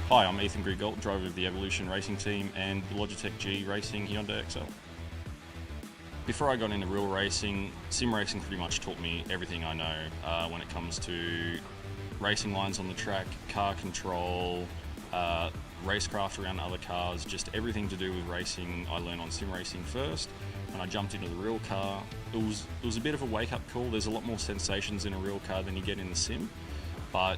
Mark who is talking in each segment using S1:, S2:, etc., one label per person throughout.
S1: Hi, I'm Ethan Grugult, driver of the Evolution Racing team and the Logitech G Racing Hyundai XL. Before I got into real racing, sim racing pretty much taught me everything I know when it comes to racing lines on the track, car control, racecraft around other cars, just everything to do with racing I learned on sim racing first. When I jumped into the real car, it was a bit of a wake-up call. There's a lot more sensations in a real car than you get in the sim, but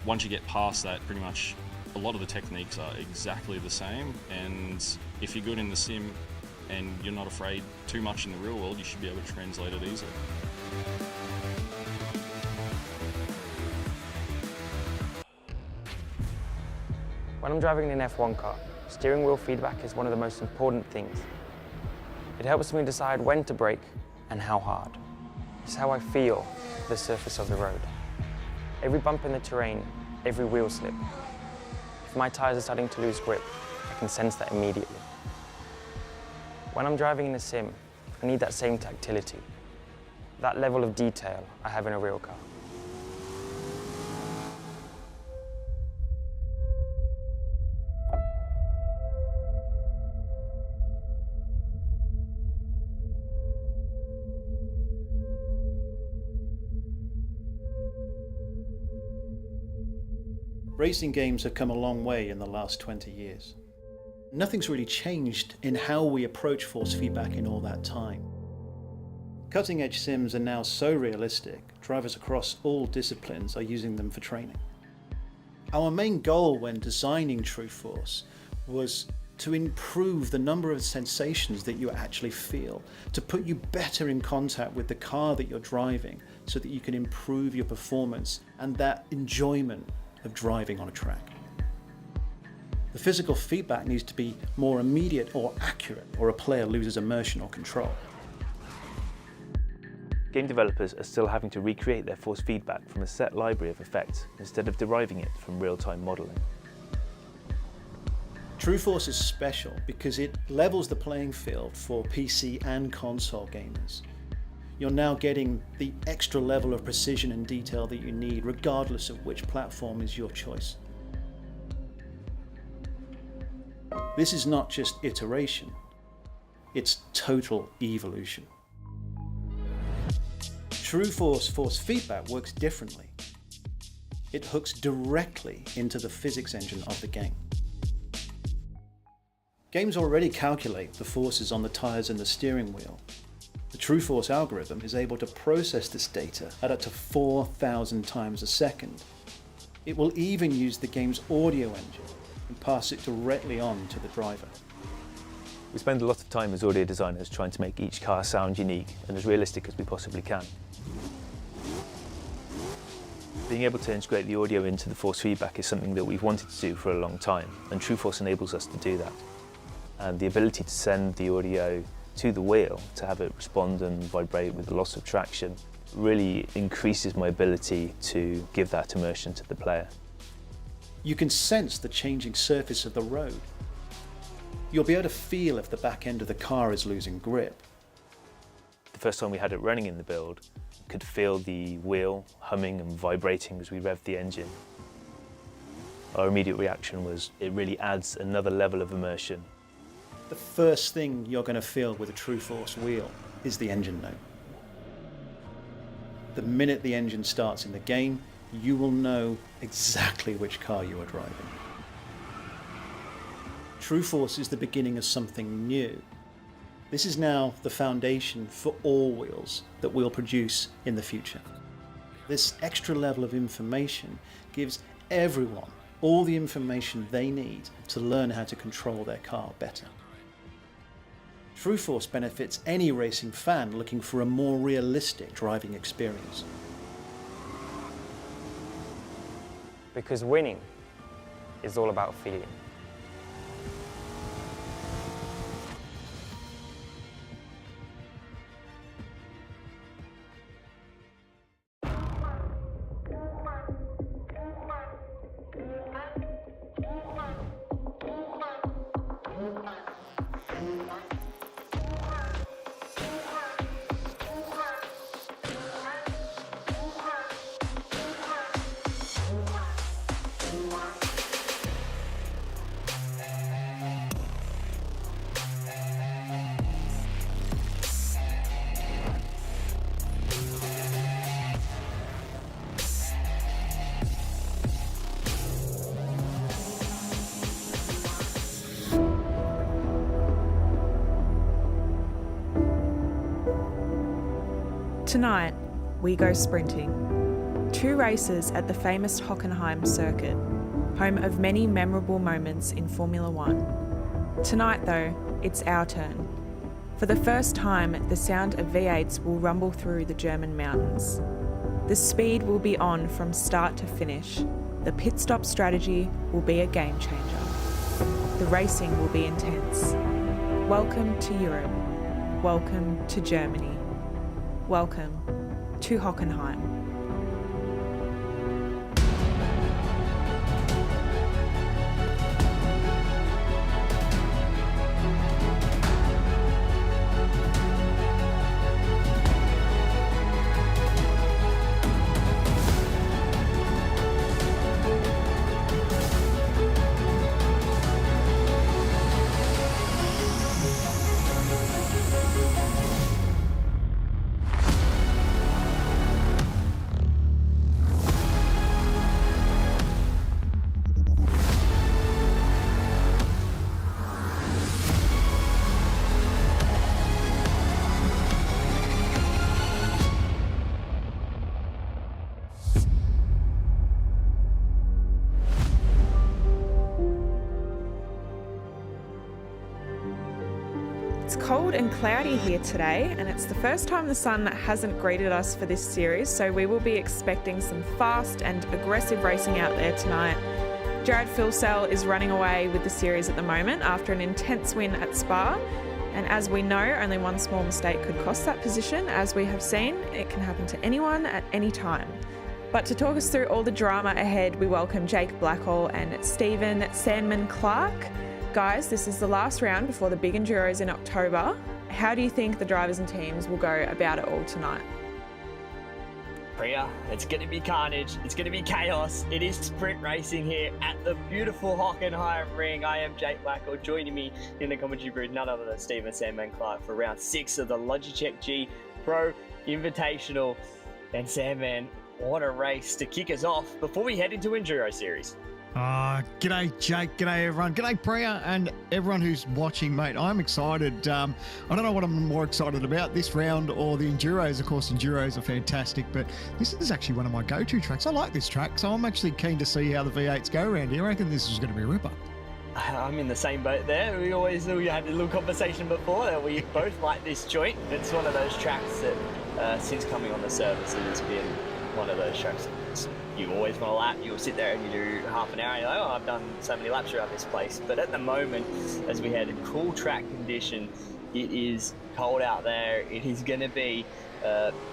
S1: once you get past that, pretty much a lot of the techniques are exactly the same, and if you're good in the sim and you're not afraid too much in the real world, you should be able to translate it easily.
S2: When I'm driving an F1 car, steering wheel feedback is one of the most important things. It helps me decide when to brake and how hard. It's how I feel the surface of the road. Every bump in the terrain, every wheel slip. If my tyres are starting to lose grip, I can sense that immediately. When I'm driving in a sim, I need that same tactility, that level of detail I have in a real car.
S3: Racing games have come a long way in the last 20 years. Nothing's really changed in how we approach force feedback in all that time. Cutting-edge sims are now so realistic, drivers across all disciplines are using them for training. Our main goal when designing Trueforce was to improve the number of sensations that you actually feel, to put you better in contact with the car that you're driving so that you can improve your performance and that enjoyment of driving on a track. The physical feedback needs to be more immediate or accurate, or a player loses immersion or control.
S4: Game developers are still having to recreate their force feedback from a set library of effects instead of deriving it from real-time modelling.
S3: Trueforce is special because it levels the playing field for PC and console gamers. You're now getting the extra level of precision and detail that you need, regardless of which platform is your choice. This is not just iteration, it's total evolution. Trueforce force feedback works differently. It hooks directly into the physics engine of the game. Games already calculate the forces on the tyres and the steering wheel. The Trueforce algorithm is able to process this data at up to 4,000 times a second. It will even use the game's audio engine and pass it directly on to the driver.
S4: We spend a lot of time as audio designers trying to make each car sound unique and as realistic as we possibly can. Being able to integrate the audio into the force feedback is something that we've wanted to do for a long time, and Trueforce enables us to do that. And the ability to send the audio to the wheel, to have it respond and vibrate with the loss of traction, really increases my ability to give that immersion to the player.
S3: You can sense the changing surface of the road. You'll be able to feel if the back end of the car is losing grip.
S4: The first time we had it running in the build, could feel the wheel humming and vibrating as we revved the engine. Our immediate reaction was it really adds another level of immersion.
S3: The first thing you're going to feel with a Trueforce wheel is the engine note. The minute the engine starts in the game, you will know exactly which car you are driving. Trueforce is the beginning of something new. This is now the foundation for all wheels that we'll produce in the future. This extra level of information gives everyone all the information they need to learn how to control their car better. Trueforce benefits any racing fan looking for a more realistic driving experience.
S2: Because winning is all about feeling.
S5: Tonight, we go sprinting. 2 races at the famous Hockenheim circuit, home of many memorable moments in Formula One. Tonight, though, it's our turn. For the first time, the sound of V8s will rumble through the German mountains. The speed will be on from start to finish. The pit stop strategy will be a game changer. The racing will be intense. Welcome to Europe. Welcome to Germany. Welcome to Hockenheim. It's cold and cloudy here today, and it's the first time the sun hasn't greeted us for this series, so we will be expecting some fast and aggressive racing out there tonight. Jared Filsell is running away with the series at the moment after an intense win at Spa, and as we know, only one small mistake could cost that position. As we have seen, it can happen to anyone at any time. But to talk us through all the drama ahead, we welcome Jake Blackhall and Stephen Sandman-Clark. Guys, this is the last round before the big Enduros in October. How do you think the drivers and teams will go about it all tonight?
S6: Priya, it's going to be carnage. It's going to be chaos. It is sprint racing here at the beautiful Hockenheim ring. I am Jake Blackwell. Joining me in the commentary booth, none other than Stephen Sandman-Clark for round 6 of the Logitech G Pro Invitational. And Sandman, what a race to kick us off before we head into Enduro Series.
S7: G'day Jake, g'day everyone, g'day Priya and everyone who's watching, mate. I'm excited. I don't know what I'm more excited about, this round or the Enduros. Of course, Enduros are fantastic, but this is actually one of my go-to tracks. I like this track, so I'm actually keen to see how the V8s go around here. I reckon this is going to be a ripper.
S6: I'm in the same boat there. We had a little conversation before that we both like this joint. It's one of those tracks that since coming on the service, it has been one of those tracks that you always want a lap. You'll sit there and you do half an hour and you're like, oh, I've done so many laps around this place. But at the moment, as we had a cool track condition, it is cold out there. It is going to be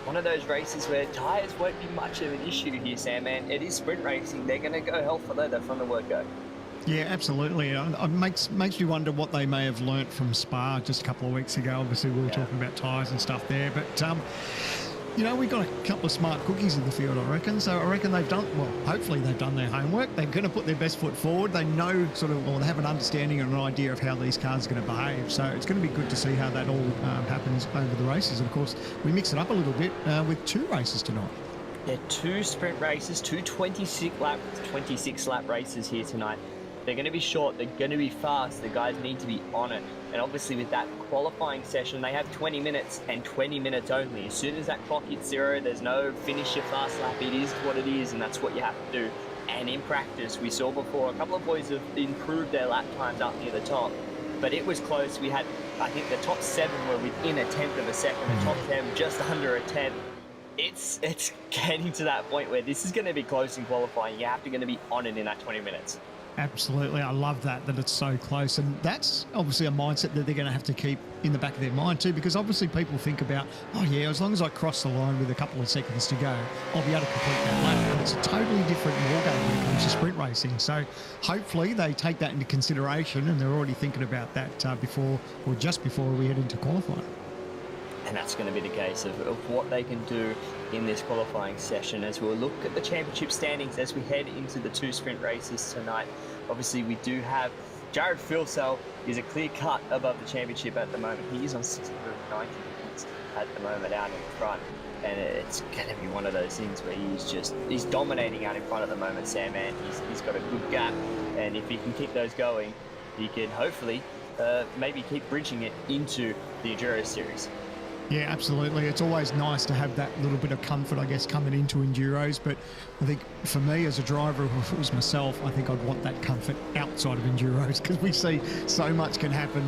S6: one of those races where tyres won't be much of an issue here, Sam, man. It is sprint racing. They're going to go hell for leather from the word-go.
S7: Yeah, absolutely. It makes me wonder what they may have learnt from Spa just a couple of weeks ago. Obviously, we were talking about tyres and stuff there, but you know, we've got a couple of smart cookies in the field, I reckon. So I reckon they've done, well, hopefully they've done their homework. They're going to put their best foot forward. They know sort of, or they have an understanding and an idea of how these cars are going to behave. So it's going to be good to see how that all happens over the races. And of course, we mix it up a little bit with 2 races tonight.
S6: Yeah, 2 sprint races, 2 26 lap races here tonight. They're going to be short, they're going to be fast, the guys need to be on it. And obviously with that qualifying session, they have 20 minutes and 20 minutes only. As soon as that clock hits 0, there's no finish your fast lap. It is what it is, and that's what you have to do. And in practice, we saw before, a couple of boys have improved their lap times up near the top. But it was close. We had, I think the top 7 were within a tenth of a second, the top 10 just under a tenth. It's getting to that point where this is going to be close in qualifying. You have to going to be on it in that 20 minutes.
S7: Absolutely. I love that it's so close. And that's obviously a mindset that they're going to have to keep in the back of their mind too, because obviously people think about, oh yeah, as long as I cross the line with a couple of seconds to go, I'll be able to complete that lap. But it's a totally different ballgame when it comes to sprint racing. So hopefully they take that into consideration and they're already thinking about that before or just before we head into qualifying.
S6: And that's going to be the case of what they can do in this qualifying session as we'll look at the championship standings as we head into the 2 sprint races tonight. Obviously, we do have Jared Filsell is a clear cut above the championship at the moment. He is on 690 points at the moment out in front. And it's going to be one of those things where he's dominating out in front at the moment, Sam, man. He's got a good gap. And if he can keep those going, he can hopefully maybe keep bridging it into the Enduro Series.
S7: Yeah, absolutely. It's always nice to have that little bit of comfort, I guess, coming into Enduros. But I think for me as a driver, if it was myself, I think I'd want that comfort outside of Enduros, because we see so much can happen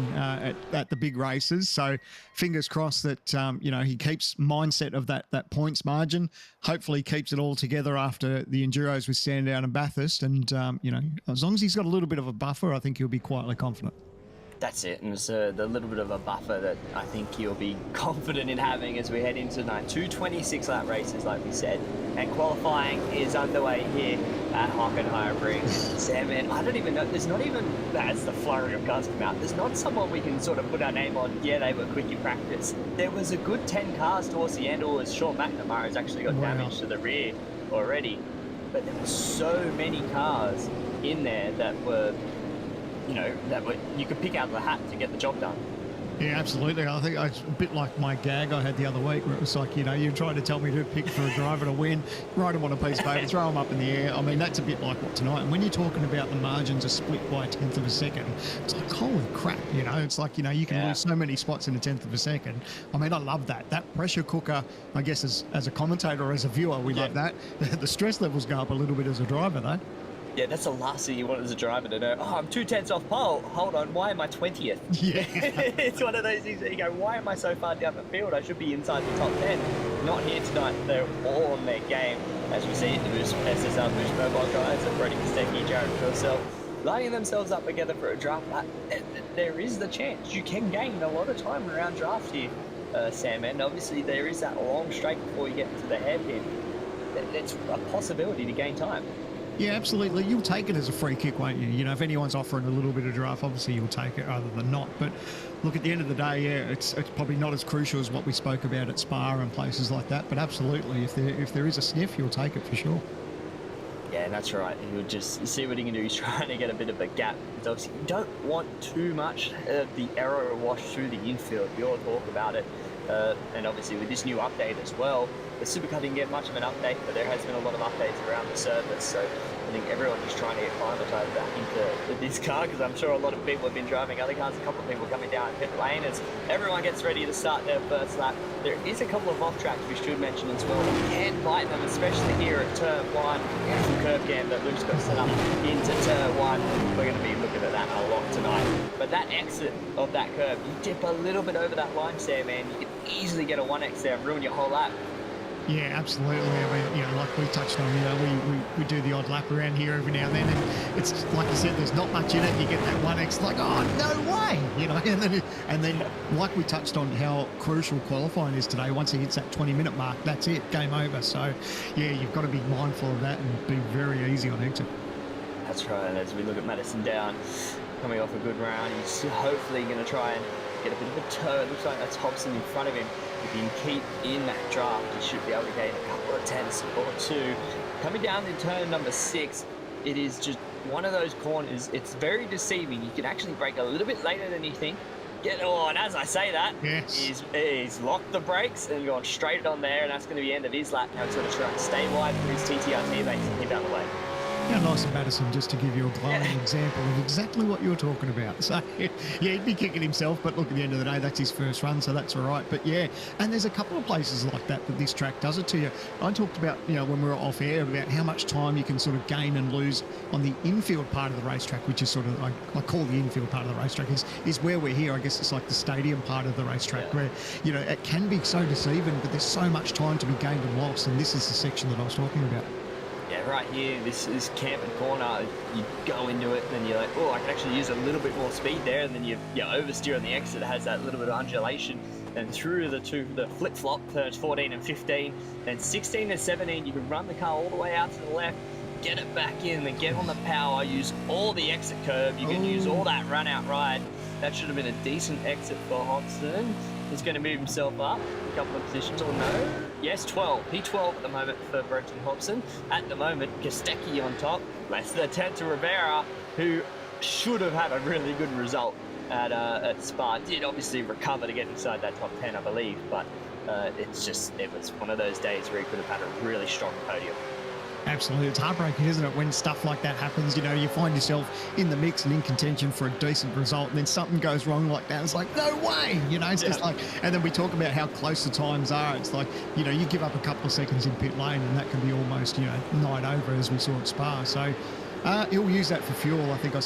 S7: at the big races. So fingers crossed that, he keeps mindset of that points margin. Hopefully keeps it all together after the Enduros with Sandown and Bathurst. And, as long as he's got a little bit of a buffer, I think he'll be quietly confident.
S6: That's it, and it's the little bit of a buffer that I think he'll be confident in having as we head into tonight. 2 26-lap races, like we said, and qualifying is underway here at Hockenheim Ring. Sam, man, I don't even know, there's not even, as the flurry of cars come out, there's not someone we can sort of put our name on, yeah, they were quick in practice. There was a good 10 cars towards the end, or as Sean McNamara has actually got damage to the rear already, but there were so many cars in there that were, you could pick out of the hat to get the job done.
S7: Yeah, absolutely. I think it's a bit like my gag I had the other week, where it was like, you're trying to tell me to pick for a driver to win, write him on a piece of paper, throw him up in the air. I mean, that's a bit like what tonight. And when you're talking about the margins are split by a tenth of a second, it's like, holy crap, it's like, you can lose so many spots in a tenth of a second. I mean, I love that. That pressure cooker, I guess, as a commentator or as a viewer, we love that. The stress levels go up a little bit as a driver, though.
S6: Yeah, that's the last thing you want as a driver to know. Oh, I'm 2 tenths off pole. Hold on, why am I 20th?
S7: Yeah.
S6: It's one of those things that you go, why am I so far down the field? I should be inside the top 10. Not here tonight. They're all on their game. As we see, the Boost SSR Boost Mobile guys, and Brody Kostecki, Jared Purcell, lining themselves up together for a draft. There is the chance. You can gain a lot of time around draft here, Sam. And obviously there is that long straight before you get to the hairpin. It's a possibility to gain time.
S7: Yeah, absolutely. You'll take it as a free kick, won't you? If anyone's offering a little bit of draft, obviously you'll take it rather than not. But look, at the end of the day, it's probably not as crucial as what we spoke about at Spa and places like that. But absolutely, if there is a sniff, you'll take it for sure.
S6: Yeah, that's right. He'll just see what he can do. He's trying to get a bit of a gap. Because obviously you don't want too much of the error wash through the infield. We all talk about it. And obviously with this new update as well, the Supercar didn't get much of an update, but there has been a lot of updates around the surface. So I think everyone is trying to get climatized back into this car, because I'm sure a lot of people have been driving other cars. A couple of people coming down pit lane as everyone gets ready to start their first lap. There is a couple of off tracks we should mention as well. You can fight them, especially here at turn 1. Beautiful curb cam that Luke's got set up into turn 1. We're going to be looking at that a lot tonight. But that exit of that curb, you dip a little bit over that line, Sam, man. You can easily get a 1x there and ruin your whole lap.
S7: Yeah, absolutely. I mean, like we touched on, we do the odd lap around here every now and then, and it's like you said, there's not much in it. You get that 1x, like, oh, no way, and then like we touched on how crucial qualifying is today. Once it hits that 20-minute mark, that's it, game over. So, yeah, you've got to be mindful of that and be very easy on exit.
S6: That's right. And as we look at Madison Down, coming off a good round, he's hopefully going to try and get a bit of a toe. It looks like that's Hobson in front of him. If he can keep in that draft, he should be able to gain a couple of tenths or two. Coming down to turn number 6, it is just one of those corners. It's very deceiving. You can actually brake a little bit later than you think. And as I say that,
S7: yes,
S6: he's locked the brakes and gone straight on there, and that's going to be the end of his lap. Now he's going to try and stay wide for his TTR teammates and keep out of the way.
S7: How nice of Madison just to give you a glowing example of exactly what you're talking about. So, yeah, he'd be kicking himself, but look, at the end of the day, that's his first run, so that's all right. But, yeah, and there's a couple of places like that this track does it to you. I talked about, when we were off air, about how much time you can sort of gain and lose on the infield part of the racetrack, which is sort of, I call the infield part of the racetrack, is where we're here. I guess it's like the stadium part of the racetrack where, it can be so deceiving, but there's so much time to be gained and lost, and this is the section that I was talking about.
S6: Yeah, right here, this is Camp and Corner. You go into it, and then you're like, oh, I can actually use a little bit more speed there, and then you oversteer on the exit. It has that little bit of undulation, and through the flip-flop, turns 14 and 15, and 16 and 17, you can run the car all the way out to the left, get it back in, and get on the power, use all the exit curve, you can use all that run-out ride. That should have been a decent exit for Hodgson. He's going to move himself up a couple of positions, or no? Yes, 12. P12 at the moment for Brenton Hobson. At the moment, Kostecki on top. Less than a tenth to Rivera, who should have had a really good result at Spa. Did obviously recover to get inside that top 10, I believe, but it was one of those days where he could have had a really strong podium.
S7: Absolutely. It's heartbreaking, isn't it, when stuff like that happens? You know, you find yourself in the mix and in contention for a decent result, and then something goes wrong like that. It's like, no way! You know, it's just like, and then we talk about how close the times are. It's like, you know, you give up a couple of seconds in pit lane and that can be almost, you know, night over, as we saw at Spa. So he'll use that for fuel. I think I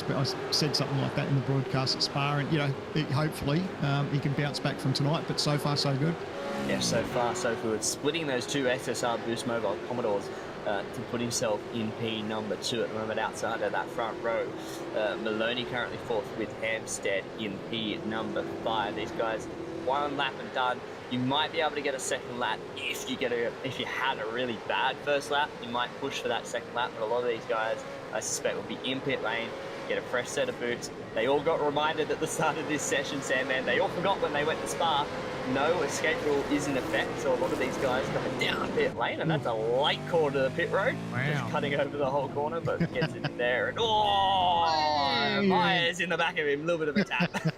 S7: said something like that in the broadcast at Spa, and, you know, hopefully he can bounce back from tonight, but so far so good.
S6: Yeah, so far so good. Splitting those two SSR Boost Mobile Commodores to put himself in P number 2 at the moment outside of that front row. Maloney currently fourth with Hampstead in P number 5. These guys, one lap and done. You might be able to get a second lap if you had a really bad first lap. You might push for that second lap, but a lot of these guys, I suspect, will be in pit lane, get a fresh set of boots. They all got reminded at the start of this session, Sam, man. They all forgot when they went to Spa. No escape rule is in effect, so a lot of these guys coming down pit lane, and that's a late call to the pit road.
S7: Wow.
S6: Just cutting over the whole corner, but gets it there. And Myers in the back of him, a little bit of a tap.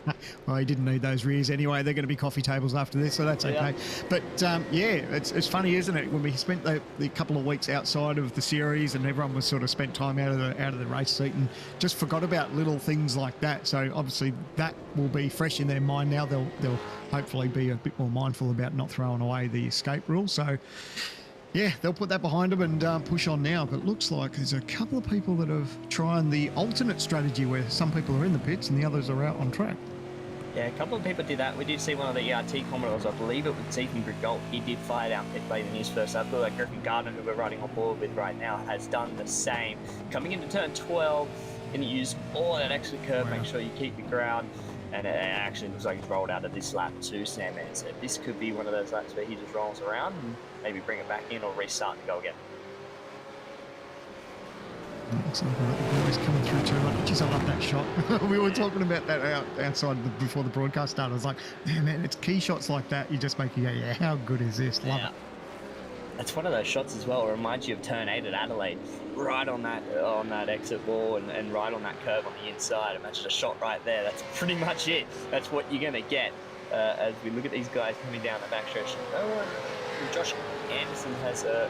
S7: Well, he didn't need those rears anyway. They're going to be coffee tables after this, so that's okay. But it's funny, isn't it? When we spent the couple of weeks outside of the series, and everyone was sort of spent time out of the race seat and just forgot about little things like that. So obviously that will be fresh in their mind now. They'll hopefully be a bit more mindful about not throwing away the escape rule. So yeah, they'll put that behind them and push on now. But it looks like there's a couple of people that have tried the alternate strategy where some people are in the pits and the others are out on track.
S6: Yeah, a couple of people did that. We did see one of the ERT Commodores, I believe it was Ethan Grugult. He did fire down pit lane in his first lap. Like Griffin Gardner, who we're riding on board with right now, has done the same. Coming into turn 12, going to use all that extra curve, make sure you keep your ground. And it actually looks like he's rolled out of this lap too, Sam. And so this could be one of those laps where he just rolls around and maybe bring it back in or restart and go again.
S7: Looks like the boys coming through too. Jeez, I love that shot. We were talking about that outside before the broadcast started. I was like, man, it's key shots like that. You just make you go, yeah, how good is this? Love it.
S6: That's one of those shots as well. It reminds you of turn 8 at Adelaide, right on that exit wall and right on that curve on the inside. Imagine a shot right there. That's pretty much it. That's what you're going to get as we look at these guys coming down the backstretch. Josh Anderson has a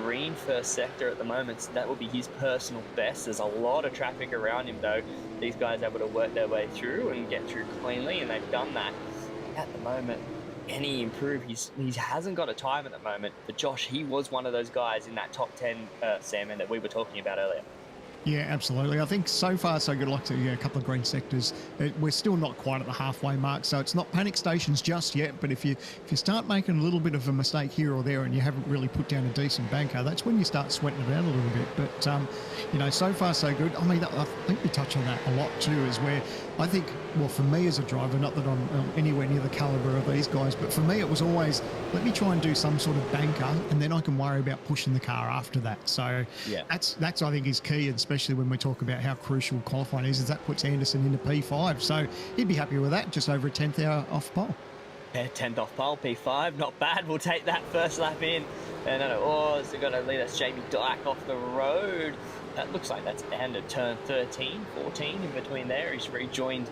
S6: green first sector at the moment, so that will be his personal best. There's a lot of traffic around him though. These guys are able to work their way through and get through cleanly, and they've done that. At the moment, can he improve? He hasn't got a time at the moment, but Josh, he was one of those guys in that top 10, Sam, that we were talking about earlier.
S7: Yeah, absolutely. I think so far so good. Like to a couple of green sectors. We're still not quite at the halfway mark, so it's not panic stations just yet. But if you start making a little bit of a mistake here or there, and you haven't really put down a decent banker, that's when you start sweating it out a little bit. But you know, so far so good. I mean, I think we touch on that a lot too. Is where I think, well, for me as a driver, not that I'm anywhere near the caliber of these guys, but for me it was always, let me try and do some sort of banker, and then I can worry about pushing the car after that. So yeah, that's I think is key, and especially when we talk about how crucial qualifying is that puts Anderson into P5. So he'd be happy with that, just over a 10th hour off pole.
S6: Yeah, 10th off pole, P5, not bad. We'll take that first lap in. And so got to lead us Jamie Dyke off the road. That looks like that's end of turn 13, 14 in between there. He's rejoined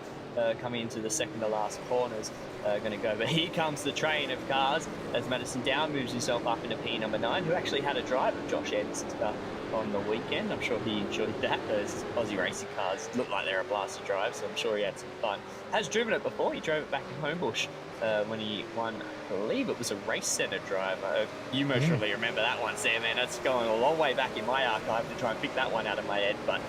S6: coming into the second to last corners. Going to go, but here comes the train of cars as Madison Down moves himself up into P number 9, who actually had a drive of Josh Anderson's car on the weekend. I'm sure he enjoyed that. Those Aussie racing cars look like they're a blast to drive, so I'm sure he had some fun. Has driven it before. He drove it back in Homebush when he won, I believe it was a race centre drive. You most surely remember that one, Sam, man. That's going a long way back in my archive to try and pick that one out of my head. But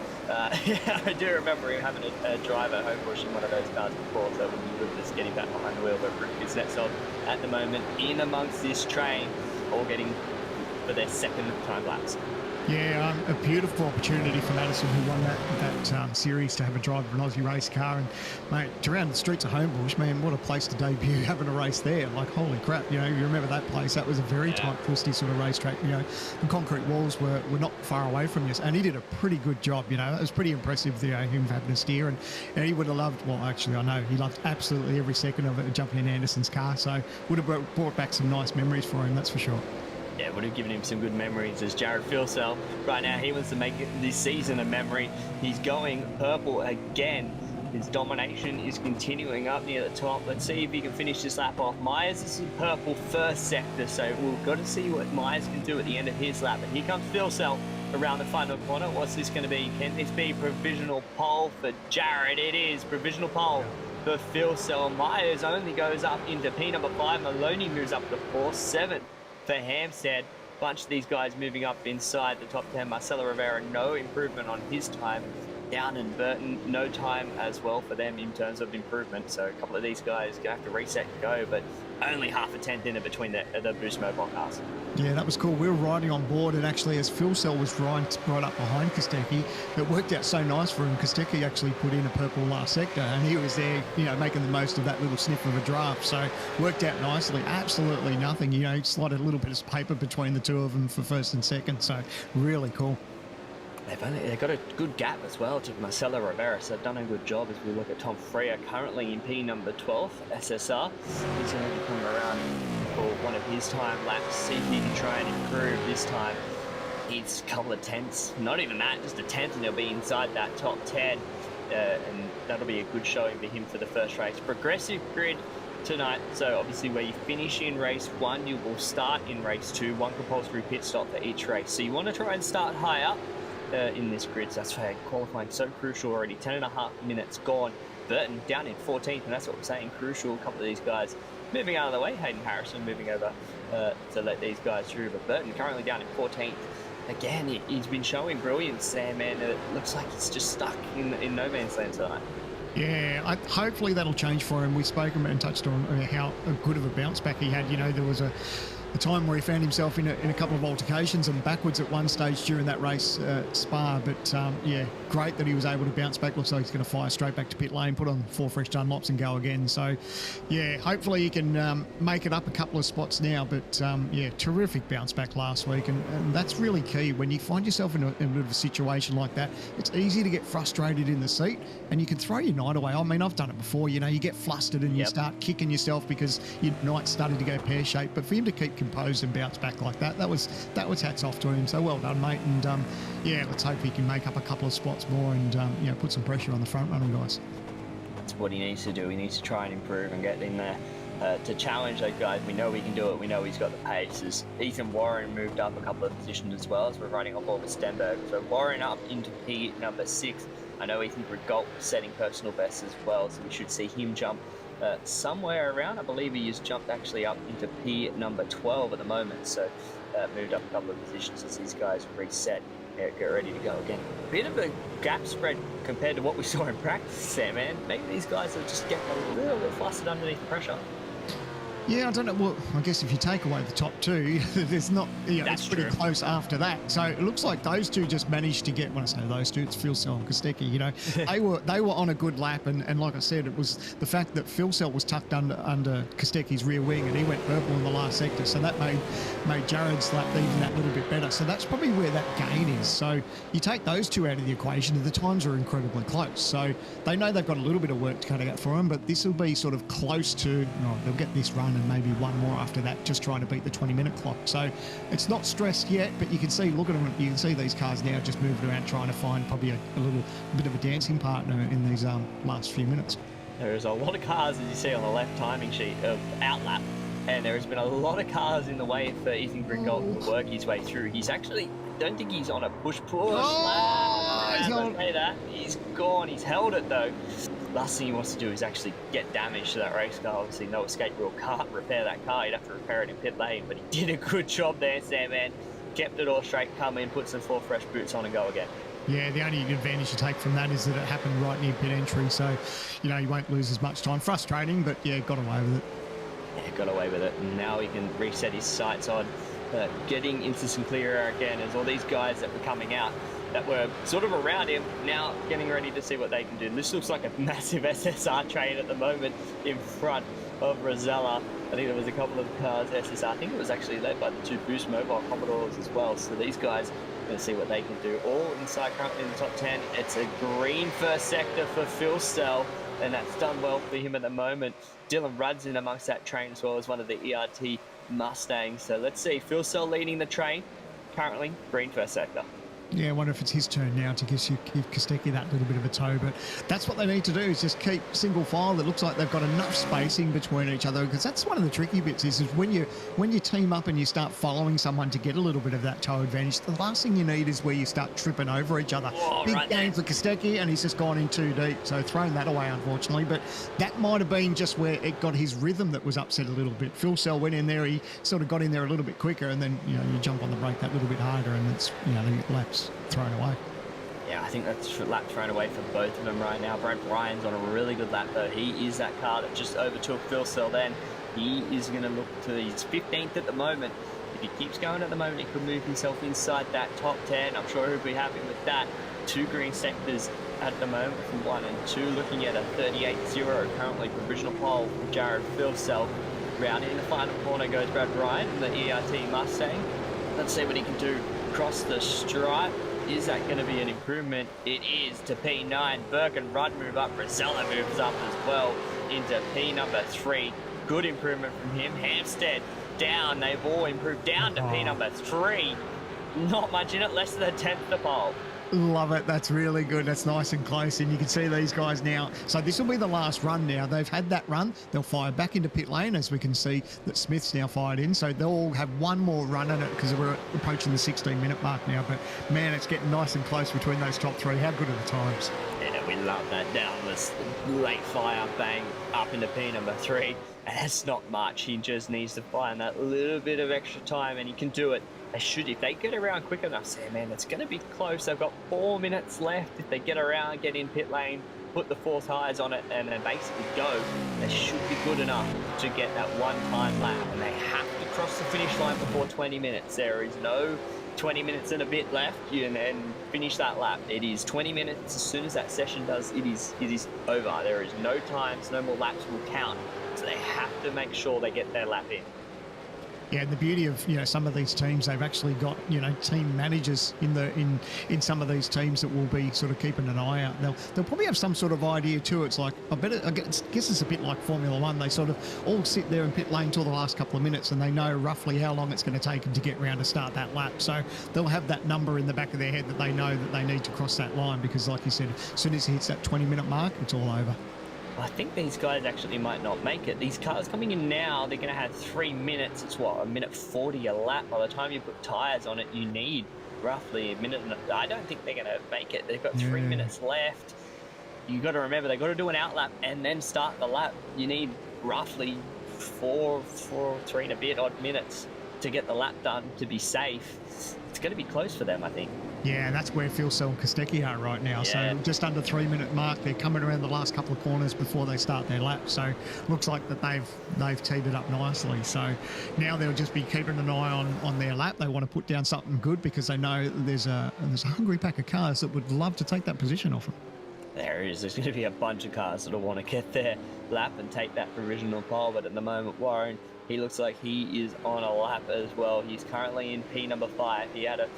S6: yeah, I do remember him having a drive at Homebush in one of those cars before, so it would be good just getting back behind the wheel. But Kuznetsov at the moment in amongst this train, all getting for their second time laps.
S7: Yeah, a beautiful opportunity for Madison, who won that series, to have a drive of an Aussie race car. And mate, to around the streets of Homebush, man, what a place to debut, having a race there. Like, holy crap, you know, you remember that place. That was a very tight, twisty sort of racetrack. You know, the concrete walls were not far away from you. And he did a pretty good job, you know. It was pretty impressive, him having a steer. And he would have loved, well, actually, I know, he loved absolutely every second of it, jumping in Anderson's car. So would have brought back some nice memories for him, that's for sure.
S6: Yeah, would have given him some good memories. As Jared Filsell, right now, he wants to make this season a memory. He's going purple again. His domination is continuing up near the top. Let's see if he can finish this lap off. Myers is in purple first sector, so we've got to see what Myers can do at the end of his lap. And here comes Filsell around the final corner. What's this going to be? Can this be provisional pole for Jared? It is provisional pole for Phil Sell. Myers only goes up into P number 5. Maloney moves up to 4-7 for Hampstead. Bunch of these guys moving up inside the top 10. Marcelo Rivera, no improvement on his time. Down and Burton, no time as well for them in terms of improvement. So a couple of these guys going to have to reset and go, but only half a tenth in it between the Boost Mobile cars.
S7: Yeah, that was cool. We were riding on board, and actually as Phil Sell was right up behind Kostecki, it worked out so nice for him. Kostecki actually put in a purple last sector, and he was there, making the most of that little sniff of a draft. So worked out nicely. Absolutely nothing. Slotted a little bit of paper between the two of them for first and second. So really cool.
S6: They've got a good gap as well to Marcelo Rivera, so they've done a good job as we look at Tom Freya, currently in P number 12, SSR. He's going to be coming around for one of his time laps, see if he can try and improve this time. It's a couple of tenths, not even that, just a tenth, and he'll be inside that top 10, and that'll be a good showing for him for the first race. Progressive grid tonight, so obviously where you finish in race 1, you will start in race 2, one compulsory pit stop for each race. So you want to try and start high up in this grid, so that's why qualifying so crucial already. 10.5 minutes gone. Burton down in 14th, and that's what we're saying, crucial. A couple of these guys moving out of the way. Hayden Harrison moving over to let these guys through, but Burton currently down in 14th. Again, he's been showing brilliance there, man. It looks like he's just stuck in no man's land tonight.
S7: Yeah, hopefully that'll change for him. We spoke about and touched on how good of a bounce back he had. There was a time where he found himself in a couple of altercations and backwards at one stage during that race Spa, but yeah, great that he was able to bounce back. Looks like he's going to fire straight back to pit lane, put on 4 fresh Dunlops and go again. So yeah, hopefully he can make it up a couple of spots now, but yeah, terrific bounce back last week, and that's really key. When you find yourself in a bit of a situation like that, it's easy to get frustrated in the seat and you can throw your night away. I mean, I've done it before, you get flustered and you start kicking yourself because your night's starting to go pear-shaped, but for him to keep composed and bounce back like that, that was hats off to him. So well done, mate, and yeah, let's hope he can make up a couple of spots more and put some pressure on the front running guys.
S6: That's what he needs to do. He needs to try and improve and get in there to challenge those guys. We know he can do it. We know he's got the pace. As Ethan Warren moved up a couple of positions as well, as we're running off over Stenberg. So Warren up into P number 6. I know Ethan Grugult setting personal bests as well, so we should see him jump somewhere around. I believe he has jumped actually up into P number 12 at the moment, so moved up a couple of positions as these guys reset, get ready to go again. Bit of a gap spread compared to what we saw in practice there, man. Maybe these guys are just getting a little bit flustered underneath the pressure.
S7: Yeah, I don't know. Well, I guess if you take away the top two, there's not, it's pretty close after that. So it looks like those two just managed to get, when I say those two, it's Phil Sell and Kostecki, they were on a good lap. And like I said, it was the fact that Phil Sell was tucked under Kostecki's rear wing and he went purple in the last sector. So that made Jared's lap even that little bit better. So that's probably where that gain is. So you take those two out of the equation and the times are incredibly close. So they know they've got a little bit of work to cut out for them, but this will be sort of close to, they'll get this run and maybe one more after that, just trying to beat the 20-minute clock. So it's not stressed yet, but you can see, look at them, you can see these cars now just moving around trying to find probably a little bit of a dancing partner in these last few minutes.
S6: There is a lot of cars, as you see on the left timing sheet, of outlap, and there has been a lot of cars in the way for Ethan Grugult to work his way through. He's actually, I don't think he's on a push-push lap. He's gone, he's held it though. Last thing he wants to do is actually get damage to that race car. Obviously, no escape rule, can't repair that car. You'd have to repair it in pit lane, but he did a good job there, Sam, man. Kept it all straight, come in, put some 4 fresh boots on and go again.
S7: Yeah, the only advantage to take from that is that it happened right near pit entry, so, you won't lose as much time. Frustrating, but yeah, got away with it.
S6: Yeah, got away with it. And now he can reset his sights on getting into some clear air again, as all these guys that were coming out that were sort of around him, now getting ready to see what they can do. This looks like a massive SSR train at the moment in front of Rosella. I think there was a couple of cars, SSR. I think it was actually led by the 2 Boost Mobile Commodores as well. So these guys are going to see what they can do. All inside currently in the top 10. It's a green first sector for Phil Sell, and that's done well for him at the moment. Dylan Rudd's in amongst that train as well as one of the ERT Mustangs. So let's see, Phil Sell leading the train. Currently, green first sector.
S7: Yeah, I wonder if it's his turn now to give Kostecki that little bit of a tow. But that's what they need to do, is just keep single file. It looks like they've got enough spacing between each other, because that's one of the tricky bits is when you team up and you start following someone to get a little bit of that tow advantage, the last thing you need is where you start tripping over each other. Big game for Kostecki, and he's just gone in too deep. So thrown that away, unfortunately. But that might have been just where it got his rhythm that was upset a little bit. Phil Sell went in there, he sort of got in there a little bit quicker, and then, you jump on the brake that little bit harder, and it's, the laps thrown away.
S6: Yeah, I think that's lap thrown away for both of them right now. Brad Ryan's on a really good lap, though. He is that car that just overtook Phil Sell then. He is going to look to his 15th at the moment. If he keeps going at the moment, he could move himself inside that top 10. I'm sure he'll be happy with that. 2 green sectors at the moment from 1 and 2, looking at a 38.0 currently provisional pole from Jared Phil Sell. Rounding in the final corner goes Brad Ryan, the ERT Mustang. Let's see what he can do. Cross the stripe. Is that going to be an improvement? It is to P9. Birkin Rudd move up. Rosella moves up as well into P number 3. Good improvement from him. Hampstead down. They've all improved down to P number 3. Not much in it. Less than a 10th to pole.
S7: Love it. That's really good. That's nice and close. And you can see these guys now. So this will be the last run now. They've had that run. They'll fire back into pit lane, as we can see that Smith's now fired in. So they'll all have one more run in it, because we're approaching the 16-minute mark now. But, man, it's getting nice and close between those top 3. How good are the times?
S6: Yeah, we love that. Down this late fire, bang, up into P number 3. And that's not much. He just needs to find that little bit of extra time, and he can do it. They should, if they get around quick enough, say, man, it's going to be close. They've got 4 minutes left. If they get around, get in pit lane, put the 4 tyres on it, and then basically go, they should be good enough to get that one-time lap. And they have to cross the finish line before 20 minutes. There is no 20 minutes and a bit left, and then finish that lap. It is 20 minutes. As soon as that session does, it is over. There is no times, no more laps will count. So they have to make sure they get their lap in.
S7: Yeah, and the beauty of some of these teams, they've actually got team managers in some of these teams that will be sort of keeping an eye out. They'll probably have some sort of idea too. It's like I guess it's a bit like Formula One. They sort of all sit there in pit lane till the last couple of minutes, and they know roughly how long it's going to take them to get round to start that lap. So they'll have that number in the back of their head that they know that they need to cross that line, because, like you said, as soon as it hits that 20-minute mark, it's all over.
S6: I think these guys actually might not make it. These cars coming in now, they're going to have 3 minutes. It's what, 1:40 a lap. By the time you put tyres on it, you need roughly a minute. I don't think they're going to make it. They've got 3 minutes left. You got to remember, they've got to do an outlap and then start the lap. You need roughly 3 and a bit odd minutes to get the lap done to be safe. It's going to be close for them, I think.
S7: Yeah, and that's where Phil Sell and Kostecki are right now.
S6: Yeah.
S7: So just under 3 minute mark, they're coming around the last couple of corners before they start their lap. So looks like that they've teed it up nicely. So now they'll just be keeping an eye on their lap. They want to put down something good, because they know there's a hungry pack of cars that would love to take that position off them.
S6: There is. There's going to be a bunch of cars that will want to get their lap and take that provisional pole. But at the moment, Warren, he looks like he is on a lap as well. He's currently in P number 5. He had a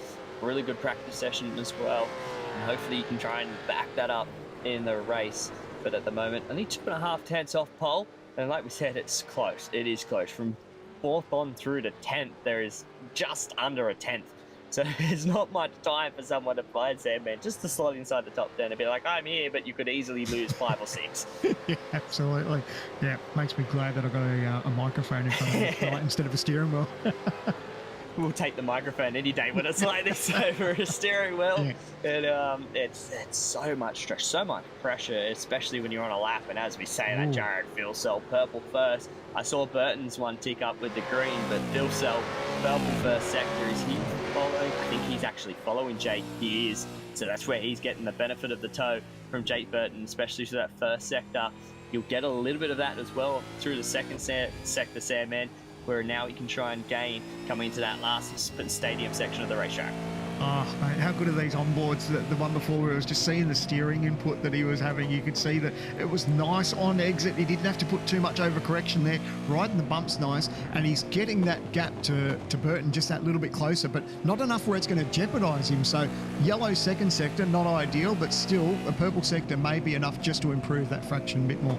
S6: really good practice session as well, and hopefully he can try and back that up in the race. But at the moment, only 2.5 tenths off pole, and like we said, it's close. It is close. From 4th on through to 10th, there is just under a 10th. So there's not much time for someone to find Sandman just to slot inside the top 10 and be like, I'm here, but you could easily lose 5 or 6.
S7: Yeah, absolutely. Yeah, makes me glad that I've got a microphone in front of me right, instead of a steering wheel.
S6: We'll take the microphone any day when it's like this over a steering wheel. Yeah. And it's so much stress, so much pressure, especially when you're on a lap. And as we say, that Jared Phil Sell purple first. I saw Burton's one tick up with the green, but Phil Sell purple first sector. Is he following? I think he's actually following Jake. He is. So that's where he's getting the benefit of the tow from Jake Burton, especially to that first sector. You'll get a little bit of that as well through the second sector, Sandman, where now he can try and gain coming into that last stadium section of the racetrack.
S7: Oh, mate, how good are these onboards? The one before, where I was just seeing the steering input that he was having. You could see that it was nice on exit. He didn't have to put too much overcorrection there. Riding the bumps nice, and he's getting that gap to Burton just that little bit closer, but not enough where it's going to jeopardise him. So yellow second sector, not ideal, but still a purple sector may be enough just to improve that fraction a bit more.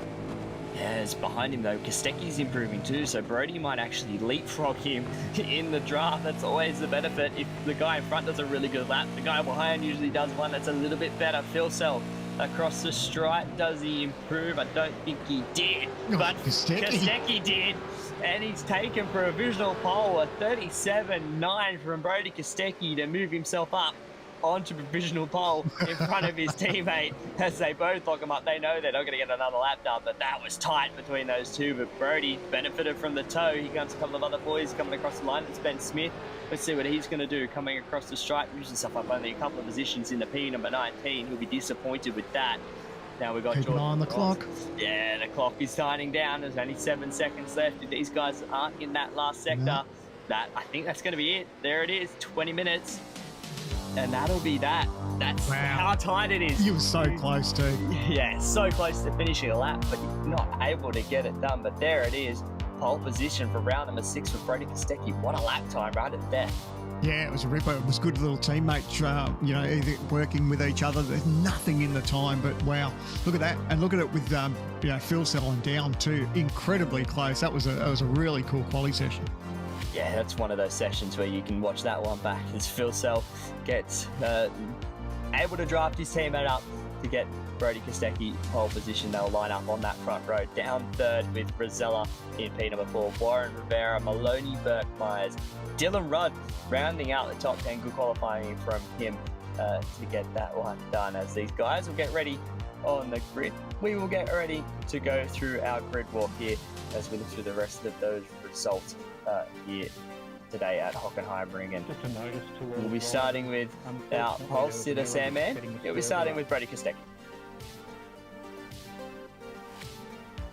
S6: As behind him though, Kostecki's improving too, so Brody might actually leapfrog him in the draft. That's always the benefit. If the guy in front does a really good lap, the guy behind usually does one that's a little bit better. Phil Self across the stripe, does he improve? I don't think he did, but Kostecki did. And he's taken provisional pole, a 37.9 from Brody Kostecki to move himself up onto provisional pole in front of his teammate as they both lock him up. They know they're not going to get another lap done, but that was tight between those two. But Brody benefited from the tow. Here comes a couple of other boys coming across the line. It's Ben Smith. Let's see what he's going to do coming across the stripe. Moves himself up only a couple of positions in the P number 19. He'll be disappointed with that. Now we've got
S7: Keep an eye on the clock.
S6: Yeah, the clock is signing down. There's only 7 seconds left. If these guys aren't in that last sector, I think that's going to be it. There it is, 20 minutes. And that'll be that. That's how tight it is.
S7: You were so close too.
S6: Yeah, so close to finishing a lap, but you're not able to get it done. But there it is. Pole position for round number 6 for Brody Kostecki. What a lap time right at there.
S7: Yeah, it was a ripper. It was good little teammates, either working with each other. There's nothing in the time, but wow, look at that. And look at it with, Phil settling down too. Incredibly close. That was a really cool quali session.
S6: Yeah, that's one of those sessions where you can watch that one back as Phil Self gets able to draft his teammate up to get Brody Kostecki pole position. They'll line up on that front row. Down third with Rosella in P number 4. Warren Rivera, Maloney Burke Myers, Dylan Rudd rounding out the top 10. Good qualifying from him to get that one done. As these guys will get ready on the grid, we will get ready to go through our grid walk here as we look through the rest of those results here today at Hockenheim Ring. And we'll be starting with our pole sitter Sam Mann. We'll be starting with Brody Kostecki.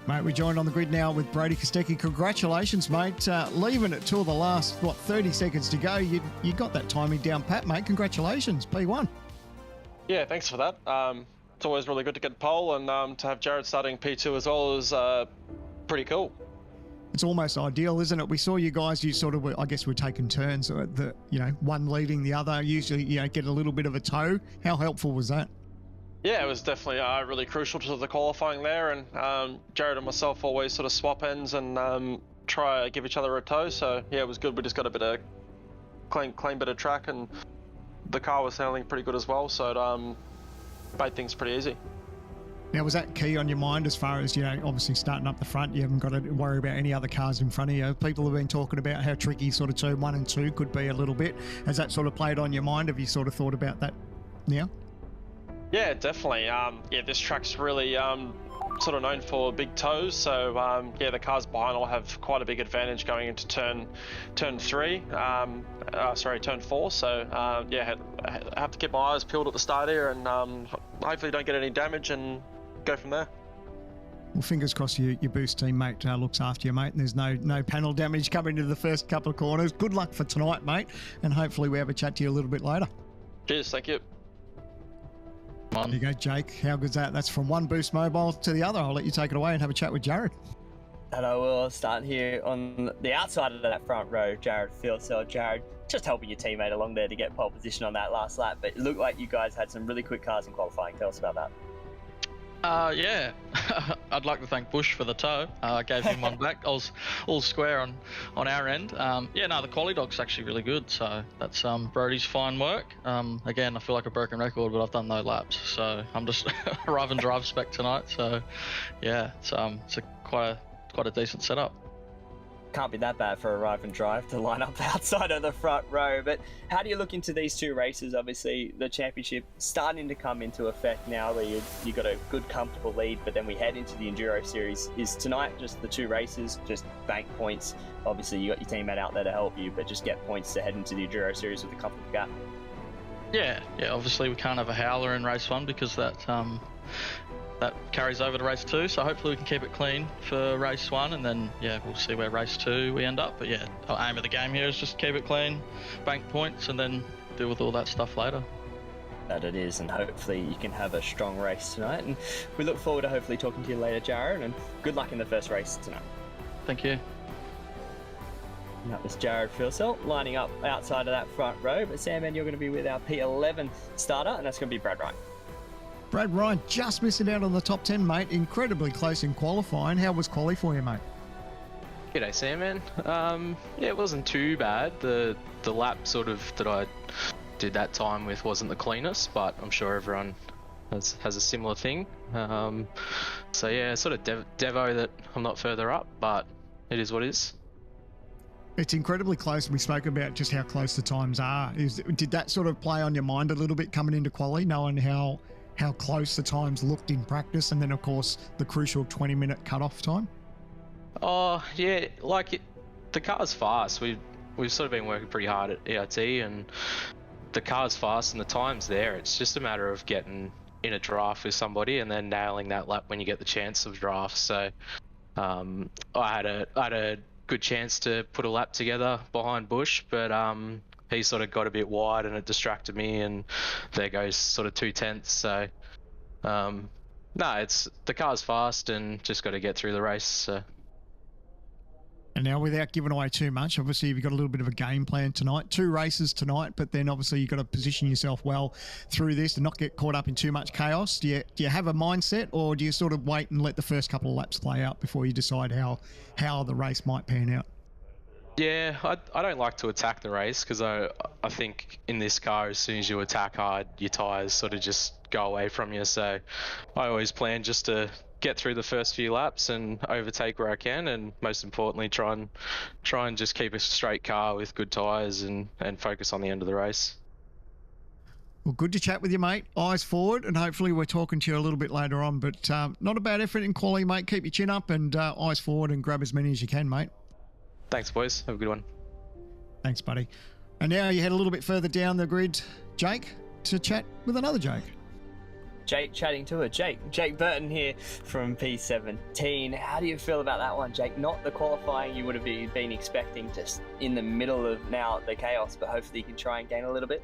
S7: Mate, we're joined on the grid now with Brody Kostecki. Congratulations, mate. Leaving it till the last, 30 seconds to go. You got that timing down pat, mate. Congratulations, P1.
S8: Yeah, thanks for that. It's always really good to get pole, and to have Jared starting P2 as well is pretty cool.
S7: It's almost ideal, isn't it? We saw you guys, you sort of were, I guess, were taking turns, one leading the other, usually, get a little bit of a tow. How helpful was that?
S8: Yeah, it was definitely really crucial to the qualifying there, and Jared and myself always sort of swap ends and try to give each other a tow. So yeah, it was good. We just got a bit of clean bit of track, and the car was handling pretty good as well. So it made things pretty easy.
S7: Now, was that key on your mind as far as, obviously starting up the front? You haven't got to worry about any other cars in front of you. People have been talking about how tricky sort of turn 1 and 2 could be a little bit. Has that sort of played on your mind? Have you sort of thought about that now?
S8: Yeah, definitely. This track's really sort of known for big tows. So the cars behind will have quite a big advantage going into turn 4. So I have to keep my eyes peeled at the start here, and hopefully don't get any damage and go from there.
S7: Well, fingers crossed your boost teammate looks after you, mate, and there's no panel damage coming into the first couple of corners. Good luck for tonight, mate, and hopefully we have a chat to you a little bit later.
S8: Cheers, thank you.
S7: There you go, Jake. How good's that? That's from one Boost Mobile to the other. I'll let you take it away and have a chat with Jared.
S6: And I will start here on the outside of that front row, Jared Field. So Jared, just helping your teammate along there to get pole position on that last lap. But it looked like you guys had some really quick cars in qualifying. Tell us about that.
S9: Yeah, I'd like to thank Bush for the tow. I gave him one back. I was all square on our end. The quality dog's actually really good, so that's Brody's fine work. Again, I feel like a broken record, but I've done no laps, so I'm just arrive and drive spec tonight. So yeah, it's quite a decent setup.
S6: Can't be that bad for a arrive and drive to line up outside of the front row. But how do you look into these two races? Obviously, the championship starting to come into effect now, where you got a good, comfortable lead. But then we head into the Enduro Series. Is tonight just the two races, just bank points? Obviously, you got your teammate out there to help you, but just get points to head into the Enduro Series with a comfortable gap.
S9: Yeah. Obviously, we can't have a howler in race 1 because that carries over to race 2, so hopefully we can keep it clean for race 1, and then we'll see where race 2 we end up. But the aim of the game here is just keep it clean, bank points, and then deal with all that stuff later.
S6: That it is, and hopefully you can have a strong race tonight, and we look forward to hopefully talking to you later, Jared, and good luck in the first race tonight.
S9: Thank you.
S6: And that was Jared Filsell lining up outside of that front row, but Sam, and you're going to be with our P11 starter, and that's going to be Brad Wright.
S7: Brad Ryan just missing out on the top 10, mate. Incredibly close in qualifying. How was quali for you, mate?
S10: G'day, Sam, man. Yeah, it wasn't too bad. The lap sort of that I did that time with wasn't the cleanest, but I'm sure everyone has a similar thing. So yeah, sort of devo that I'm not further up, but it is what it is.
S7: It's incredibly close. We spoke about just how close the times are. Did that sort of play on your mind a little bit coming into quali, knowing how close the times looked in practice, and then of course the crucial 20-minute cut-off time?
S10: Oh yeah, the car's fast. We've sort of been working pretty hard at ERT, and the car's fast and the time's there. It's just a matter of getting in a draft with somebody and then nailing that lap when you get the chance of draft. So I had a good chance to put a lap together behind Bush, but he sort of got a bit wide and it distracted me, and there goes sort of 2/10. So no, it's the car's fast and just got to get through the race. So.
S7: And now, without giving away too much, obviously you've got a little bit of a game plan tonight. 2 races tonight, but then obviously you've got to position yourself well through this and not get caught up in too much chaos. Do you have a mindset, or do you sort of wait and let the first couple of laps play out before you decide how the race might pan out?
S10: Yeah, I don't like to attack the race, because I think in this car, as soon as you attack hard, your tyres sort of just go away from you. So I always plan just to get through the first few laps and overtake where I can, and most importantly try and just keep a straight car with good tyres and focus on the end of the race.
S7: Well, good to chat with you, mate. Eyes forward, and hopefully we're talking to you a little bit later on, but not a bad effort in quali, mate. Keep your chin up and eyes forward and grab as many as you can, mate.
S10: Thanks, boys. Have a good one.
S7: Thanks, buddy. And now you head a little bit further down the grid, Jake, to chat with another Jake.
S6: Jake chatting to a Jake. Jake Burton here from P17. How do you feel about that one, Jake? Not the qualifying you would have been expecting, just in the middle of now the chaos, but hopefully you can try and gain a little bit.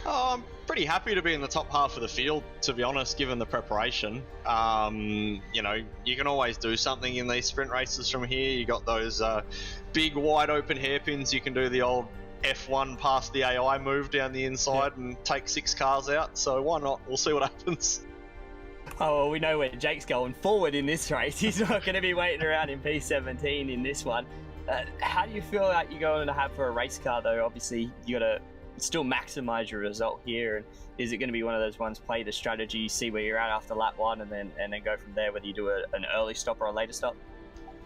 S11: Oh, I'm pretty happy to be in the top half of the field, to be honest, given the preparation. You know, you can always do something in these sprint races from here. You got those big wide open hairpins. You can do the old F1 past the AI move down the inside and take 6 cars out, so why not? We'll see what happens.
S6: Oh, well, we know where Jake's going forward in this race. He's not going to be waiting around in P17 in this one. How do you feel like you're going to have for a race car, though? Obviously, you got to still maximise your result here, and is it going to be one of those ones, play the strategy, see where you're at after lap 1, and then go from there, whether you do an early stop or a later stop?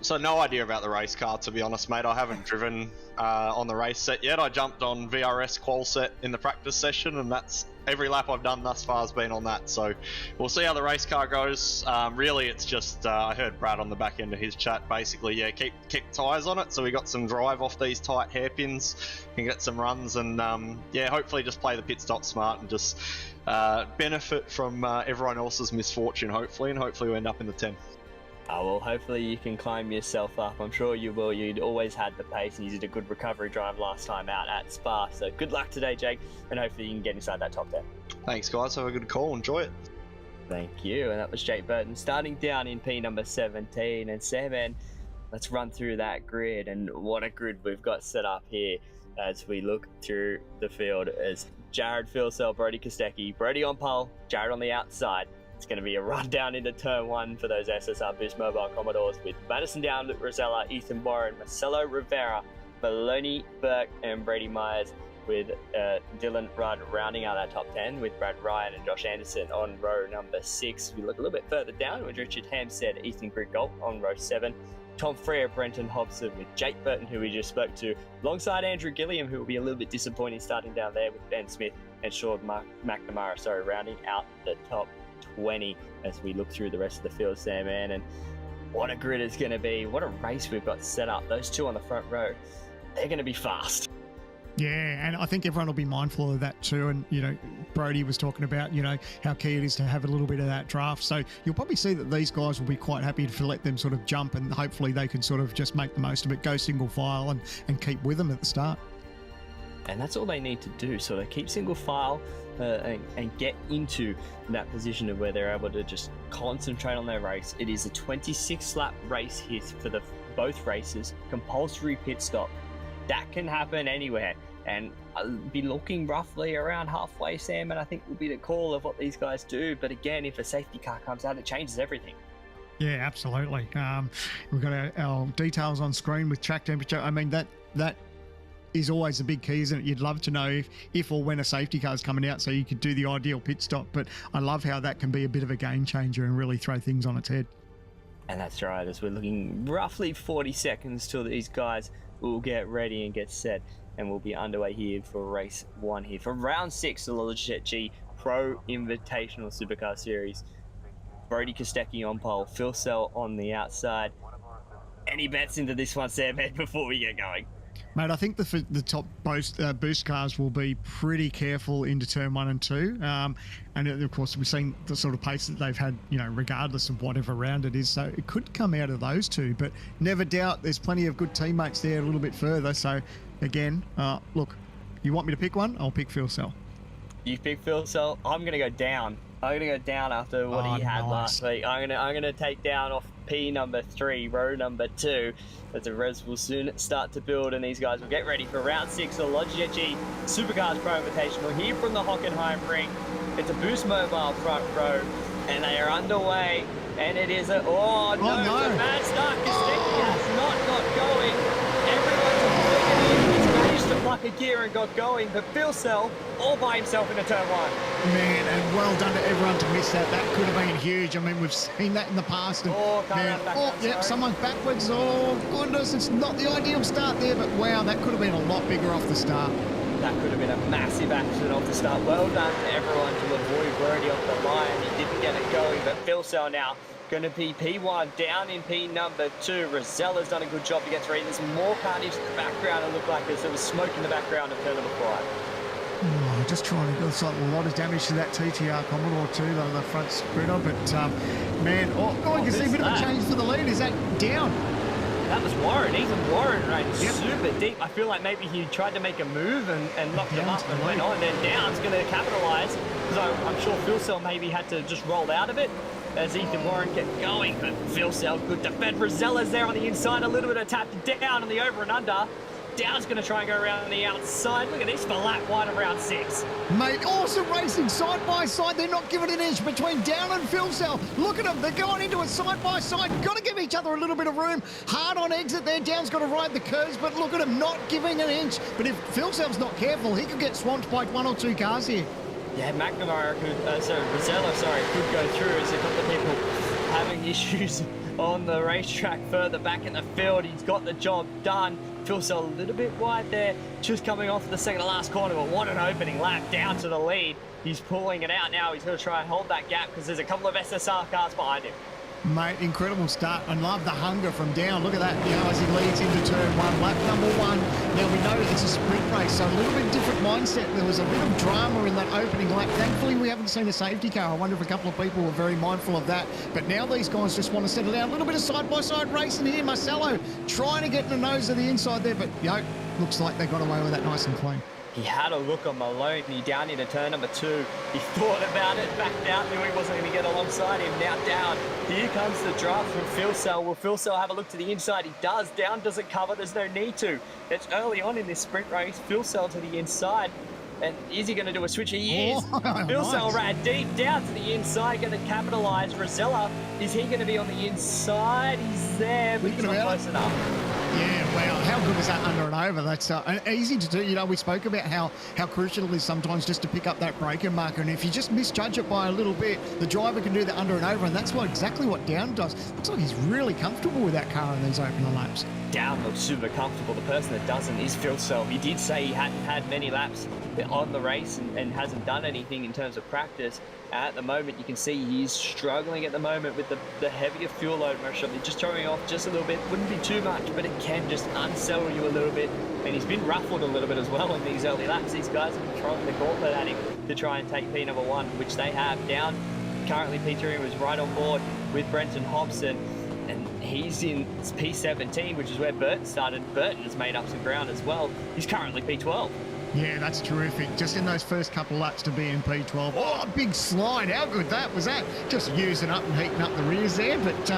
S11: So no idea about the race car, to be honest, mate. I haven't driven on the race set yet. I jumped on VRS qual set in the practice session, and that's every lap I've done thus far has been on that. So we'll see how the race car goes. Really, it's just I heard Brad on the back end of his chat. Basically, yeah, keep tyres on it, so we got some drive off these tight hairpins, can get some runs, and yeah, hopefully just play the pit stop smart and just benefit from everyone else's misfortune, hopefully, and hopefully we end up in the 10.
S6: Oh, well, hopefully you can climb yourself up. I'm sure you will. You'd always had the pace, and you did a good recovery drive last time out at Spa. So good luck today, Jake, and hopefully you can get inside that top 10.
S11: Thanks, guys. Have a good call. Enjoy it.
S6: Thank you. And that was Jake Burton starting down in P number 17. And Sam, man, let's run through that grid. And what a grid we've got set up here as we look through the field. As Jared Filsell, Brody Kostecki, Brody on pole, Jared on the outside. It's going to be a run down into turn 1 for those SSR Boost Mobile Commodores with Madison Down, Luke Rosella, Ethan Warren, Marcelo Rivera, Maloney Burke, and Brady Myers, with Dylan Rudd rounding out that top 10 with Brad Ryan and Josh Anderson on row number 6. We look a little bit further down with Richard Hampstead, Ethan Grugult on row 7. Tom Freer, Brenton Hobson with Jake Burton, who we just spoke to, alongside Andrew Gilliam, who will be a little bit disappointing starting down there with Ben Smith and Sean McNamara, rounding out the top 20 as we look through the rest of the field, Sam, man. And what a grid it's going to be. What a race we've got set up. Those two on the front row, they're going to be fast.
S7: Yeah, and I think everyone will be mindful of that too. And, you know, Brody was talking about, you know, how key it is to have a little bit of that draft. So you'll probably see that these guys will be quite happy to let them sort of jump, and hopefully they can sort of just make the most of it, go single file and keep with them at the start.
S6: And that's all they need to do. So they keep single file and get into that position of where they're able to just concentrate on their race. It is a 26-lap race here for both races, compulsory pit stop. That can happen anywhere. And I'll be looking roughly around halfway, Sam, and I think will be the call of what these guys do. But again, if a safety car comes out, it changes everything.
S7: Yeah, absolutely. We've got our details on screen with track temperature. I mean, that is always a big key, isn't it? You'd love to know if or when a safety car is coming out so you could do the ideal pit stop. But I love how that can be a bit of a game changer and really throw things on its head.
S6: And that's right, as we're looking roughly 40 seconds till these guys will get ready and get set. And we'll be underway here for race 1 here. For round 6 of the Logitech G Pro Invitational Supercar Series. Brody Kostecki on pole, Phil Sell on the outside. Any bets into this one, Sam, before we get going?
S7: Mate, I think the top boost cars will be pretty careful into turn 1 and 2. And of course, we've seen the sort of pace that they've had, you know, regardless of whatever round it is. So it could come out of those two, but never doubt there's plenty of good teammates there a little bit further. So again, look, you want me to pick one? I'll pick Phil Sell.
S6: You pick Phil Sell. I'm going to go down. I'm going to go down after what he had last week. I'm gonna take down off P number 3, row number 2. As the res will soon start to build, and these guys will get ready for round 6 of the Logitech G Supercars Pro Invitational here from the Hockenheim ring. It's a Boost Mobile front row, and they are underway. And it is a It's a bad start. Kostecki has not got going. Everyone's avoiding him. He's managed to pluck a gear and got going, but Phil Sell all by himself in a turn 1.
S7: Man, and well done to everyone to miss that. That could have been huge. I mean, we've seen that in the past. And, someone's backwards. Oh, goodness, it's not the ideal start there, but wow, that could have been a lot bigger off the start.
S6: That could have been a massive accident off the start. Well done to everyone to avoid Brody off the line. He didn't get it going, but Phil Sell now going to be P1 down in P number 2. Rosella's done a good job to get through. There's more carnage in the background. It looked like there was smoke in the background of turn number 5.
S7: Oh, just trying to do a lot of damage to that TTR Commodore too, the front spreader. But man, you can see a bit of a change for the lead. Is that down?
S6: That was Warren. Even Warren ran super deep. I feel like maybe he tried to make a move and knocked him up and went on. Then Down's going to capitalise, because I'm sure Phil Sell maybe had to just roll out of it as Ethan Warren kept going. But Phil Sell, good defend. Rosella's there on the inside. A little bit of tap down on the over and under. Down's going to try and go around the outside. Look at this for lap 1 of round 6.
S7: Mate, awesome racing side by side. They're not giving an inch between Down and Phil Sell. Look at them. They're going into it side by side. Got to give each other a little bit of room. Hard on exit there. Down's got to ride the curves, but look at him not giving an inch. But if Phil Sell's not careful, he could get swamped by 1 or 2 cars here.
S6: Yeah, McNamara Rosella, could go through as a couple of people having issues on the racetrack further back in the field. He's got the job done. Phil Sell a little bit wide there, just coming off the second to last corner, but what an opening lap down to the lead. He's pulling it out now. He's going to try and hold that gap because there's a couple of SSR cars behind him.
S7: Mate, incredible start. I love the hunger from Down. Look at that, as he leads into turn 1, lap number 1. Now we know it's a sprint race, so a little bit different mindset. There was a bit of drama in that opening lap. Thankfully, we haven't seen a safety car. I wonder if a couple of people were very mindful of that. But now these guys just want to settle down. A little bit of side-by-side racing here. Marcelo trying to get in the nose of the inside there, but looks like they got away with that nice and clean.
S6: He had a look on Malone. He down into turn number 2. He thought about it, backed out, knew he wasn't going to get alongside him. Now Down. Here comes the draft from Phil Sell. Will Phil Sell have a look to the inside? He does. Down doesn't cover. There's no need to. It's early on in this sprint race. Phil Sell to the inside. And is he going to do a switch? He is. Phil Sell ran deep down to the inside, going to capitalise. Rosella, is he going to be on the inside? He's there, but he's not close enough.
S7: Yeah, wow, how good is that under and over? That's easy to do. We spoke about how crucial it is sometimes just to pick up that braking marker, and if you just misjudge it by a little bit, the driver can do the under and over, and that's exactly what Down does. Looks like he's really comfortable with that car in these opening laps.
S6: Down looks super comfortable. The person that doesn't is Phil Sell. He did say he hadn't had many laps on the race and hasn't done anything in terms of practice. At the moment, you can see he's struggling at the moment with the heavier fuel load pressure. They're just throwing off just a little bit. Wouldn't be too much, but it can just unsettle you a little bit. And he's been ruffled a little bit as well in these early laps. These guys have been throwing the gauntlet at him to try and take P number 1, which they have. Down currently P3 was right on board with Brenton Hobson. And he's in P17, which is where Burton started. Burton has made up some ground as well. He's currently P12.
S7: Yeah, that's terrific. Just in those first couple laps to be in P12. Oh, a big slide. How good that was that? Just using up and heating up the rears there. But,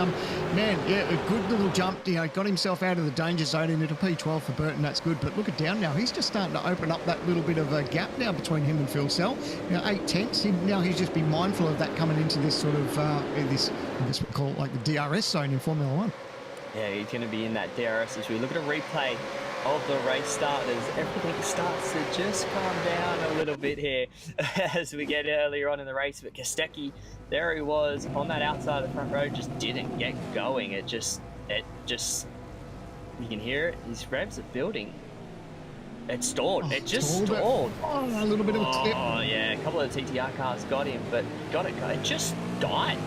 S7: man, yeah, a good little jump. You know, got himself out of the danger zone into P12 for Burton. That's good. But look at down now. He's just starting to open up that little bit of a gap now between him and Phil Sell. Now, 8/10. Now he's just been mindful of that coming into this sort of, this, I guess we call it like the DRS zone in Formula 1.
S6: Yeah, he's going to be in that DRS as we look at a replay of the race starters. Everything starts to just calm down a little bit here as we get earlier on in the race. But Kostecki, there he was on that outside of the front row, just didn't get going. It just, you can hear it. His revs are building. It stalled.
S7: Oh,
S6: it just stalled.
S7: Oh, a little bit of a tip.
S6: Oh, yeah. A couple of the TTR cars got him, but it just died.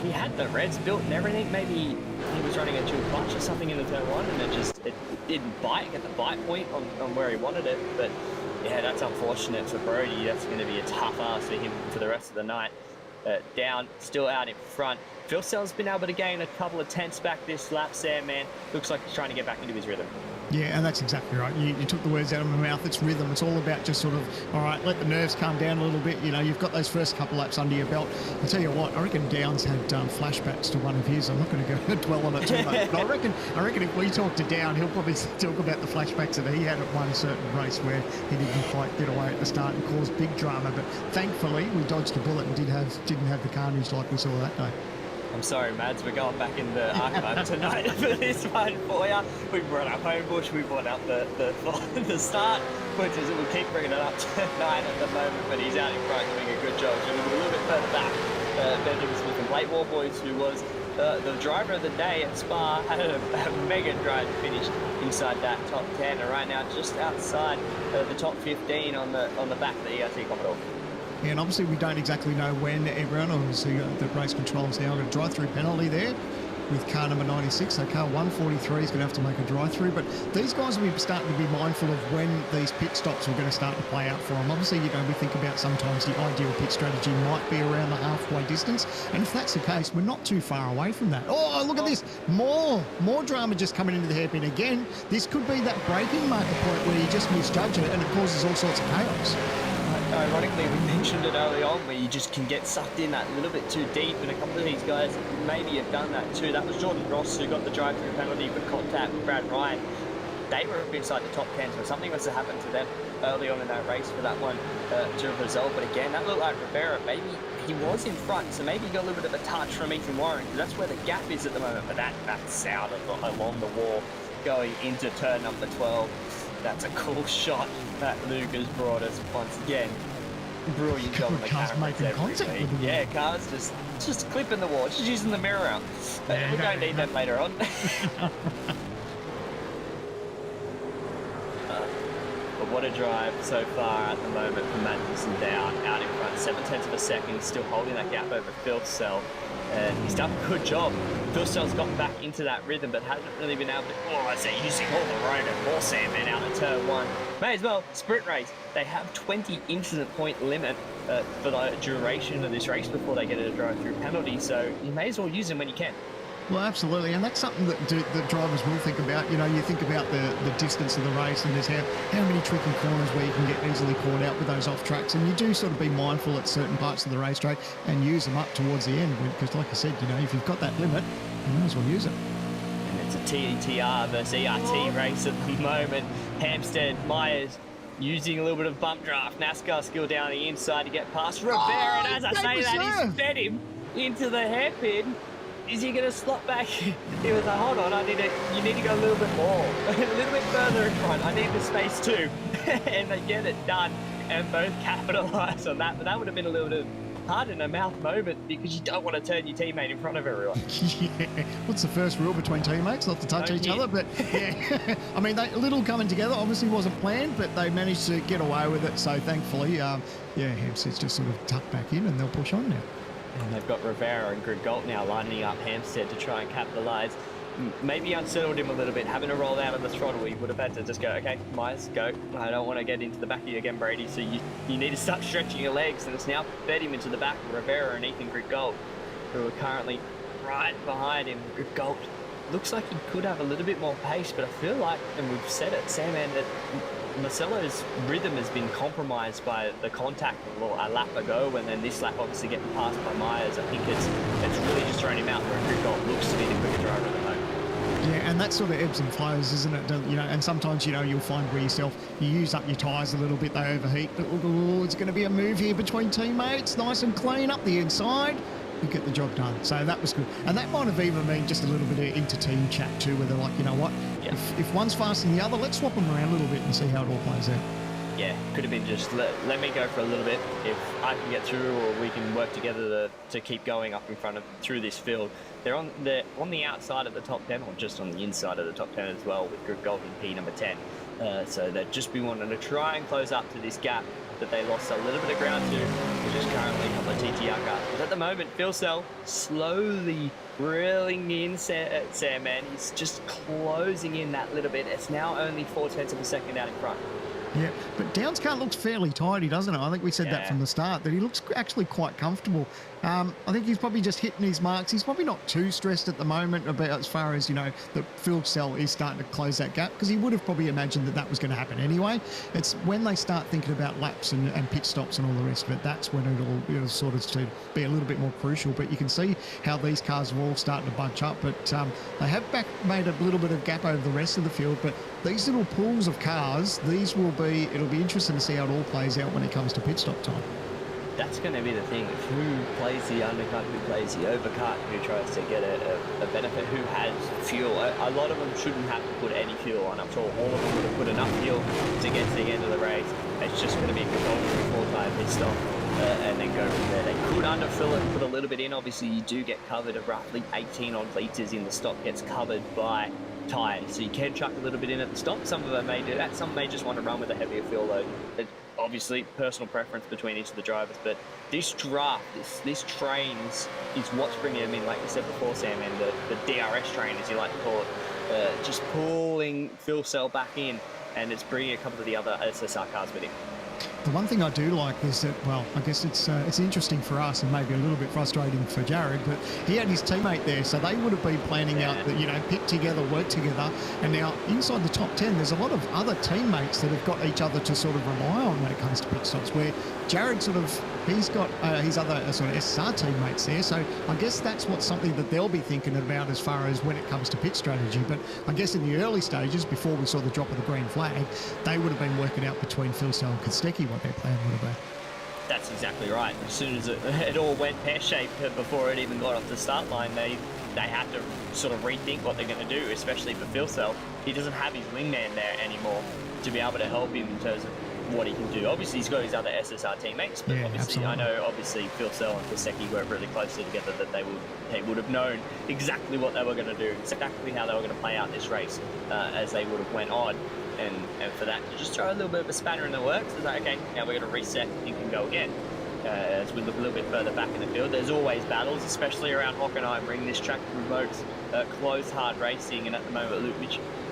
S6: He had the revs built and everything. Maybe he was running a dual clutch or something in the turn one, and it didn't get the bite point on where he wanted it. But yeah, that's unfortunate for Brody. That's going to be a tough ask for him for the rest of the night. Down, still out in front. Phil Sell's been able to gain a couple of tenths back this lap, Sam, man. Looks like he's trying to get back into his rhythm.
S7: Yeah, and that's exactly right. You took the words out of my mouth. It's rhythm. It's all about just sort of, all right, let the nerves calm down a little bit. You know, you've got those first couple laps under your belt. I'll tell you what, I reckon Downs had flashbacks to one of his. I'm not going to go dwell on it too much. But I reckon if we talk to Down, he'll probably talk about the flashbacks that he had at one certain race where he didn't quite get away at the start and caused big drama. But thankfully, we dodged the bullet and didn't have the carnage like we saw that day.
S6: I'm sorry, Mads, we're going back in the archive tonight for this one for you. We brought up Homebush, we brought up the start, which is we'll keep bringing it up tonight at the moment, but he's out in front doing a good job. So we'll be a little bit further back. Benjamin Smith and Blake Warboys, who was the driver of the day at Spa, had a mega drive to finish inside that top 10, and right now just outside the top 15 on the back of the ERT Commodore.
S7: Yeah, and obviously we don't exactly know when everyone, obviously the race controls now, got a drive-through penalty there with car number 96. So car 143 is going to have to make a drive-through. But these guys will be starting to be mindful of when these pit stops are going to start to play out for them. Obviously, you know, we think about sometimes the ideal pit strategy might be around the halfway distance. And if that's the case, we're not too far away from that. Oh, look at this. More drama just coming into the hairpin again. This could be that braking marker point where you just misjudge it and it causes all sorts of chaos.
S6: Ironically, we mentioned it early on where you just can get sucked in that little bit too deep, and a couple of these guys maybe have done that too. That was Jordan Ross who got the drive-through penalty for contact with Brad Ryan. They were inside the top 10, so something must have happened to them early on in that race for that one to result. But again, that looked like Rivera. Maybe he was in front, so maybe he got a little bit of a touch from Ethan Warren, because that's where the gap is at the moment. But that's out along the wall going into turn number 12. That's a cool shot that Luke has brought us once again. Brilliant job on the camera. Yeah, cars just clipping the wall, just using the mirror out. We don't need that later on. But what a drive so far at the moment for Magnussen Down, out in front, 7/10 of a second. He's still holding that gap over Phil Sell. And he's done a good job. Phil Sell's got back into that rhythm, but hasn't really been able to, using all the road and more sandman out of turn one. May as well, sprint race. They have 20 incident point limit for the duration of this race before they get a drive-through penalty, so you may as well use them when you can.
S7: Well, absolutely, and that's something that the drivers will think about. You know, you think about the distance of the race, and there's how many tricky corners where you can get easily caught out with those off tracks, and you do sort of be mindful at certain parts of the racetrack and use them up towards the end, because like I said, you know, if you've got that limit, you might as well use it.
S6: And it's a TTR versus ERT race at the moment. Hampstead, Myers using a little bit of bump draft, NASCAR skill down the inside to get past Rivera, and as I say that, he's fed him into the hairpin. Is he going to slot back? He was like, hold on, you need to go a little bit more, a little bit further in front. I need the space too. And they get it done and both capitalise on that. But that would have been a little bit hard in a mouth moment, because you don't want to turn your teammate in front of everyone.
S7: Yeah. What's the first rule between teammates? Not to touch each other, but yeah. I mean, a little coming together obviously wasn't planned, but they managed to get away with it. So thankfully, Hampstead's just sort of tucked back in and they'll push on now.
S6: And they've got Rivera and Grugult now lining up Hampstead to try and capitalise. Maybe unsettled him a little bit, having to roll out of the throttle. He would have had to just go, okay, Myers, go. I don't want to get into the back of you again, Brady. So you need to start stretching your legs, and it's now fed him into the back of Rivera and Ethan Grugult, who are currently right behind him. Grugult looks like he could have a little bit more pace, but I feel like, and we've said it, Sam, that Marcelo's rhythm has been compromised by the contact a lap ago, and then this lap obviously getting passed by Myers. I think it's really just thrown him out where Grugult looks to be the quicker driver at the moment.
S7: Yeah, and that sort of ebbs and flows, isn't it? You know, and sometimes, you know, you'll find where you use up your tyres a little bit, they overheat, but it's going to be a move here between teammates, nice and clean up the inside. You get the job done. So that was good. And that might have even been just a little bit of inter-team chat too, where they're like, you know what, if one's faster than the other, let's swap them around a little bit and see how it all plays out.
S6: Yeah, could have been just let me go for a little bit. If I can get through, or we can work together to keep going up in front of through this field. They're on the outside of the top 10, or just on the inside of the top 10 as well, with Grugult in P number 10. So they'd just be wanting to try and close up to this gap that they lost a little bit of ground to, which is currently a couple of TTR cars. But at the moment, Phil Sell slowly reeling in Sam, man. He's just closing in that little bit. It's now only 0.4 of a second out in front.
S7: Yeah, but Downs' car looks fairly tidy, doesn't it? I think we said that from the start, that he looks actually quite comfortable. I think he's probably just hitting his marks. He's probably not too stressed at the moment about as far as, you know, that Phil Sell is starting to close that gap, because he would have probably imagined that was going to happen anyway. It's when they start thinking about laps and pit stops and all the rest of it, that's when it'll sort of to be a little bit more crucial. But you can see how these cars are all starting to bunch up, but they have made a little bit of gap over the rest of the field. But these little pools of cars, it'll be interesting to see how it all plays out when it comes to pit stop time.
S6: That's going to be the thing. Who plays the undercut, who plays the overcut, who tries to get a benefit, who has fuel. A lot of them shouldn't have to put any fuel on. I'm sure all of them would have put enough fuel to get to the end of the race. It's just going to be a compulsory 4-tyre pit stop and then go from there. They could underfill it, put a little bit in. Obviously, you do get covered of roughly 18 odd litres in the stop gets covered by tyres. So you can chuck a little bit in at the stop. Some of them may do that. Some may just want to run with a heavier fuel load. Obviously, personal preference between each of the drivers, but this draft, this train is what's bringing them in, like you said before, Sam, and the DRS train, as you like to call it, just pulling Phil Sell back in, and it's bringing a couple of the other SSR cars with him.
S7: The one thing I do like is that, well, I guess it's interesting for us and maybe a little bit frustrating for Jared, but he had his teammate there, so they would have been planning out that, you know, pit together, work together, and now inside the top 10, there's a lot of other teammates that have got each other to sort of rely on when it comes to pit stops, where Jared he's got his other sort of SSR teammates there, so I guess that's something that they'll be thinking about as far as when it comes to pit strategy. But I guess in the early stages, before we saw the drop of the green flag, they would have been working out between Phil Sell and Kostecki what their plan would have been.
S6: That's exactly right. As soon as it all went pear-shaped before it even got off the start line, they had to sort of rethink what they're going to do, especially for Phil Sell. He doesn't have his wingman there anymore to be able to help him in terms of what he can do. Obviously, he's got his other SSR teammates, but obviously, I know obviously Phil Sell and Kostecki work really closely together, that they would have known exactly what they were going to do, exactly how they were going to play out this race as they would have went on. And for that, to just throw a little bit of a spanner in the works, it's like, okay, now we're going to reset and can go again. As we look a little bit further back in the field, there's always battles, especially around Hockenheim, bring this track promotes close, hard racing, and at the moment, Luke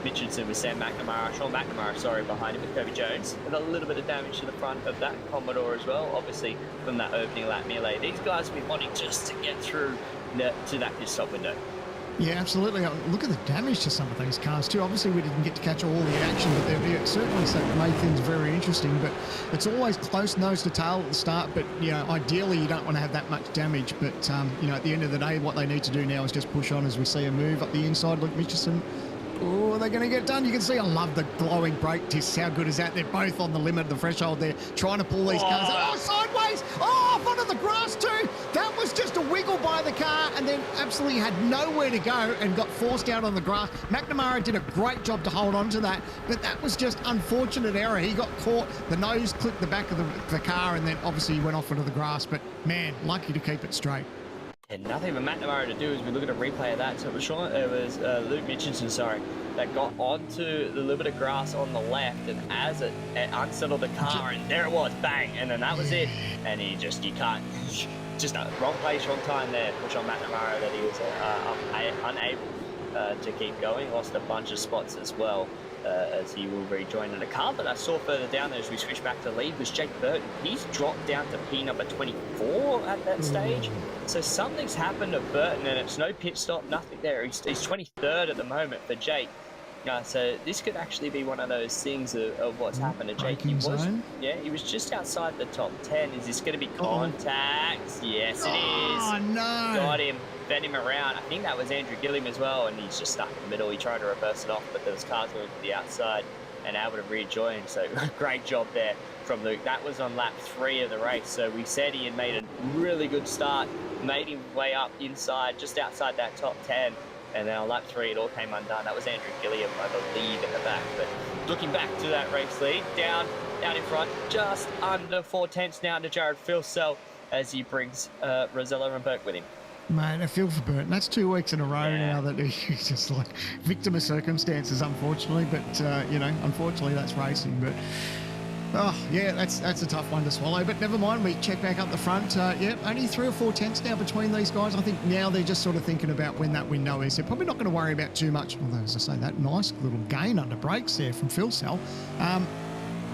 S6: Mitchelson with Sean McNamara, behind him with Kobe Jones, with a little bit of damage to the front of that Commodore as well, obviously from that opening lap melee. These guys will be wanting just to get through to that pit stop window.
S7: Yeah, absolutely. Look at the damage to some of these cars too. Obviously, we didn't get to catch all the action, but there certainly made things very interesting. But it's always close nose to tail at the start. But you know, ideally, you don't want to have that much damage. But you know, at the end of the day, what they need to do now is just push on as we see a move up the inside. Luke Mitchelson. Oh, they're going to get done. You can see I love the glowing brake discs. How good is that? They're both on the limit of the threshold there, trying to pull these cars. Oh, sideways. Oh, off onto the grass too. That was just a wiggle by the car and then absolutely had nowhere to go and got forced out on the grass. McNamara did a great job to hold on to that, but that was just unfortunate error. He got caught. The nose clipped the back of the car and then obviously he went off onto the grass. But, man, lucky to keep it straight.
S6: And nothing for McNamara to do as we look at a replay of that. So it was Luke Mitchelson, that got onto the little bit of grass on the left, and as it unsettled the car, and there it was, bang, and then that was it. And you can't, just wrong place, wrong time there. Push on McNamara that he was unable to keep going. Lost a bunch of spots as well. As he will rejoin in the car. But I saw further down there as we switch back to lead was Jake Burton. He's dropped down to P number 24 at that stage. So something's happened to Burton, and it's no pit stop, nothing there. He's 23rd at the moment for Jake. So this could actually be one of those things of what's happened to Jake. He was just outside the top 10. Is this going to be contact? Yes, it is.
S7: Oh, no.
S6: Got him, bent him around. I think that was Andrew Gilliam as well, and he's just stuck in the middle. He tried to reverse it off, but there was cars going to the outside and able to rejoin. So great job there from Luke. That was on lap 3 of the race. So we said he had made a really good start, made him way up inside, just outside that top 10. And then on lap 3, it all came undone. That was Andrew Gilliam, I believe, in the back. But looking back to that race lead, down in front, just under 4/10 now to Jared Filsell as he brings Rosella and Burke with him.
S7: Mate, I feel for Burton. That's 2 weeks in a row now that he's just like victim of circumstances, unfortunately. But, unfortunately that's racing. But, that's a tough one to swallow. But never mind, we check back up the front. Only 3 or 4 tenths now between these guys. I think now they're just sort of thinking about when that window is. They're probably not going to worry about too much. Although, as I say, that nice little gain under brakes there from Filsell.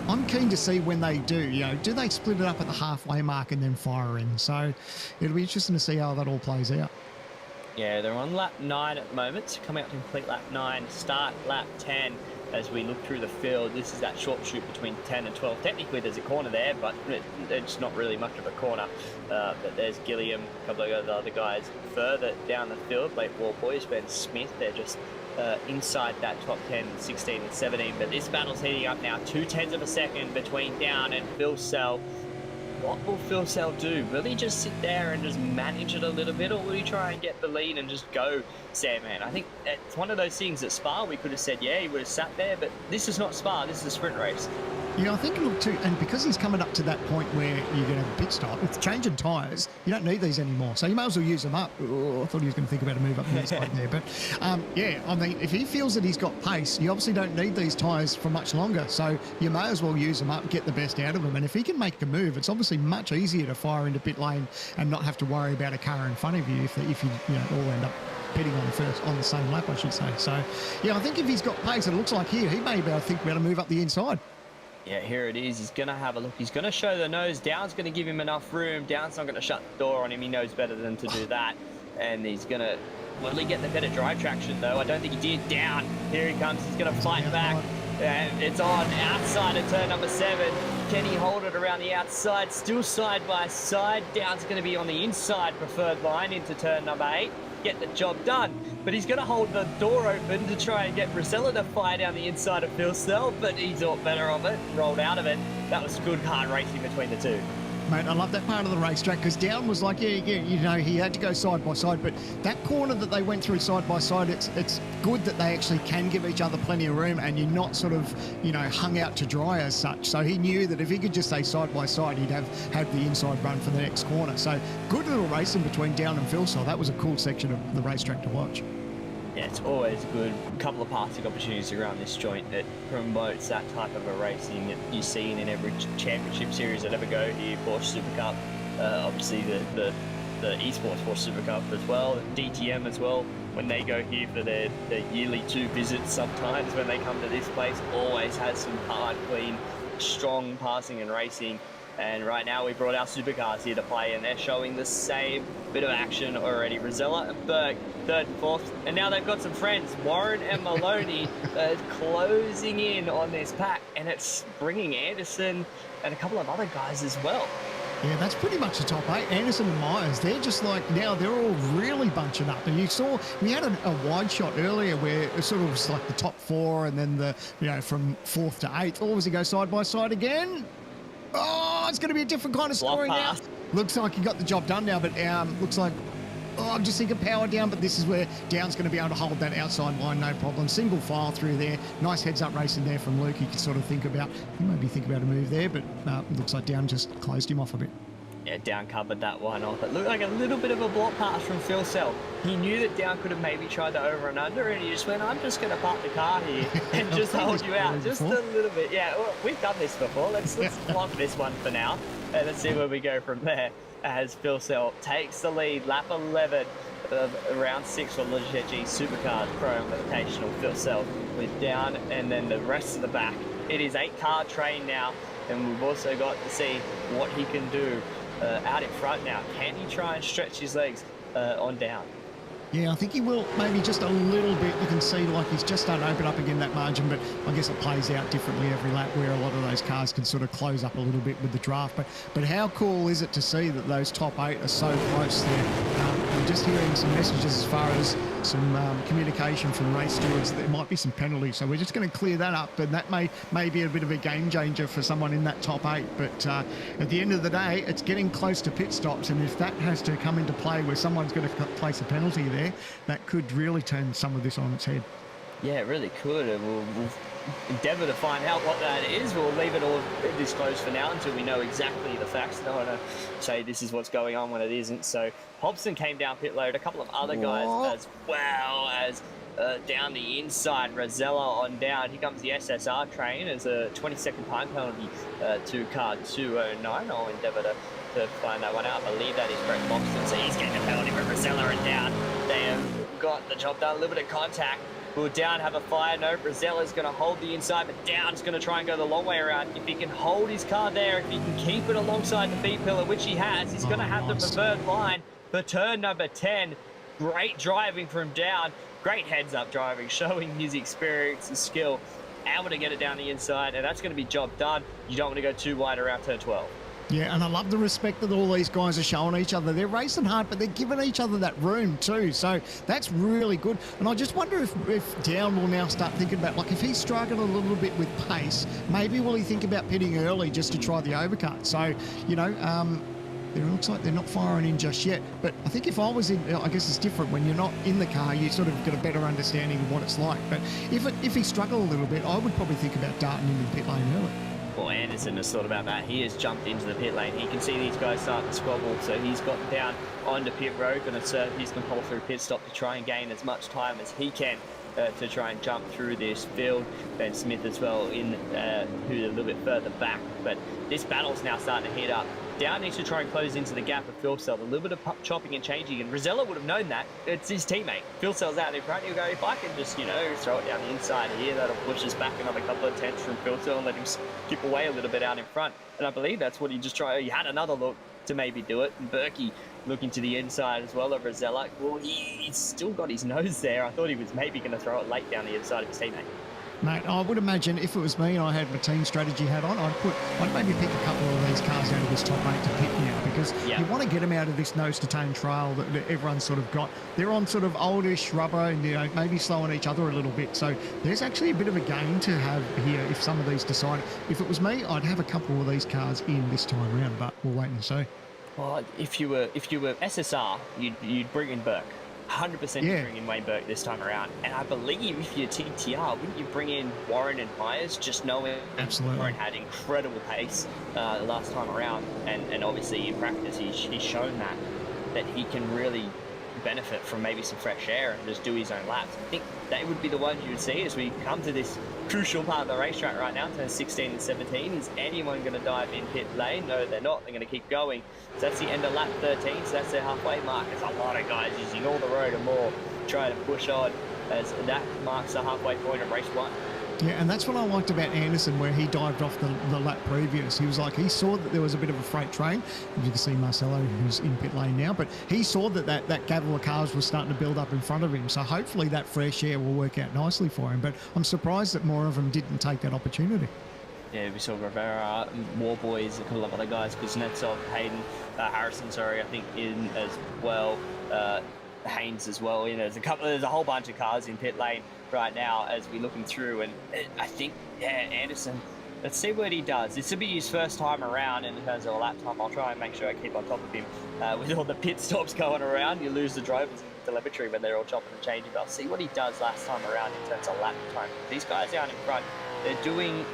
S7: I'm keen to see when they do. Do they split it up at the halfway mark and then fire in? So it'll be interesting to see how that all plays out.
S6: Yeah, they're on lap 9 at the moment. Coming up to complete lap 9, start lap 10. As we look through the field, this is that short shoot between 10 and 12. Technically, there's a corner there, but it's not really much of a corner. But there's Gilliam, a couple of the other guys further down the field. Late Wall Boys, Ben Smith, they're just inside that top 10, 16 and 17. But this battle's heating up now. 0.2 of a second between Down and Filsell. What will Filsell do? Will he just sit there and just manage it a little bit, or will he try and get the lead and just go Sandman? I think it's one of those things at Spa we could have said, yeah, he would have sat there, but this is not Spa, this is a sprint race.
S7: Yeah, I think it'll too, and because he's coming up to that point where you're going to have a pit stop, with changing tyres, you don't need these anymore, so you may as well use them up. I thought he was going to think about a move up the inside there, but if he feels that he's got pace, you obviously don't need these tyres for much longer, so you may as well use them up, get the best out of them, and if he can make a move, it's obviously much easier to fire into pit lane and not have to worry about a car in front of you if you all end up pitting on the same lap, I should say. So, I think if he's got pace, it looks like here, he may be able to think about a move up the inside.
S6: Yeah, here it is. He's going to have a look. He's going to show the nose. Down's going to give him enough room. Down's not going to shut the door on him. He knows better than to do that. And he's going to... Will he get the better drive traction, though? I don't think he did. Down. Here he comes. He's going to fight back. And it's on outside of turn number 7. Can he hold it around the outside? Still side by side. Down's going to be on the inside preferred line into turn number 8. Get the job done. But he's going to hold the door open to try and get Rosella to fire down the inside of Filsell, but he thought better of it, rolled out of it. That was good hard racing between the two.
S7: Mate, I love that part of the racetrack because Down was like, he had to go side by side, but that corner that they went through side by side, it's good that they actually can give each other plenty of room and you're not sort of, hung out to dry as such. So he knew that if he could just stay side by side, he'd have the inside run for the next corner. So good little racing between Down and Filsell. That was a cool section of the racetrack to watch.
S6: Yeah, it's always good. A couple of passing opportunities around this joint that promotes that type of a racing that you've seen in every championship series that ever go here. Porsche Supercup, obviously the esports Porsche Supercup as well, DTM as well. When they go here for their yearly 2 visits, sometimes when they come to this place, always has some hard, clean, strong passing and racing. And right now we brought our supercars here to play and they're showing the same bit of action already. Rosella and Berg, 3rd and 4th. And now they've got some friends, Warren and Maloney, closing in on this pack. And it's bringing Anderson and a couple of other guys as well.
S7: Yeah, that's pretty much the top 8. Anderson and Myers, they're just like, now they're all really bunching up. And you saw, we had a wide shot earlier where it sort of was like the top 4 and then from 4th to 8th. All as he goes side by side again. Oh, it's going to be a different kind of story now. Looks like he got the job done now, but looks like, I'm just thinking power down, but this is where Down's going to be able to hold that outside line, no problem. Single file through there. Nice heads-up racing there from Luke. He could sort of think about a move there, but looks like Down just closed him off a bit.
S6: Yeah, Down covered that one off. It looked like a little bit of a block pass from Filsell. He knew that Down could have maybe tried the over and under, and he just went, I'm just going to park the car here and just hold you out just a little bit. Yeah, well, we've done this before. Let's block this one for now, and let's see where we go from there. As Filsell takes the lead, lap 11 of round 6 for Logitech G Supercars Pro Invitational. Filsell with Down, and then the rest of the back. It is 8-car train now, and we've also got to see what he can do out in front now. Can he try and stretch his legs on Down?
S7: Yeah, I think he will maybe just a little bit. You can see like he's just starting to open up again that margin, but I guess it plays out differently every lap where a lot of those cars can sort of close up a little bit with the draft. But how cool is it to see that those top 8 are so close there? I'm just hearing some messages as far as some communication from race stewards that there might be some penalties. So we're just going to clear that up, and that may be a bit of a game changer for someone in that top 8. But at the end of the day, it's getting close to pit stops, and if that has to come into play where someone's going to place a penalty there, that could really turn some of this on its head.
S6: Yeah, it really could, and we'll endeavour to find out what that is. We'll leave it all disclosed for now until we know exactly the facts. I don't want to say this is what's going on when it isn't. So Hobson came down pit road, a couple of other guys as well as down the inside, Rosella on down. Here comes the SSR train as a 20-second time penalty to car 209. I'll endeavour to find that one out. I believe that is Brett Boxton, so he's getting a penalty for Rosella and down. They have got the job done, a little bit of contact. Will Down have a fire? No, Rosella's going to hold the inside, but Down's going to try and go the long way around. If he can hold his car there, if he can keep it alongside the B pillar, which he has, he's going to have the preferred line for turn number 10. Great driving from Down. Great heads-up driving, showing his experience and skill. Able to get it down the inside, and that's going to be job done. You don't want to go too wide around turn 12.
S7: Yeah, and I love the respect that all these guys are showing each other. They're racing hard, but they're giving each other that room too. So that's really good. And I just wonder if Down will now start thinking about, like, if he's struggling a little bit with pace, maybe will he think about pitting early just to try the overcut? So, you know, it looks like they're not firing in just yet. But I think if I was in, I guess it's different. When you're not in the car, you sort of get a better understanding of what it's like. But if he struggled a little bit, I would probably think about darting into the pit lane early.
S6: Well, Anderson has thought about that. He has jumped into the pit lane. He can see these guys starting to squabble, so he's got down onto pit road, going to serve his compulsory pit stop to try and gain as much time as he can to try and jump through this field. Ben Smith as well, who's a little bit further back. But this battle's now starting to heat up. Down needs to try and close into the gap of Phil Cell. A little bit of chopping and changing, and Rosella would have known that. It's his teammate. Phil Cell's out in front. He'll go, if I can just, throw it down the inside here, that'll push us back another couple of tenths from Phil Cell and let him skip away a little bit out in front. And I believe that's what he just tried. He had another look to maybe do it. And Berkey looking to the inside as well of Rosella. Well, he's still got his nose there. I thought he was maybe going to throw it late down the inside of his teammate.
S7: Mate, I would imagine if it was me and I had my team strategy hat on, I'd maybe pick a couple of these cars out of this top 8 to pit now, because you want to get them out of this nose-to-tail trail that everyone's sort of got. They're on sort of oldish rubber and, maybe slowing each other a little bit. So there's actually a bit of a game to have here if some of these decide. If it was me, I'd have a couple of these cars in this time around, but we'll wait and see.
S6: Well, if you were SSR, you'd bring in Burke. 100% bring in Wayne Burke this time around. And I believe if you're TTR, wouldn't you bring in Warren and Myers, just knowing Warren had incredible pace the last time around, and obviously in practice he's shown that he can really benefit from maybe some fresh air and just do his own laps. I think they would be the ones you would see as we come to this crucial part of the racetrack right now, turns 16 and 17. Is anyone going to dive in pit lane? No, they're not. They're going to keep going. So that's the end of lap 13, so that's their halfway mark. There's a lot of guys using all the road and more, trying to push on, as that marks the halfway point of race 1.
S7: Yeah, and that's what I liked about Anderson, where he dived off the lap previous. He was like, he saw that there was a bit of a freight train. You can see Marcelo, who's in pit lane now, but he saw that gavel of cars was starting to build up in front of him. So hopefully that fresh air will work out nicely for him. But I'm surprised that more of them didn't take that opportunity. Yeah,
S6: we saw Rivera, Warboys, a couple of other guys, Kuznetsov, Hayden, Harrison, I think, in as well. Haynes as well. There's a whole bunch of cars in pit lane right now as we're looking through, and I think Anderson, let's see what he does. This will be his first time around in terms of a lap time. I'll try and make sure I keep on top of him with all the pit stops going around. You lose the drivers in telemetry when they're all chopping and changing, but I'll see what he does last time around in terms of lap time. These guys down in front, they're doing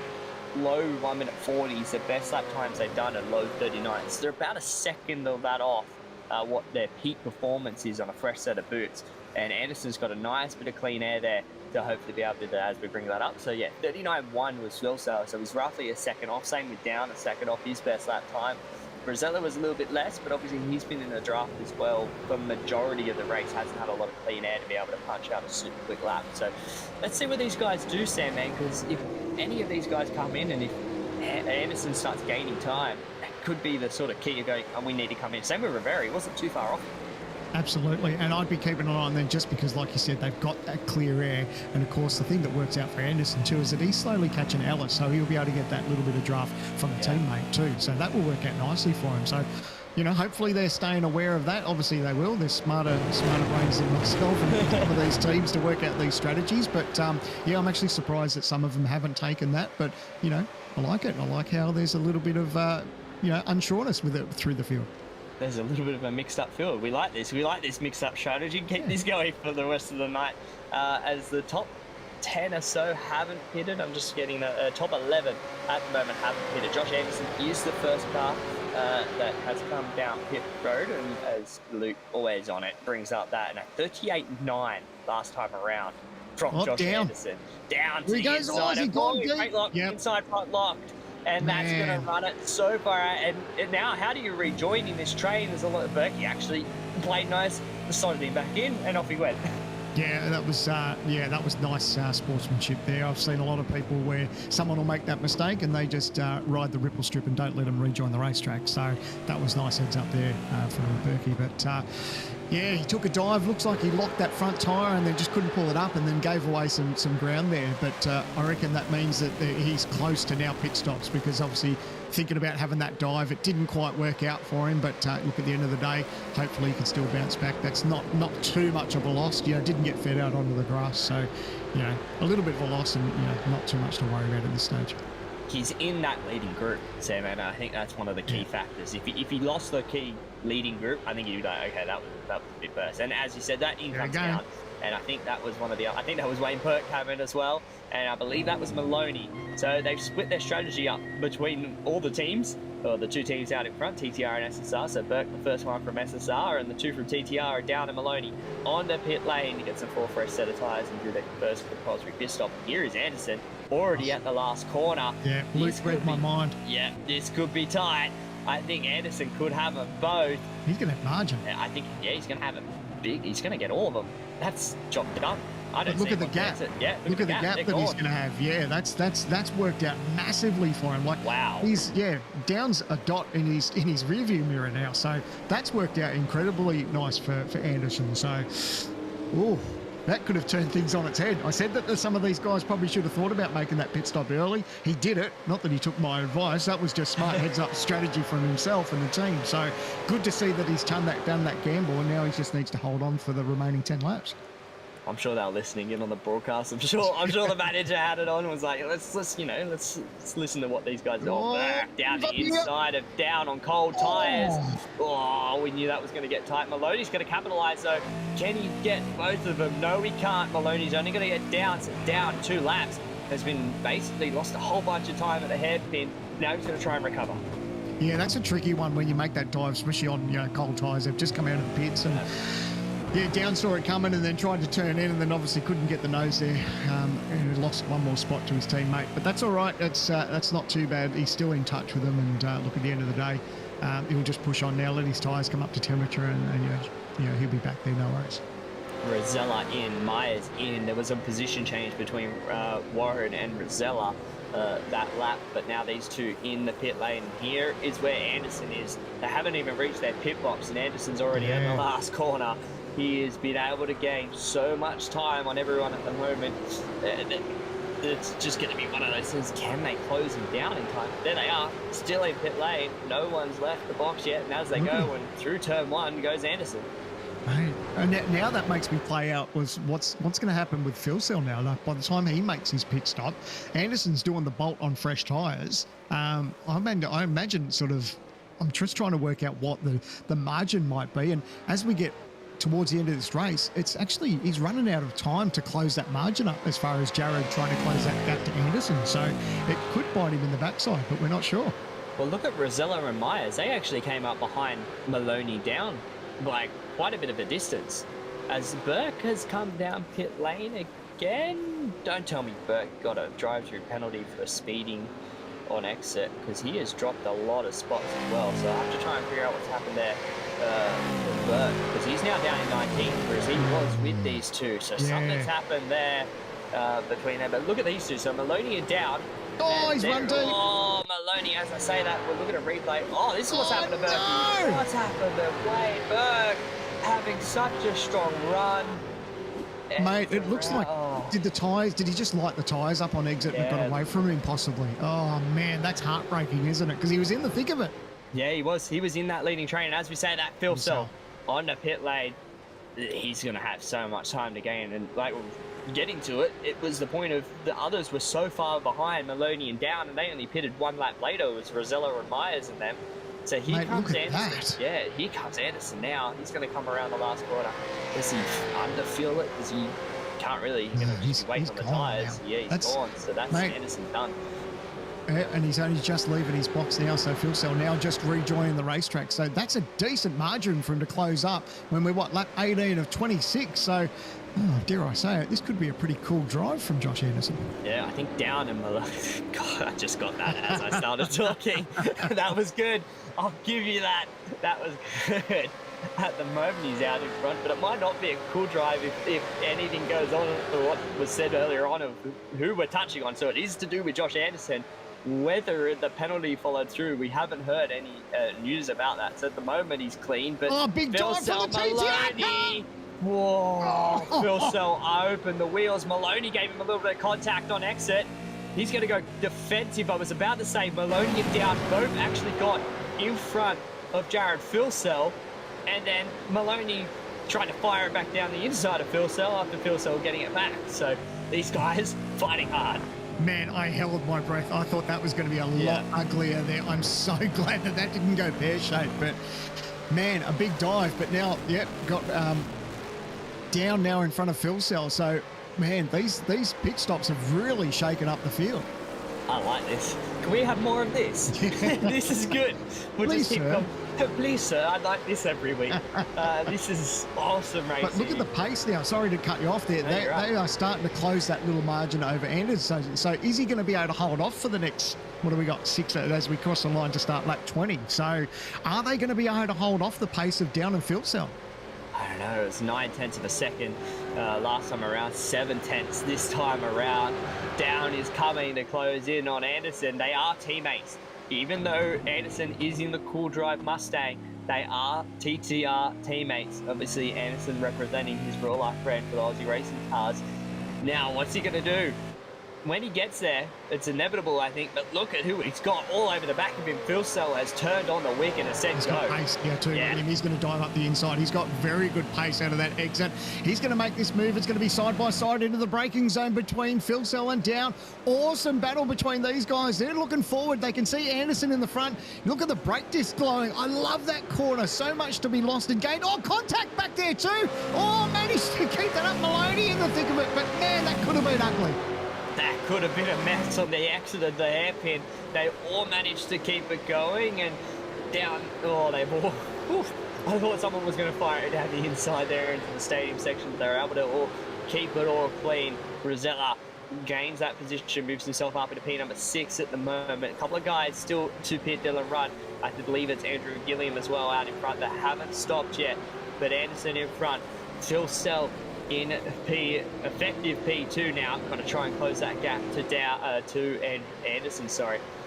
S6: low 1 minute 40s. The best lap times they've done are low 39s. They're about a second of that off what their peak performance is on a fresh set of boots. And Anderson's got a nice bit of clean air there to hopefully be able to do that as we bring that up. So yeah, 39.1 was Phil Cell, so he's roughly a second off. Same with Down, a second off his best lap time. Rosella was a little bit less, but obviously he's been in the draft as well. The majority of the race hasn't had a lot of clean air to be able to punch out a super quick lap. So let's see what these guys do, Sam, man, because if any of these guys come in and if Anderson starts gaining time, that could be the sort of key of going, we need to come in. Same with Rivera, he wasn't too far off.
S7: Absolutely, and I'd be keeping an eye on them just because, like you said, they've got that clear air. And of course, the thing that works out for Anderson too is that he's slowly catching Ellis, so he'll be able to get that little bit of draft from a teammate too. So that will work out nicely for him. So, you know, hopefully they're staying aware of that. Obviously they will. They're smarter brains than myself and some of these teams to work out these strategies. But yeah, I'm actually surprised that some of them haven't taken that. But you know, I like it. I like how there's a little bit of you know, unsureness with it through the field.
S6: There's a little bit of a mixed-up field. We like this. We like this mixed-up strategy. Keep this going for the rest of the night. As the top 10 or so haven't pitted. I'm just getting the top 11 at the moment haven't pitted. Josh Anderson is the first car that has come down pit road, and as Luke always on it, brings up that and a 38.9 last time around from Josh Anderson. Down to the inside of straight lock, inside front locked. And that's going to run it so far out. And now, how do you rejoin in this train? There's a lot of Berkey actually played nice, slotted him back in, and off he went.
S7: Yeah, that was nice sportsmanship there. I've seen a lot of people where someone will make that mistake and they just ride the ripple strip and don't let them rejoin the racetrack. So that was nice heads up there from Berkey. But yeah, he took a dive. Looks like he locked that front tyre and then just couldn't pull it up and then gave away some ground there. But I reckon that means that he's close to now pit stops, because obviously thinking about having that dive, it didn't quite work out for him. But look, at the end of the day, hopefully he can still bounce back. That's not too much of a loss. You know, didn't get fed out onto the grass. So, you know, a little bit of a loss and, you know, not too much to worry about at this stage.
S6: He's in that leading group, Sam, and I think that's one of the key factors. If he lost the key leading group, I think you'd be like, okay, that was a bit burst. And as you said, that in comes down. And I think that was I think that was Wayne Perk coming as well. And I believe that was Maloney. So they've split their strategy up between all the teams, or the two teams out in front, TTR and SSR. So Burke, the first one from SSR, and the two from TTR are down to Maloney on the pit lane to get some full fresh set of tyres and do their first compulsory pit stop. Here is Anderson, already at the last corner.
S7: Yeah, Luke read my mind.
S6: Yeah, this could be tight. I think Anderson could have them both.
S7: He's going to have margin.
S6: I think, yeah, he's going to have it big. He's going to get all of them. That's job done. I don't
S7: look at the gap.
S6: Yeah,
S7: look at the gap that he's going to have. Yeah, that's worked out massively for him. Like,
S6: wow.
S7: He's down's a dot in his rearview mirror now. So that's worked out incredibly nice for Anderson. So, ooh, that could have turned things on its head. I said that some of these guys probably should have thought about making that pit stop early. He did it. Not that he took my advice. That was just smart heads-up strategy from himself and the team. So good to see that he's done that gamble, and now he just needs to hold on for the remaining 10 laps.
S6: I'm sure they were listening in on the broadcast. I'm sure the manager had it on and was like, let's listen to what these guys do. Down the inside of down on cold tyres. Oh, we knew that was going to get tight. Maloney's going to capitalise though. Can he get both of them? No, he can't. Maloney's only going to get down 2 laps. Has been basically lost a whole bunch of time at the hairpin. Now he's going to try and recover.
S7: Yeah, that's a tricky one when you make that dive, especially on cold tyres. They've just come out of the pits and. Yeah, down saw it coming and then tried to turn in and then obviously couldn't get the nose there and lost one more spot to his teammate. But that's all right. That's not too bad. He's still in touch with them, and look, at the end of the day, he'll just push on now, let his tyres come up to temperature, and he'll be back there, no worries.
S6: Rosella in, Myers in. There was a position change between Warren and Rosella that lap, but now these two in the pit lane. Here is where Anderson is. They haven't even reached their pit box, and Anderson's already in the last corner. He has been able to gain so much time on everyone at the moment. It's just going to be one of those things. Can they close him down in time? There they are, still in pit lane. No one's left the box yet, and as they go, and through turn 1 goes Anderson.
S7: Right. And now that makes me play out was what's going to happen with Phil Cell now. Like, by the time he makes his pit stop, Anderson's doing the bolt on fresh tyres. I imagine sort of, I'm just trying to work out what the margin might be, and as we get towards the end of this race, it's actually, he's running out of time to close that margin up as far as Jared trying to close that gap to Anderson. So it could bite him in the backside, but we're not sure.
S6: Well, look at Rosella and Myers. They actually came up behind Maloney down by quite a bit of a distance. As Burke has come down pit lane again. Don't tell me Burke got a drive-through penalty for speeding on exit, because he has dropped a lot of spots as well. So I have to try and figure out what's happened there. For Burke, because he's now down in 19, whereas he was with these two. So something's happened there between them. But look at these two. So Maloney are down.
S7: Oh, he's run deep.
S6: Oh, Maloney, as I say that, we're looking at replay. Oh, this is what's happened to Burke. No. What's happened to Wayne Burke? having such a strong run.
S7: Mate, it looks like, did he just light the tyres up on exit and got away from him possibly? Oh man, that's heartbreaking, isn't it? Because he was in the thick of it.
S6: Yeah, he was in that leading train, and as we say, that Phil Cell on the pit lane, he's going to have so much time to gain, and like getting to it, it was the point of the others were so far behind Maloney and Down, and they only pitted one lap later. It was Rosella and Myers and them. So here comes Anderson. Yeah, here comes Anderson now. He's going to come around the last quarter. Does he underfeel it? Does he? Can't really. He's going to just wait on the tyres. Yeah, he's gone. So that's Anderson done.
S7: And he's only just leaving his box now, so Phil Cell now just rejoining the racetrack. So that's a decent margin for him to close up when we're, lap 18 of 26. So, dare I say it, this could be a pretty cool drive from Josh Anderson.
S6: Yeah, I think Down and Malone. God, I just got that as I started talking. That was good. I'll give you that. That was good. At the moment, he's out in front, but it might not be a cool drive if anything goes on for what was said earlier on of who we're touching on. So it is to do with Josh Anderson. Whether the penalty followed through, we haven't heard any news about that. So at the moment, he's clean. But
S7: big dive from the
S6: Maloney. Whoa! Phil Cell opened the wheels. Maloney gave him a little bit of contact on exit. He's going to go defensive. I was about to say Maloney and Down both actually got in front of Jared Phil Cell, and then Maloney tried to fire it back down the inside of Phil Cell after Phil Cell getting it back. So these guys fighting hard.
S7: Man, I held my breath. I thought that was going to be a lot uglier there. I'm so glad that didn't go pear-shaped. But, man, a big dive. But now, got Down now in front of Phil Cell. So, man, these pit stops have really shaken up the field.
S6: I like this. Can we have more of this? This is good. We'll
S7: Please,
S6: just keep
S7: sir.
S6: Please, sir. I'd like this every week. This is awesome racing.
S7: But look at the pace now. Sorry to cut you off there.
S6: No,
S7: they
S6: right.
S7: are starting to close that little margin over Anderson. So is he going to be able to hold off for the next, what do we got, 6 as we cross the line to start lap 20? So are they going to be able to hold off the pace of Down and Phil Cell?
S6: I don't know. It was 9/10 of a second last time around, 7/10 this time around. Down is coming to close in on Anderson. They are teammates. Even though Anderson is in the Cool Drive Mustang, they are TTR teammates. Obviously, Anderson representing his real-life brand for the Aussie racing cars. Now, what's he going to do? When he gets there, it's inevitable, I think, but look at who he's got all over the back of him. Phil Cell has turned on the wick and has said
S7: He's
S6: go.
S7: got pace here too.
S6: Yeah.
S7: He's going to dive up the inside. He's got very good pace out of that exit. He's going to make this move. It's going to be side by side into the braking zone between Phil Cell and Down. Awesome battle between these guys. They're looking forward. They can see Anderson in the front. Look at the brake disc glowing. I love that corner. So much to be lost and gained. Oh, contact back there too. Oh, managed to keep that up. Maloney in the thick of it. But man, that could have been ugly.
S6: That could have been a mess on the exit of the hairpin. They all managed to keep it going, and Down, they've all, I thought someone was going to fire it down the inside there into the stadium section, but they were able to all keep it all clean. Rosella gains that position, moves himself up into P number 6 at the moment. A couple of guys still to pit Dylan Rudd. I believe it's Andrew Gilliam as well out in front that haven't stopped yet, but Anderson in front. Phil Cell in effective P2 now. Going to try and close that gap to Anderson.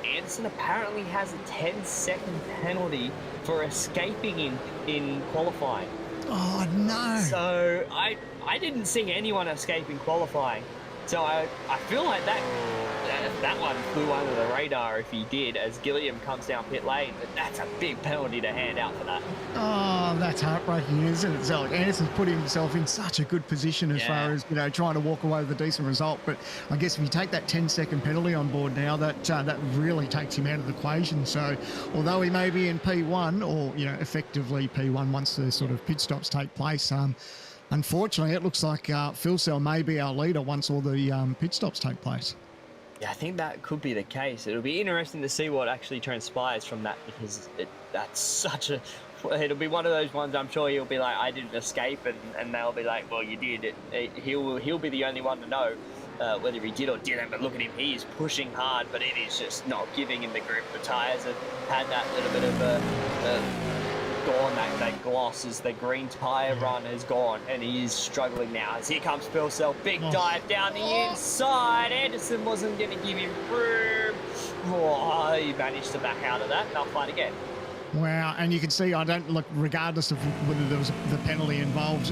S6: Anderson apparently has a 10-second penalty for escaping in qualifying.
S7: Oh no!
S6: So I didn't see anyone escape in qualifying. So I feel like that one flew under the radar if he did, as Gilliam comes down pit lane. But that's a big penalty to hand out for that.
S7: Oh, that's heartbreaking, isn't it? So Anderson's putting himself in such a good position as far as, trying to walk away with a decent result. But I guess if you take that 10-second penalty on board now, that really takes him out of the equation. So although he may be in P1 or, effectively P1 once the sort of pit stops take place, unfortunately, it looks like Phil Cell may be our leader once all the pit stops take place.
S6: Yeah, I think that could be the case. It'll be interesting to see what actually transpires from that, because that's such a... It'll be one of those ones I'm sure he'll be like, I didn't escape, and they'll be like, well, you did. He'll be the only one to know whether he did or didn't, but look at him. He is pushing hard, but it is just not giving him the grip. The tyres have had that little bit of gone, that gloss as the green tyre run has gone, and he is struggling now. As here comes Phil Cell, big dive down the inside. Anderson wasn't going to give him room. He managed to back out of that, and they'll fight again.
S7: Wow, and you can see, I don't look, regardless of whether there was the penalty involved,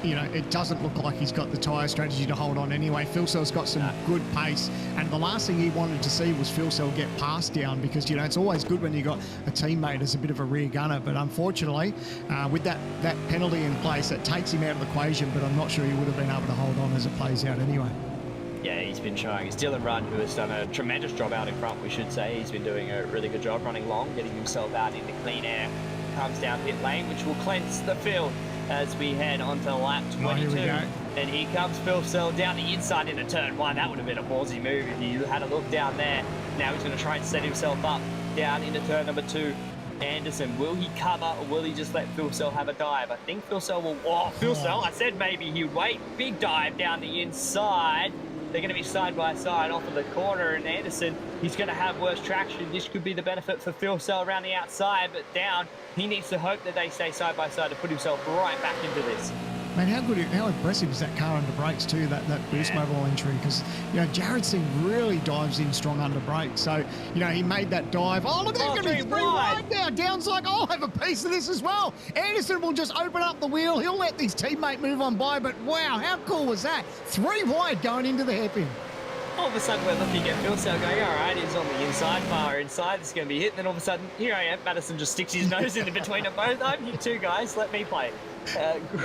S7: you know, it doesn't look like he's got the tyre strategy to hold on anyway. Phil Sell's got some good pace, and the last thing he wanted to see was Phil Sell get passed down, because, you know, it's always good when you got a teammate as a bit of a rear gunner, but unfortunately, with that penalty in place, it takes him out of the equation, but I'm not sure he would have been able to hold on as it plays out anyway.
S6: Yeah, he's been showing. It's Dylan Rudd, who has done a tremendous job out in front, we should say. He's been doing a really good job running long, getting himself out into clean air. Comes down pit lane, which will cleanse the field as we head onto lap 22.
S7: Here we go.
S6: And here comes Phil Sell down the inside into turn 1. That would have been a ballsy move if you had a look down there. Now he's going to try and set himself up down into turn number 2. Anderson, will he cover, or will he just let Phil Sell have a dive? I think Phil Sell will... Oh, Phil Sell, I said maybe he would wait. Big dive down the inside. They're going to be side by side off of the corner, and Anderson, he's going to have worse traction. This could be the benefit for Phil Sell around the outside, but down, he needs to hope that they stay side by side to put himself right back into this.
S7: Man, how aggressive is that car under brakes too, that boost mobile entry? Because, you know, Jared Singh really dives in strong under brakes. So, you know, he made that dive. Oh, look, there's going to be 3 wide now. Down's like, I'll have a piece of this as well. Anderson will just open up the wheel. He'll let his teammate move on by. But, wow, how cool was that? 3 wide going into the hairpin.
S6: All of a sudden, we're looking at Phil Sell going, all right, he's on the inside, far inside, this is going to be hit. And then all of a sudden, here I am. Madison just sticks his nose in between them both. I'm here too, guys. Let me play.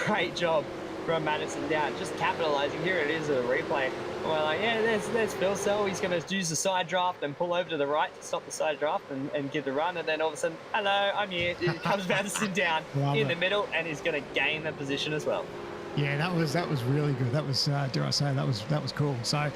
S6: Great job from Madison down, just capitalizing. Here it is, a replay. And we're like, yeah, there's Phil Sell. He's going to use the side draft and pull over to the right to stop the side draft and give the run. And then all of a sudden, hello, I'm here. It comes Madison down in the middle, and he's going to gain the position as well.
S7: Yeah, that was really good. That was, dare I say, that was cool. So,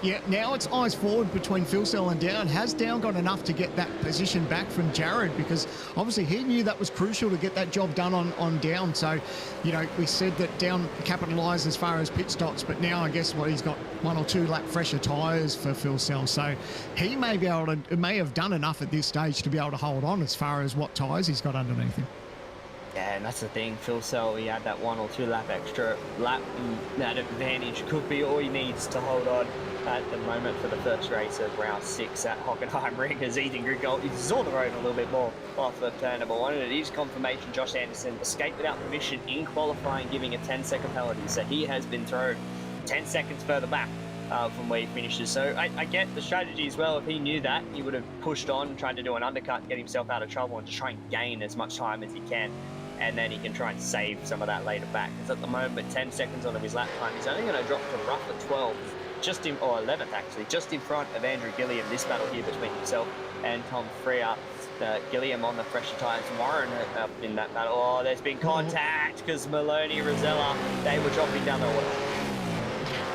S7: yeah, now it's eyes forward between Phil Sell and Down. Has Down got enough to get that position back from Jared? Because obviously he knew that was crucial to get that job done on Down. So, you know, we said that Down capitalised as far as pit stops, but now I guess he's got 1 or 2 lap fresher tyres for Phil Sell. So he may have done enough at this stage to be able to hold on as far as what tyres he's got underneath him.
S6: Yeah, and that's the thing. Phil Sell, he had that 1 or 2 lap extra lap, and that advantage could be all he needs to hold on at the moment for the first race of round 6 at Hockenheim Ring, as Ethan Grugult, he saw the road a little bit more off of turn number 1, and it is confirmation Josh Anderson escaped without permission in qualifying, giving a 10-second penalty. So he has been thrown 10 seconds further back from where he finishes. So I get the strategy as well. If he knew that, he would have pushed on, tried to do an undercut, get himself out of trouble, and just try and gain as much time as he can. And then he can try and save some of that later back. Because at the moment, 10 seconds on his lap time, he's only going to drop to rough at 12th, or 11th actually, just in front of Andrew Gilliam. This battle here between himself and Tom Freer. Gilliam on the fresher tyres, Warren up in that battle. Oh, there's been contact because Maloney, Rosella, they were dropping down the order.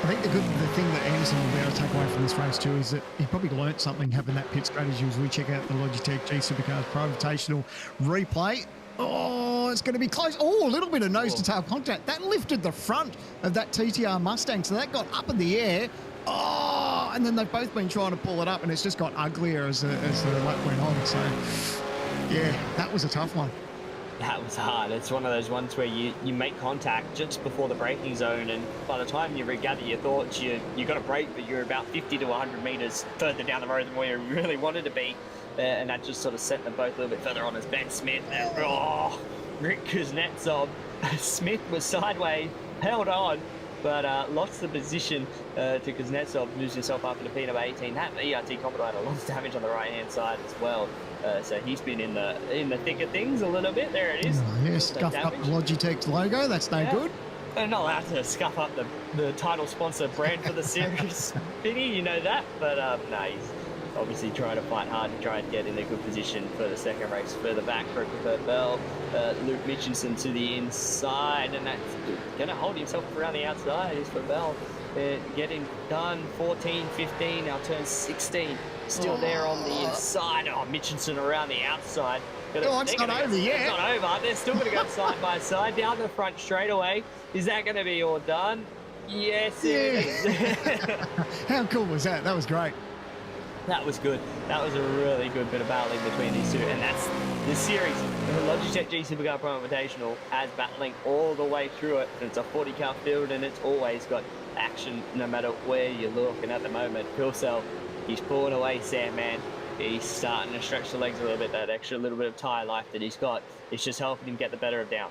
S7: I think the thing that Anderson will be able to take away from this race too is that he probably learnt something having that pit strategy as we check out the Logitech G Supercars Pro Invitational replay. Oh, it's going to be close. Oh, a little bit of nose-to-tail contact. That lifted the front of that TTR Mustang, so that got up in the air. Oh, and then they've both been trying to pull it up, and it's just got uglier as the lap went on. So, yeah, that was a tough one.
S6: That was hard. It's one of those ones where you make contact just before the braking zone, and by the time you regather your thoughts, you got to brake, but you're about 50 to 100 metres further down the road than where you really wanted to be. And that just sort of sent them both a little bit further on as Ben Smith and Rick Kuznetsov. Smith was sideways, held on, but lost the position to Kuznetsov, moves himself up into P number 18. That ERT Commodore had a lot of damage on the right-hand side as well. So he's been in the thick of things a little bit. There it is.
S7: Oh, yeah, scuffed up the Logitech logo. That's no good.
S6: They're not allowed to scuff up the title sponsor brand for the series, Vinny, you know that. But no, he's obviously trying to fight hard to try and get in a good position for the second race. Further back, Christopher Bell, Luke Mitchinson to the inside, and that's going to hold himself around the outside. Is for Bell. Getting done, 14, 15, now turn 16. Still there on the inside. Oh, Mitchinson around the outside.
S7: It's not over yet.
S6: It's not over. They're still going to go side by side down the front straightaway. Is that going to be all done? Yes, it is.
S7: How cool was that? That was great.
S6: That was good. That was a really good bit of battling between these two. And that's the series. The Logitech G Supercar Pro Invitational has battling all the way through it. It's a 40-car field, and it's always got action no matter where you look. And at the moment, Phil Sell, he's pulling away Sandman. he's starting to stretch the legs a little bit. That extra little bit of tyre life that he's got, it's just helping him get the better of Down.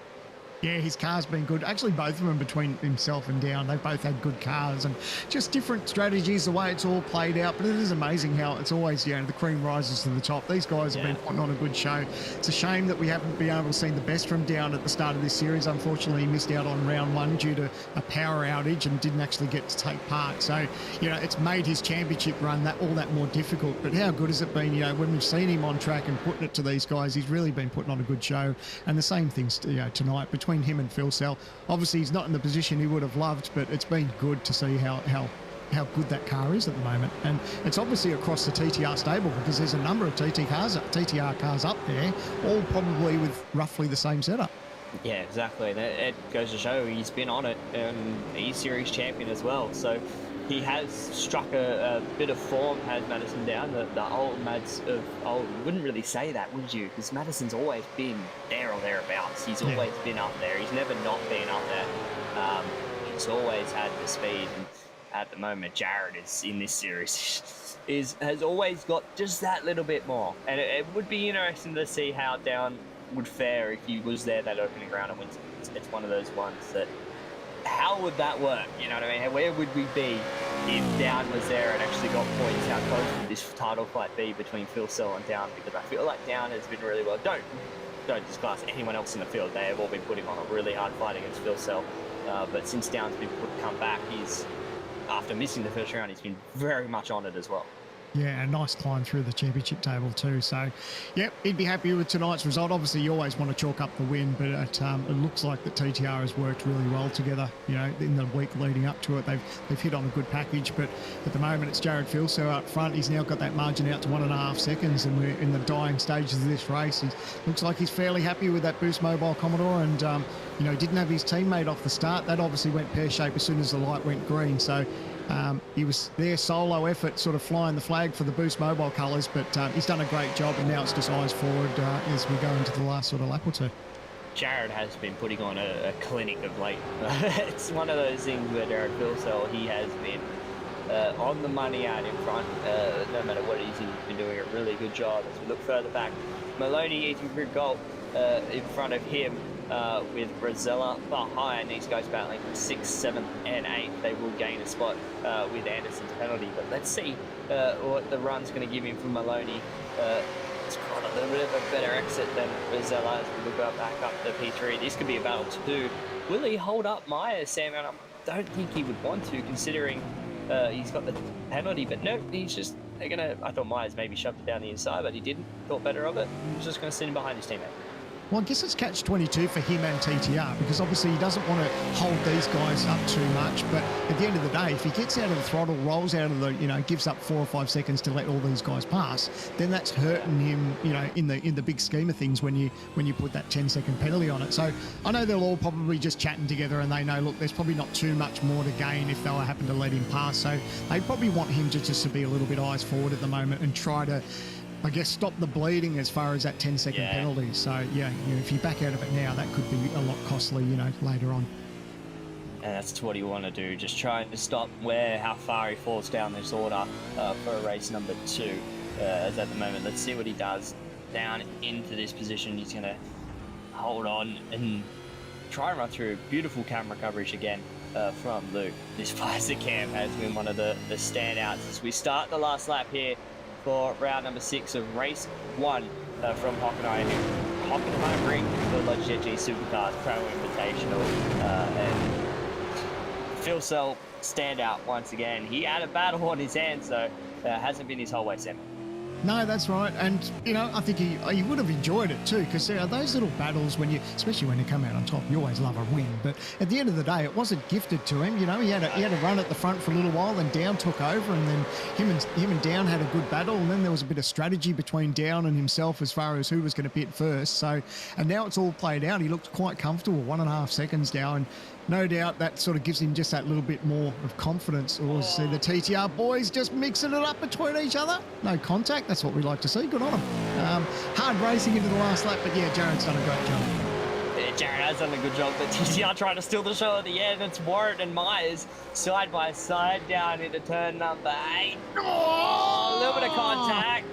S7: Yeah, his car's been good. Actually, both of them between himself and Down, they've both had good cars and just different strategies, the way it's all played out. But it is amazing how it's always, the cream rises to the top. These guys have been putting on a good show. It's a shame that we haven't been able to see the best from Down at the start of this series. Unfortunately, he missed out on round one due to a power outage and didn't actually get to take part. So, it's made his championship run all that more difficult. But how good has it been, when we've seen him on track and putting it to these guys, he's really been putting on a good show. And the same things, tonight between him and Phil Sell. Obviously, he's not in the position he would have loved, but it's been good to see how good that car is at the moment. And it's obviously across the TTR stable, because there's a number of TTR cars up there, all probably with roughly the same setup.
S6: Yeah, exactly. It goes to show he's been on it, and he's series champion as well. So he has struck a bit of form, has Madison Down. The old Mads of old, you wouldn't really say that, would you? Because Madison's always been there or thereabouts. He's always been up there. He's never not been up there. He's always had the speed. And at the moment, Jared is in this series has always got just that little bit more. And it would be interesting to see how Down would fare if he was there that opening round and wins. It's one of those ones that, how would that work? You know what I mean? Where would we be if Down was there and actually got points? How close would this title fight be between Phil Sell and Down? Because I feel like Down has been really well. Don't discuss anyone else in the field. They have all been putting on a really hard fight against Phil Sell. But since Down's been come back, after missing the first round, he's been very much on it as well.
S7: Yeah, a nice climb through the championship table too. So, yep, he'd be happy with tonight's result. Obviously, you always want to chalk up the win, but it looks like the TTR has worked really well together. In the week leading up to it, they've hit on a good package. But at the moment, it's Jared Filso out front. He's now got that margin out to 1.5 seconds, and we're in the dying stages of this race. He looks like he's fairly happy with that Boost Mobile Commodore, and he didn't have his teammate off the start. That obviously went pear-shaped as soon as the light went green. So. He was there solo effort, sort of flying the flag for the Boost Mobile colours, but he's done a great job, and now it's just eyes forward as we go into the last sort of lap or two.
S6: Jared has been putting on a clinic of late. It's one of those things where Jared Filsell, he has been on the money out in front. No matter what it is, he's been doing a really good job. As we look further back, Maloney, Ethan Grugult in front of him. With Brazella behind, these guys battling for 6th, 7th and 8th. They will gain a spot with Anderson's penalty, but let's see what the run's going to give him from Maloney. It's got a little bit of a better exit than Brazella as we look back up to P3. This could be a battle too. Will he hold up Myers, Sam? And I don't think he would want to, considering he's got the penalty, but no, he's just, I thought Myers maybe shoved it down the inside, but he didn't. Thought better of it. He was just going to sit in behind his teammate.
S7: Well, I guess it's catch-22 for him and TTR, because obviously he doesn't want to hold these guys up too much. But at the end of the day, if he gets out of the throttle, rolls out of the, gives up 4 or 5 seconds to let all these guys pass, then that's hurting him, in the big scheme of things when you put that 10-second penalty on it. So I know they're all probably just chatting together, and they know, look, there's probably not too much more to gain if they'll happen to let him pass. So they probably want him just to be a little bit eyes forward at the moment and try to, I guess, stop the bleeding as far as that 10-second penalty. So, if you back out of it now, that could be a lot costly, later on.
S6: And that's what you want to do, just trying to stop how far he falls down this order for race number 2. As at the moment, let's see what he does. Down into this position, he's going to hold on and try and run through. Beautiful camera coverage again from Luke. This Pfizer cam has been one of the standouts as we start the last lap here for round number 6 of race 1 from Hockenheim Ring, the Logitech G Supercars Pro Invitational. And Phil Sell standout once again. He had a battle on his hands, though. Hasn't been his whole way, Sam.
S7: No, that's right. And, I think he would have enjoyed it too, because those little battles, especially when you come out on top, you always love a win. But at the end of the day, it wasn't gifted to him. He had a run at the front for a little while, then Down took over, and then him and Down had a good battle, and then there was a bit of strategy between Down and himself as far as who was going to pit first. So, and now it's all played out. He looked quite comfortable, 1.5 seconds now, and no doubt that sort of gives him just that little bit more of confidence. Or see the TTR boys just mixing it up between each other. No contact. That's what we like to see. Good on him. Hard racing into the last lap, but Jared's done a great job.
S6: Yeah, Jared has done a good job, but TTR trying to steal the show at the end. It's Warren and Myers side by side down into turn number 8. Oh, a little bit of contact.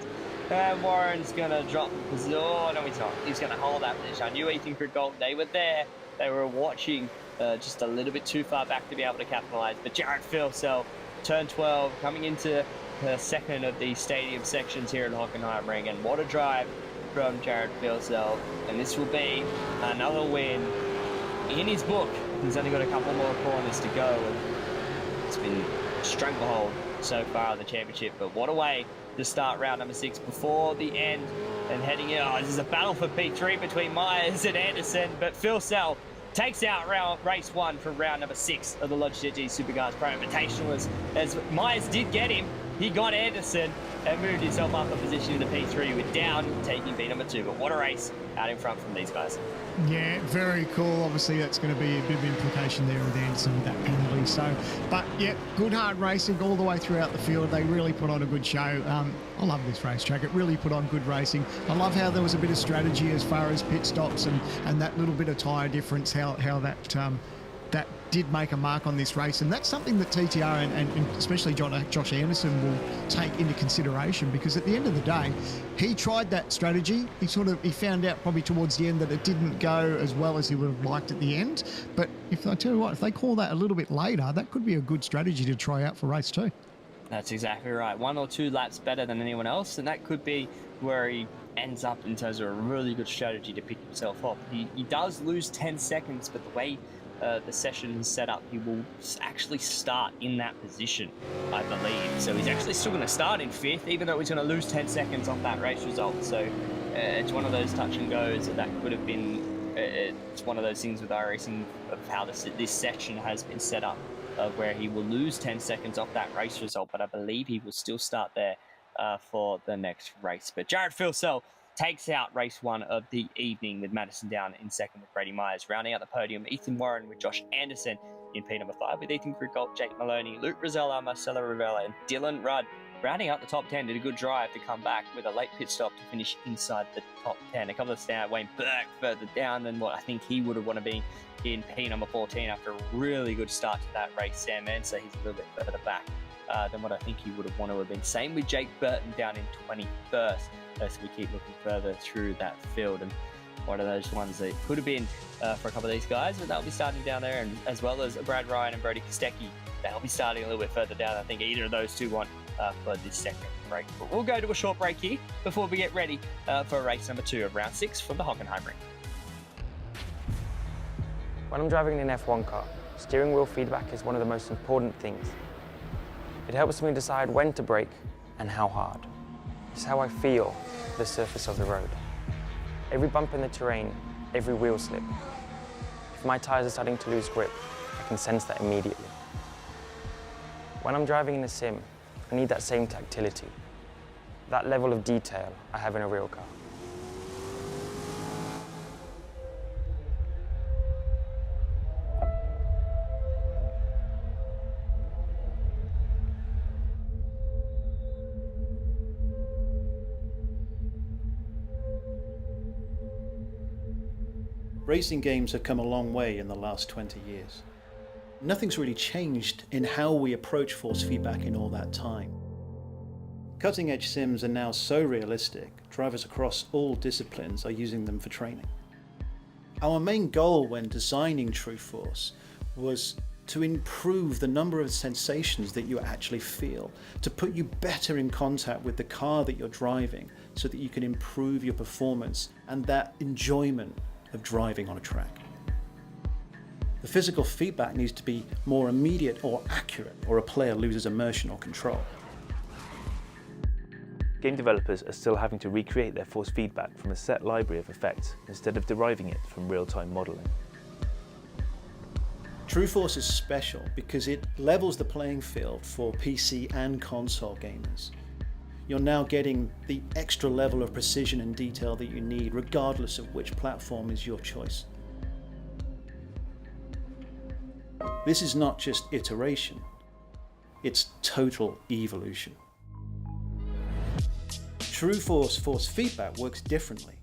S6: And Warren's going to drop the position. Oh, no, he's not. He's going to hold that position. I knew Ethan Grugult, they were there. They were watching just a little bit too far back to be able to capitalise. But Jared Filsell, turn 12, coming into the second of the stadium sections here at Hockenheim Ring. And what a drive from Jared Filsell. And this will be another win in his book. He's only got a couple more corners to go. And it's been a stranglehold so far in the championship. But what a way to start round number 6 before the end and heading in. Oh, this is a battle for P3 between Myers and Anderson, but Filsell takes out race 1 from round number 6 of the Logitech G Supercars Pro Invitational as Myers did get him. He got Anderson and moved himself up a position in the P3 with Down taking B number 2. But what a race out in front from these guys.
S7: Yeah, very cool. Obviously, that's going to be a bit of implication there with Anderson with that penalty. So, but yeah, good hard racing all the way throughout the field. They really put on a good show. I love this racetrack. It really put on good racing. I love how there was a bit of strategy as far as pit stops and that little bit of tyre difference, how that did make a mark on this race. And that's something that TTR and especially Josh Anderson will take into consideration, because at the end of the day, he tried that strategy. He found out probably towards the end that it didn't go as well as he would have liked at the end. But if I tell you what, if they call that a little bit later, that could be a good strategy to try out for race 2.
S6: That's exactly right. 1 or 2 laps better than anyone else, and that could be where he ends up in terms of a really good strategy to pick himself up. He does lose 10 seconds, but the way the session is set up, he will actually start in that position, I believe. So he's actually still going to start in 5th, even though he's going to lose 10 seconds off that race result. So it's one of those touch and goes that could have been. It's one of those things with iRacing of how this session has been set up, where he will lose 10 seconds off that race result, but I believe he will still start there for the next race. But Jared Filsell takes out race 1 of the evening with Madison Down in second with Brady Myers. Rounding out the podium, Ethan Warren with Josh Anderson in P number 5 with Ethan Grugult, Jake Maloney, Luke Rosella, Marcelo Rivera, and Dylan Rudd. Rounding out the top 10, did a good drive to come back with a late pit stop to finish inside the top 10. A couple of standout, Wayne Burke further down than what I think he would have want to be in P number 14 after a really good start to that race. Sam Manser, he's a little bit further back than what I think he would have wanted to have been. Same with Jake Burton down in 21st. So we keep looking further through that field, and one of those ones that could have been for a couple of these guys, but they'll be starting down there, and as well as Brad Ryan and Brody Kostecki, they'll be starting a little bit further down. I think either of those two want for this second break. But we'll go to a short break here before we get ready for race number 2 of round 6 from the Hockenheim Ring.
S2: When I'm driving an F1 car, steering wheel feedback is one of the most important things. It helps me decide when to brake and how hard. It's how I feel the surface of the road. Every bump in the terrain, every wheel slip. If my tyres are starting to lose grip, I can sense that immediately. When I'm driving in a sim, I need that same tactility, that level of detail I have in a real car.
S3: Racing games have come a long way in the last 20 years. Nothing's really changed in how we approach force feedback in all that time. Cutting-edge sims are now so realistic, drivers across all disciplines are using them for training. Our main goal when designing Trueforce was to improve the number of sensations that you actually feel, to put you better in contact with the car that you're driving so that you can improve your performance and that enjoyment of driving on a track. The physical feedback needs to be more immediate or accurate, or a player loses immersion or control.
S4: Game developers are still having to recreate their force feedback from a set library of effects instead of deriving it from real-time modelling.
S3: Trueforce is special because it levels the playing field for PC and console gamers. You're now getting the extra level of precision and detail that you need, regardless of which platform is your choice. This is not just iteration, it's total evolution. Trueforce force feedback works differently.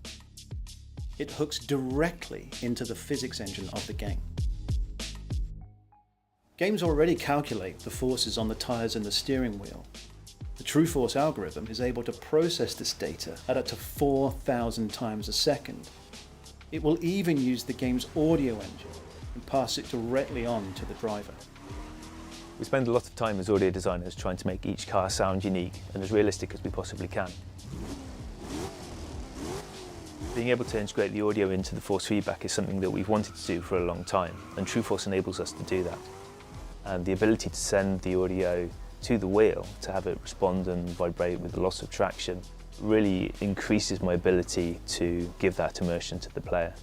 S3: It hooks directly into the physics engine of the game. Games already calculate the forces on the tyres and the steering wheel. The Trueforce algorithm is able to process this data at up to 4,000 times a second. It will even use the game's audio engine and pass it directly on to the driver.
S4: We spend a lot of time as audio designers trying to make each car sound unique and as realistic as we possibly can. Being able to integrate the audio into the force feedback is something that we've wanted to do for a long time, and Trueforce enables us to do that. And the ability to send the audio to the wheel, to have it respond and vibrate with the loss of traction, really increases my ability to give that immersion to the player.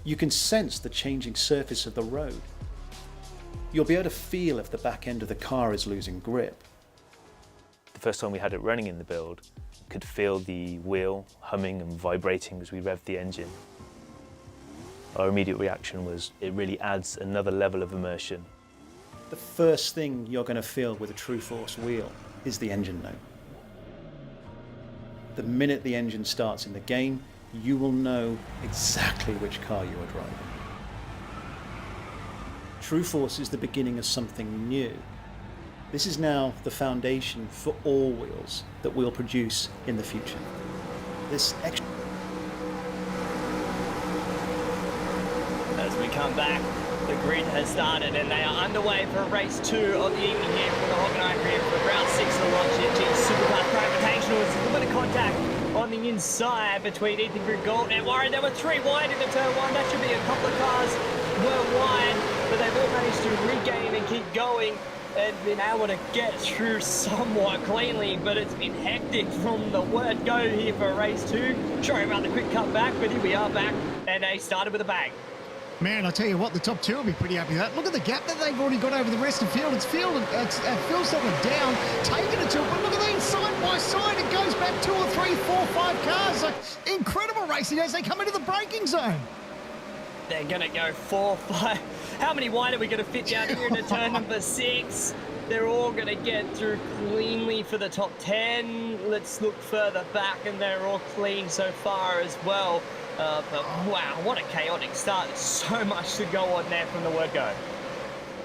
S3: You can sense the changing surface of the road. You'll be able to feel if the back end of the car is losing grip.
S4: The first time we had it running in the build, could feel the wheel humming and vibrating as we revved the engine. Our immediate reaction was it really adds another level of immersion.
S3: The first thing you're going to feel with a Trueforce wheel is the engine note. The minute the engine starts in the game, you will know exactly which car you are driving. Trueforce is the beginning of something new. This is now the foundation for all wheels that we'll produce in the future. This extra...
S6: As we come back, the grid has started and they are underway for race 2 of the evening here for the Hockenheim Grid for round 6 of the Logitech Supercars Pro Invitational. It's a little bit of contact on the inside between Ethan Grugult and Warren. There were 3 wide in the turn 1. That should be a couple of cars were wide, but they've all managed to regain and keep going and been able to get through somewhat cleanly, but it's been hectic from the word go here for race 2. Sorry about the quick cut back, but here we are back, and they started with a bang.
S7: Man, I tell you what, the top 2 will be pretty happy with that. Look at the gap that they've already got over the rest of the field. It's Phil's down, taking it to it, but look at these side by side. It goes back 2 or 3, 4, 5 cars. So incredible racing as they come into the braking zone.
S6: They're going to go 4, 5. How many wide are we going to fit down here into turn number 6? They're all going to get through cleanly for the top 10. Let's look further back, and they're all clean so far as well. But wow, what a chaotic start. There's so much to go on there from the word go.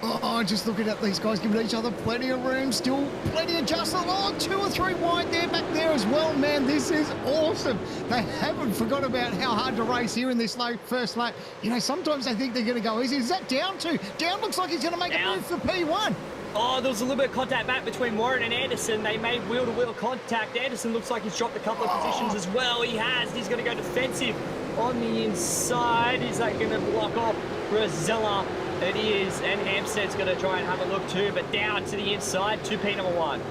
S7: Oh, just looking at these guys giving each other plenty of room, still plenty of adjustment. Oh, 2 or 3 wide there, back there as well, man. This is awesome. They haven't forgot about how hard to race here in this first lap. You know, sometimes they think they're going to go easy. Is that down to? Down looks like he's going to make a move for P1.
S6: Oh, there was a little bit of contact back between Warren and Anderson. They made wheel-to-wheel contact. Anderson looks like he's dropped a couple of positions as well. He has. He's going to go defensive on the inside. Is that going to block off Rosella? It is, and Hampstead's going to try and have a look too, but down to the inside, 2P number 1.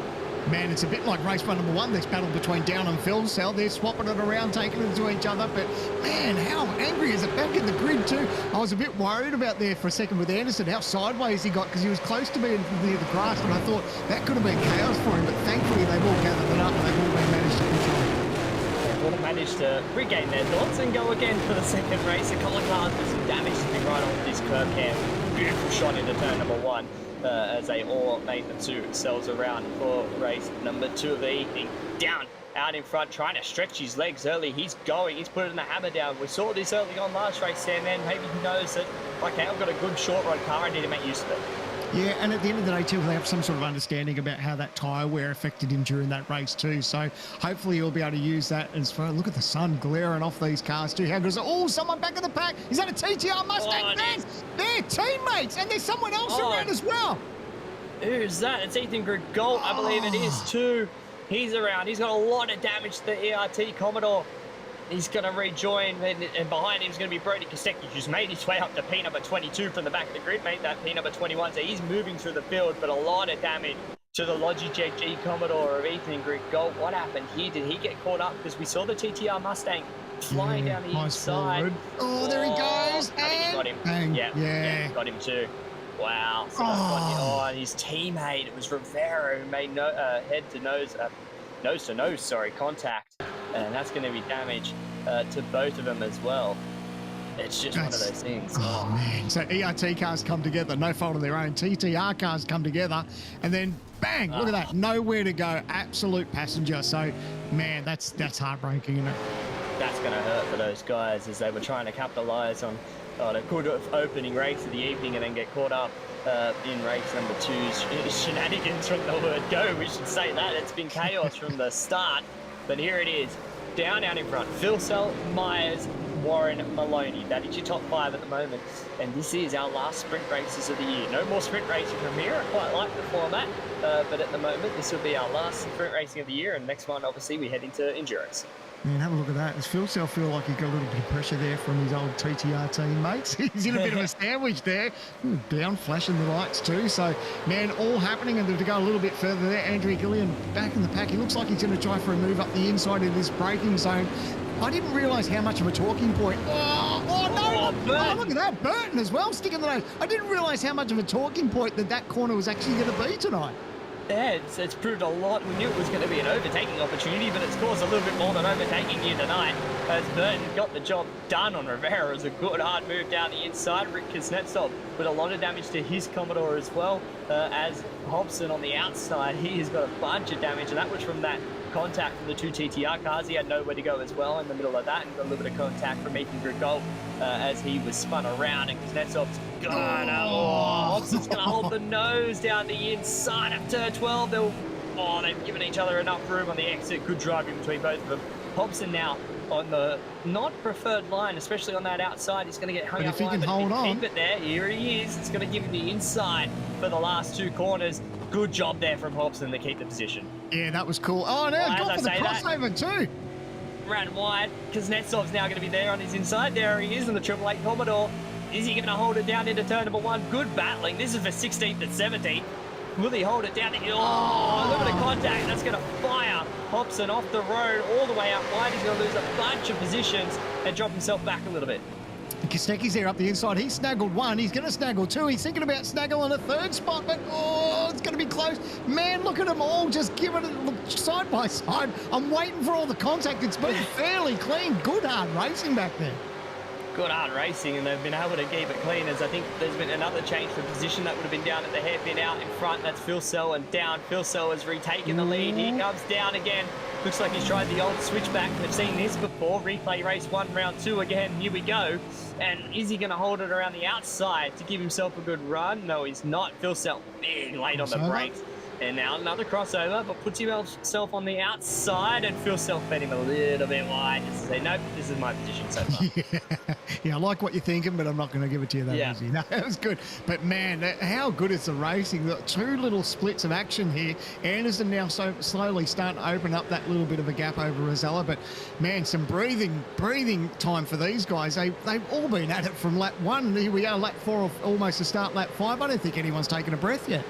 S7: Man, it's a bit like race run number 1, this battle between Down and Phil Cell. They're swapping it around, taking it to each other, but man, how angry is it back in the grid too? I was a bit worried about there for a second with Anderson, how sideways he got, because he was close to being near the grass, and I thought that could have been chaos for him, but thankfully they've all gathered it up and they've all been managed to control.
S6: They've all managed to regain their thoughts and go again for the second race. A couple of cars with some damage to be right off this curb cam. Beautiful shot into turn number 1. As they all made themselves around for race number 2 of the evening. Down, out in front, trying to stretch his legs early. He's going, he's putting the hammer down. We saw this early on last race, Sandman. Maybe he knows that, okay, I've got a good short rod car, I need to make use of it.
S7: Yeah, and at the end of the day, too, they have some sort of understanding about how that tyre wear affected him during that race, too. So hopefully he'll be able to use that as far. Look at the sun glaring off these cars, too. How good is it? Oh, someone back in the pack. Is that a TTR Mustang? Man, they're teammates, and there's someone else around as well.
S6: Who's that? It's Ethan Grugult, I believe it is, too. He's around. He's got a lot of damage to the ERT Commodore. He's going to rejoin, and behind him is going to be Brody Kostek, who's made his way up to P number 22 from the back of the grid, made that P number 21, so he's moving through the field, but a lot of damage to the Logitech G Commodore of Ethan Grugult. What happened here? Did he get caught up? Because we saw the TTR Mustang flying down the inside.
S7: Oh, there he goes.
S6: I think he got him.
S7: Bang.
S6: Yeah, he got him too. Wow. So and his teammate, it was Rivera, who made nose to nose contact, and that's going to be damage to both of them as well. It's just one of those things.
S7: Oh, man. So ERT cars come together, no fault of their own. TTR cars come together, and then bang, look at that. Nowhere to go. Absolute passenger. So, man, that's heartbreaking, isn't it?
S6: That's going to hurt for those guys as they were trying to capitalise on on a good opening race of the evening and then get caught up in race number 2's shenanigans from the word go. We should say that. It's been chaos from the start, but here it is. Down out in front, Phil Sell, Myers, Warren, Maloney. That is your top 5 at the moment. And this is our last sprint races of the year. No more sprint racing from here. I quite like the format, but at the moment, this will be our last sprint racing of the year. And next one, obviously, we head into endurance.
S7: Man, have a look at that. Does Phil Sell feel like he got a little bit of pressure there from his old TTR teammates? He's in a bit of a sandwich there. Down, flashing the lights too. So, man, all happening. And to go a little bit further there, Andrew Gillian back in the pack. He looks like he's going to try for a move up the inside of this braking zone. I didn't realise how much of a talking point. Oh, look at that. Burton as well, sticking the nose. I didn't realise how much of a talking point that corner was actually going to be tonight.
S6: Yeah, it's proved a lot. We knew it was going to be an overtaking opportunity, but it's caused a little bit more than overtaking here tonight. As Burton got the job done on Rivera. It was a good hard move down the inside. Rick Kuznetsov with a lot of damage to his Commodore as well. As Hobson on the outside, he has got a bunch of damage, and that was from that contact from the 2 TTR cars. He had nowhere to go as well in the middle of that, and got a little bit of contact from Ethan Grugult as he was spun around, and Kuznetsov's Hobson's going to hold the nose down the inside of turn 12. They've given each other enough room on the exit. Good driving between both of them. Hobson now on the not preferred line, especially on that outside. He's going to get hung up line, but if he can keep it there, here he is. It's going to give him the inside for the last 2 corners. Good job there from Hobson to keep the position.
S7: Yeah, that was cool. Oh, no, got for the crossover too.
S6: Ran wide. Kuznetsov's now going to be there on his inside. There he is on the 888 Commodore. Is he going to hold it down into turn number 1? Good battling. This is for 16th and 17th. Will he hold it down? Oh, a little bit of contact. That's going to fire Hobson off the road all the way out wide. He's going to lose a bunch of positions and drop himself back a little bit.
S7: Kostecki's there up the inside. He snaggled 1. He's going to snaggle 2. He's thinking about snaggling a 3rd spot, but it's going to be close. Man, look at them all just giving it side by side. I'm waiting for all the contact. It's been fairly clean. Good hard racing back there.
S6: Good hard racing, and they've been able to keep it clean. As I think there's been another change for position that would have been down at the hairpin out in front. That's Phil Sell, and down. Phil Sell has retaken the lead. He comes down again. Looks like he's tried the old switchback. We've seen this before. Replay race 1, round 2 again. Here we go. And is he going to hold it around the outside to give himself a good run? No, he's not. Phil Sell big late on the brakes. And now another crossover, but puts himself on the outside, and Phil Sell fed him a little bit wide just to say, nope, this is my position so far.
S7: Yeah, I like what you're thinking, but I'm not going to give it to you that easy. No, that was good. But man, how good is the racing? The 2 little splits of action here. Anderson now so slowly starting to open up that little bit of a gap over Rosella, but man, some breathing time for these guys. They've all been at it from lap 1. Here we are, lap 4, almost to start lap 5. I don't think anyone's taken a breath yet.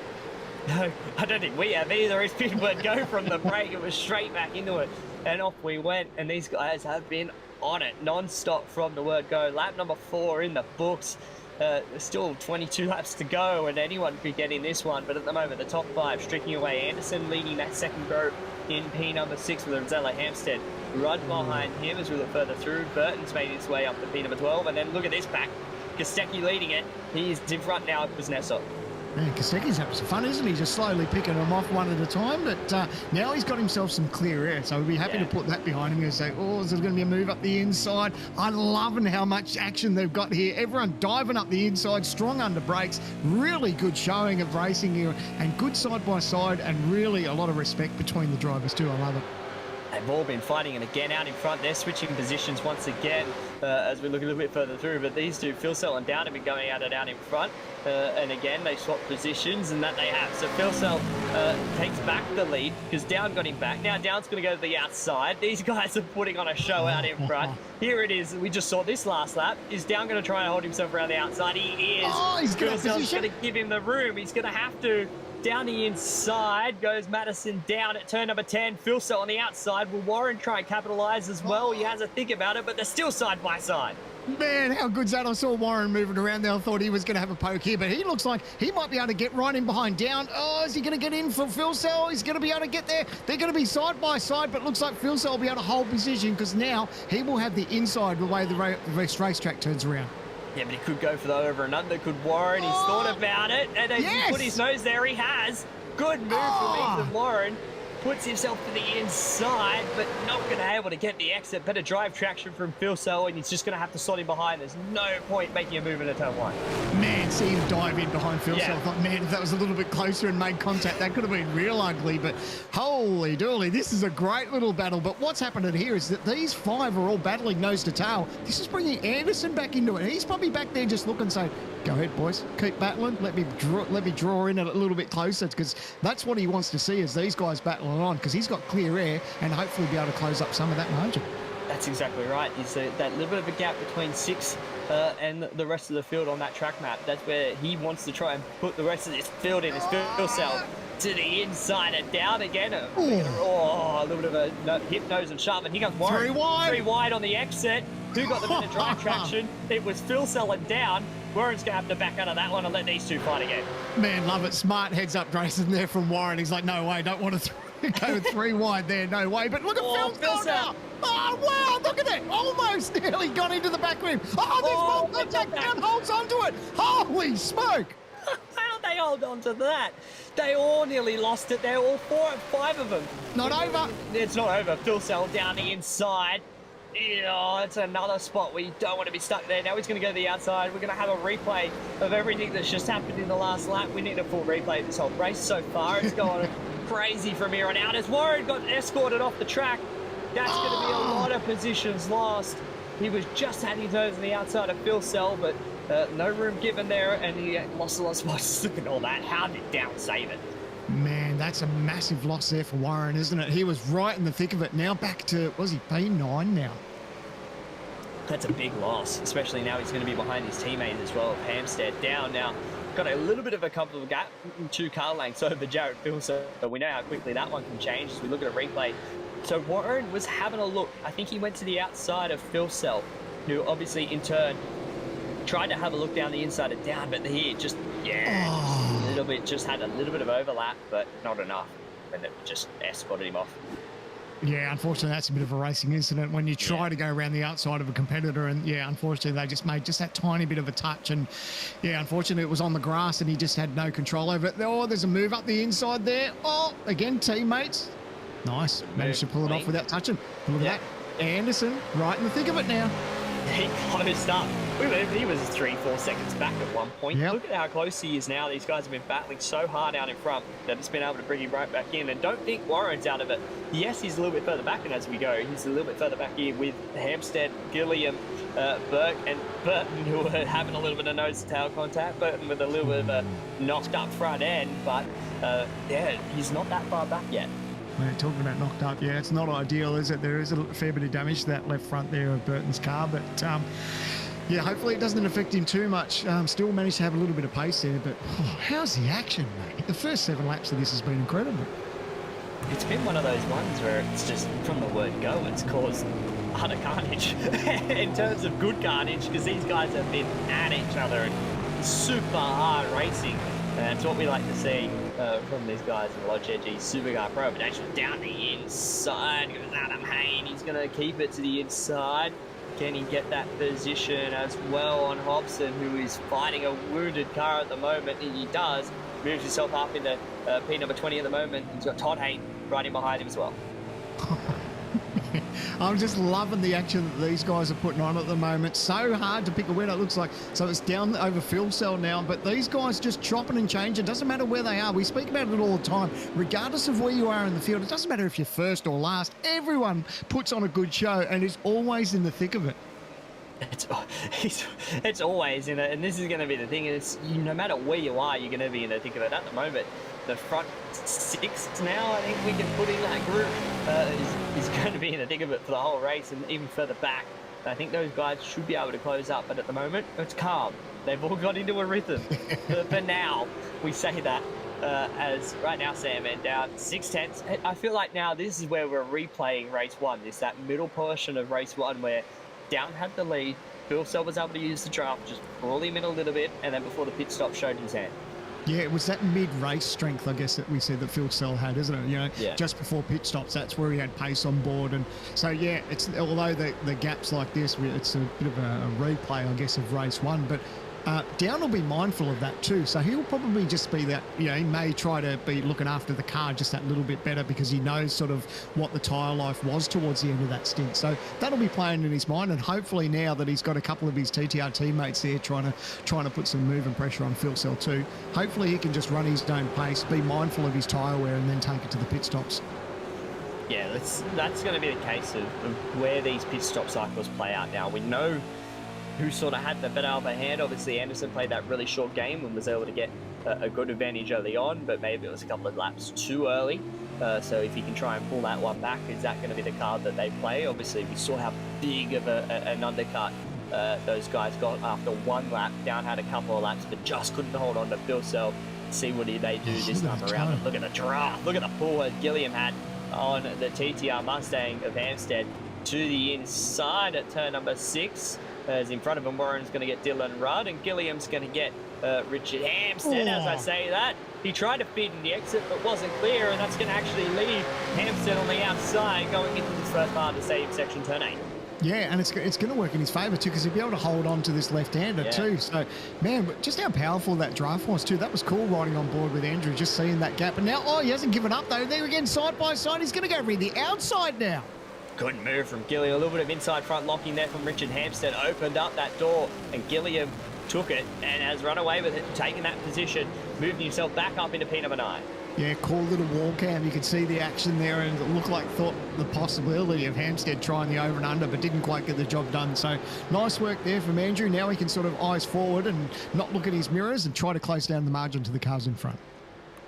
S6: No, I don't think we have either. If people would go from the break, it was straight back into it. And off we went. And these guys have been on it non-stop from the word go. Lap number 4 in the books. There's still 22 laps to go, and anyone could get in this one. But at the moment, the top 5 streaking away. Anderson leading that second group in P number 6 with Rosella Hampstead. Right behind him as we look further through. Burton's made his way up to P number 12. And then look at this pack. Kostecki leading it. He is in front now of Kuznetsov.
S7: Man, Kostecki's having some fun, isn't he? Just slowly picking them off one at a time. But now he's got himself some clear air. So we'll be happy to put that behind him and say, is there going to be a move up the inside? I'm loving how much action they've got here. Everyone diving up the inside, strong under brakes. Really good showing of racing here, and good side by side, and really a lot of respect between the drivers too. I love it.
S6: They've all been fighting, and again out in front, they're switching positions once again as we look a little bit further through. But these two, Phil Sell and Down, have been going at it out in front. And again, they swap positions, and that they have. So Phil Sell takes back the lead because Down got him back. Now Down's going to go to the outside. These guys are putting on a show out in front. Here it is. We just saw this last lap. Is Down going to try and hold himself around the outside? He is.
S7: He's
S6: Phil Sell's going to give him the room. He's going to have to. Down the inside goes Madison down at turn number 10. Phil Sell on the outside. Will Warren try and capitalise as well? He has a think about it, but they're still side by side.
S7: Man, how good's that? I saw Warren moving around there. I thought he was going to have a poke here, but he looks like he might be able to get right in behind Down. Is he going to get in for Phil Sell? He's going to be able to get there. They're going to be side by side, but looks like Phil Sell will be able to hold position because now he will have the inside the way the racetrack turns around.
S6: Yeah, but he could go for the over and under. Could Warren? He's thought about it, and he put his nose there. He has. Good move from Ethan Warren. puts himself to the inside, but not going to be able to get the exit. Better drive traction from Phil Sell, and he's just going to have to slot him behind. There's no point making a move into turn 1.
S7: Man, see him dive in behind Phil Sell. I thought, man, if that was a little bit closer and made contact, that could have been real ugly. But holy dooly, this is a great little battle. But what's happening here is that these 5 are all battling nose to tail. This is bringing Anderson back into it. He's probably back there just looking, saying, go ahead, boys, keep battling. Let me draw in a little bit closer, because that's what he wants to see, is these guys battling on, because he's got clear air and hopefully be able to close up some of that margin.
S6: That's exactly right. It's that little bit of a gap between 6 and the rest of the field on that track map. That's where he wants to try and put the rest of this field in. His Phil Sell to the inside and down again. A little bit of a hip, nose and shove, and here comes Warren. 3 wide on the exit. Who got the bit of drive traction? It was Phil Sell and down. Warren's going to have to back out of that one and let these 2 fight again.
S7: Man, love it. Smart heads up racing there from Warren. He's like, no way, don't want to go 3 wide there, no way. But look at Phil Sell now. Oh, wow, look at that. Almost nearly got into the back rim. Oh, there's more contact down, holds onto it. Holy smoke.
S6: How'd they hold on to that? They all nearly lost it. They're all 4 and 5 of them.
S7: Not over.
S6: It's not over. Phil Sell down the inside. It's another spot where you don't want to be stuck there. Now he's going to go to the outside. We're going to have a replay of everything that's just happened in the last lap. We need a full replay of this whole race so far. It's gone crazy from here on out. As Warren got escorted off the track, that's going to be a lot of positions lost. He was just had his nose on the outside of Phil Sell, but no room given there, and he lost a lot of spots. Look at all that. How did Down save it?
S7: Man, that's a massive loss there for Warren, isn't it? He was right in the thick of it. Now back to, was he P9 now?
S6: That's a big loss, especially now he's going to be behind his teammate as well. Hampstead down now. Got a little bit of a comfortable gap, 2 car lengths over Jared Phil, so we know how quickly that one can change as we look at a replay. So Warren was having a look. I think he went to the outside of Phil Sell, who obviously in turn tried to have a look down the inside of Down, but here just, a little bit, just had a little bit of overlap, but not enough, and it just escorted him off.
S7: Yeah, unfortunately, that's a bit of a racing incident when you try to go around the outside of a competitor, and unfortunately, they just made just that tiny bit of a touch, and unfortunately, it was on the grass, and he just had no control over it. Oh, there's a move up the inside there. Oh, again, teammates. Nice. Managed to pull it off without touching. Look at that. Anderson, right in the thick of it now.
S6: He closed up. He was 3-4 seconds back at one point.
S7: Yep.
S6: Look at how close he is now. These guys have been battling so hard out in front that it's been able to bring him right back in. And don't think Warren's out of it. Yes, he's a little bit further back, and as we go, he's a little bit further back here with Hampstead, Gilliam, Burke, and Burton, who are having a little bit of nose-to-tail contact. Burton with a little bit of a knocked up front end, but he's not that far back yet.
S7: We're talking about knocked up. Yeah, it's not ideal, is it? There is a fair bit of damage to that left front there of Burton's car, but hopefully it doesn't affect him too much. Still managed to have a little bit of pace there, but how's the action, mate? The first 7 laps of this has been incredible.
S6: It's been one of those ones where it's just, from the word go, it's caused utter carnage in terms of good carnage, because these guys have been at each other and super hard racing. And it's what we like to see from these guys in the Logitech Supercar Pro. But actually down the inside goes Adam Hayne. He's going to keep it to the inside. Can he get that position as well on Hobson, who is fighting a wounded car at the moment? And he does. Moves himself up in the P number 20 at the moment. He's got Todd Hayne right in behind him as well.
S7: I'm just loving the action that these guys are putting on at the moment. So hard to pick a winner, it looks like. So it's down over Phil Sell now, but these guys just chopping and changing. It doesn't matter where they are. We speak about it all the time. Regardless of where you are in the field, it doesn't matter if you're first or last. Everyone puts on a good show and is always in the thick of it.
S6: It's always in it, and this is going to be the thing. Is no matter where you are, you're going to be in the thick of it. At the moment, the front 6 now, I think we can put in that group is going to be in the thick of it for the whole race, and even further back. I think those guys should be able to close up, but at the moment, it's calm. They've all got into a rhythm. For now, we say that. As right now, Sam and Down 6/10. I feel like now this is where we're replaying race 1. It's that middle portion of race 1 where Down had the lead. Phil Sell was able to use the draft, just pull him in a little bit, and then before the pit stop showed his hand.
S7: Yeah, it was that mid-race strength, I guess, that we said that Phil Sell had, isn't it? You know, just before pit stops, that's where he had pace on board. And so, yeah, it's although the gaps like this, it's a bit of a replay, I guess, of race 1, but Down will be mindful of that too, so he'll probably just be that, he may try to be looking after the car just that little bit better because he knows sort of what the tyre life was towards the end of that stint. So that'll be playing in his mind, and hopefully now that he's got a couple of his TTR teammates there trying to put some move and pressure on Phil Cell too, hopefully he can just run his own pace, be mindful of his tyre wear, and then take it to the pit stops.
S6: Yeah, that's going to be the case of where these pit stop cycles play out now. We know who sort of had the better upper hand. Obviously, Anderson played that really short game and was able to get a good advantage early on, but maybe it was a couple of laps too early. So if he can try and pull that one back, is that going to be the card that they play? Obviously, we saw how big of an undercut those guys got after one lap. Down had a couple of laps, but just couldn't hold on to Phil Cell. See what they do this time around. And look at the draft. Look at the pull that Gilliam had on the TTR Mustang of Hampstead to the inside at turn number 6. As in front of him, Warren's going to get Dylan Rudd, and Gilliam's going to get Richard Hampstead. As I say that, he tried to feed in the exit, but wasn't clear, and that's going to actually leave Hampstead on the outside going into this first part to save section turn 8.
S7: Yeah, and it's going to work in his favour too, because he'll be able to hold on to this left-hander too. So, man, just how powerful that draft was too. That was cool riding on board with Andrew, just seeing that gap. And now, he hasn't given up though. There again, side by side. He's going to go around the outside now.
S6: Good move from Gilliam. A little bit of inside front locking there from Richard Hampstead. Opened up that door, and Gilliam took it and has run away with it, taking that position, moving himself back up into P number 9.
S7: Yeah, cool little wall cam. You could see the action there, and it looked like the possibility of Hampstead trying the over and under, but didn't quite get the job done. So nice work there from Andrew. Now he can sort of eyes forward and not look at his mirrors and try to close down the margin to the cars in front.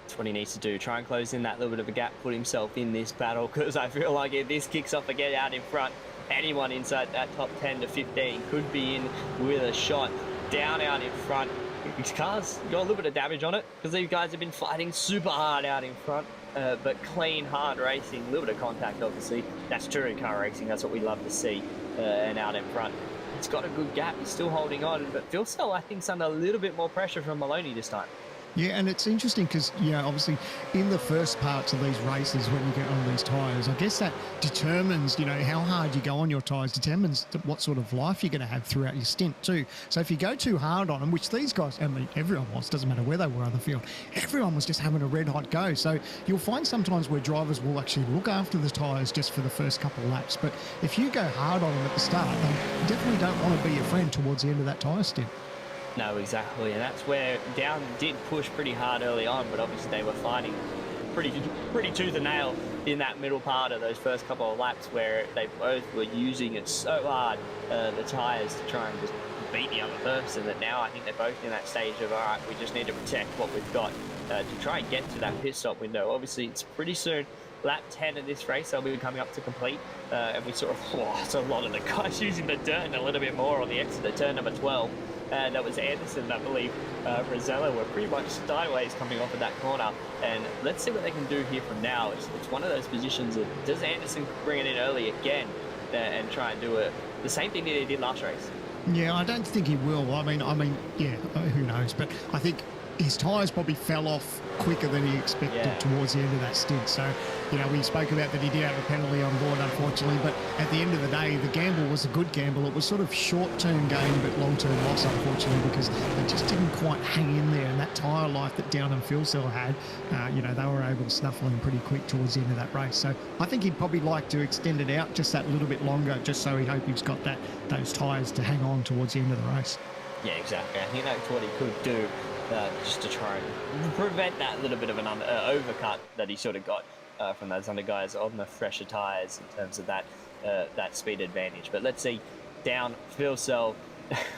S6: That's what he needs to do. Try and close in that little bit of a gap, put himself in this battle, because I feel like if this kicks off again out in front, anyone inside that top 10 to 15 could be in with a shot. Down out in front. His car's got a little bit of damage on it because these guys have been fighting super hard out in front, but clean, hard racing, a little bit of contact obviously. That's touring car racing, that's what we love to see, and out in front. It's got a good gap, he's still holding on, but Phil Cell I think is under a little bit more pressure from Maloney this time.
S7: Yeah, and it's interesting because, obviously in the first parts of these races when you get on these tyres, I guess that determines, how hard you go on your tyres, determines what sort of life you're going to have throughout your stint too. So if you go too hard on them, which these guys, everyone was, doesn't matter where they were on the field, everyone was just having a red hot go. So you'll find sometimes where drivers will actually look after the tyres just for the first couple of laps. But if you go hard on them at the start, they definitely don't want to be your friend towards the end of that tyre stint.
S6: No, exactly, and that's where Down did push pretty hard early on, but obviously they were fighting pretty tooth and nail in that middle part of those first couple of laps where they both were using it so hard, the tyres, to try and just beat the other person, that now I think they're both in that stage of, all right, we just need to protect what we've got to try and get to that pit stop window. Obviously, it's pretty soon. Lap 10 of this race, they'll be coming up to complete, and we sort of, it's a lot of the guys using the dirt and a little bit more on the exit at turn number 12. That was Anderson, I believe. Rosella were pretty much sideways coming off of that corner. And let's see what they can do here from now. It's one of those positions of, does Anderson bring it in early again and try and do the same thing that he did last race?
S7: Yeah, I don't think he will. I mean, yeah, who knows? But I think his tyres probably fell off quicker than he expected towards the end of that stint. So, we spoke about that he did have a penalty on board, unfortunately, but at the end of the day, the gamble was a good gamble. It was sort of short-term gain, but long-term loss, unfortunately, because they just didn't quite hang in there. And that tyre life that Down and Phil Cell had, they were able to snuffle him pretty quick towards the end of that race. So I think he'd probably like to extend it out just that little bit longer, just so he hopes he's got those tyres to hang on towards the end of the race.
S6: Yeah, exactly. I think that's what he could do. Just to try and prevent that little bit of an overcut that he sort of got from those under guys on the fresher tyres in terms of that speed advantage. But let's see, Down, Phil Cell,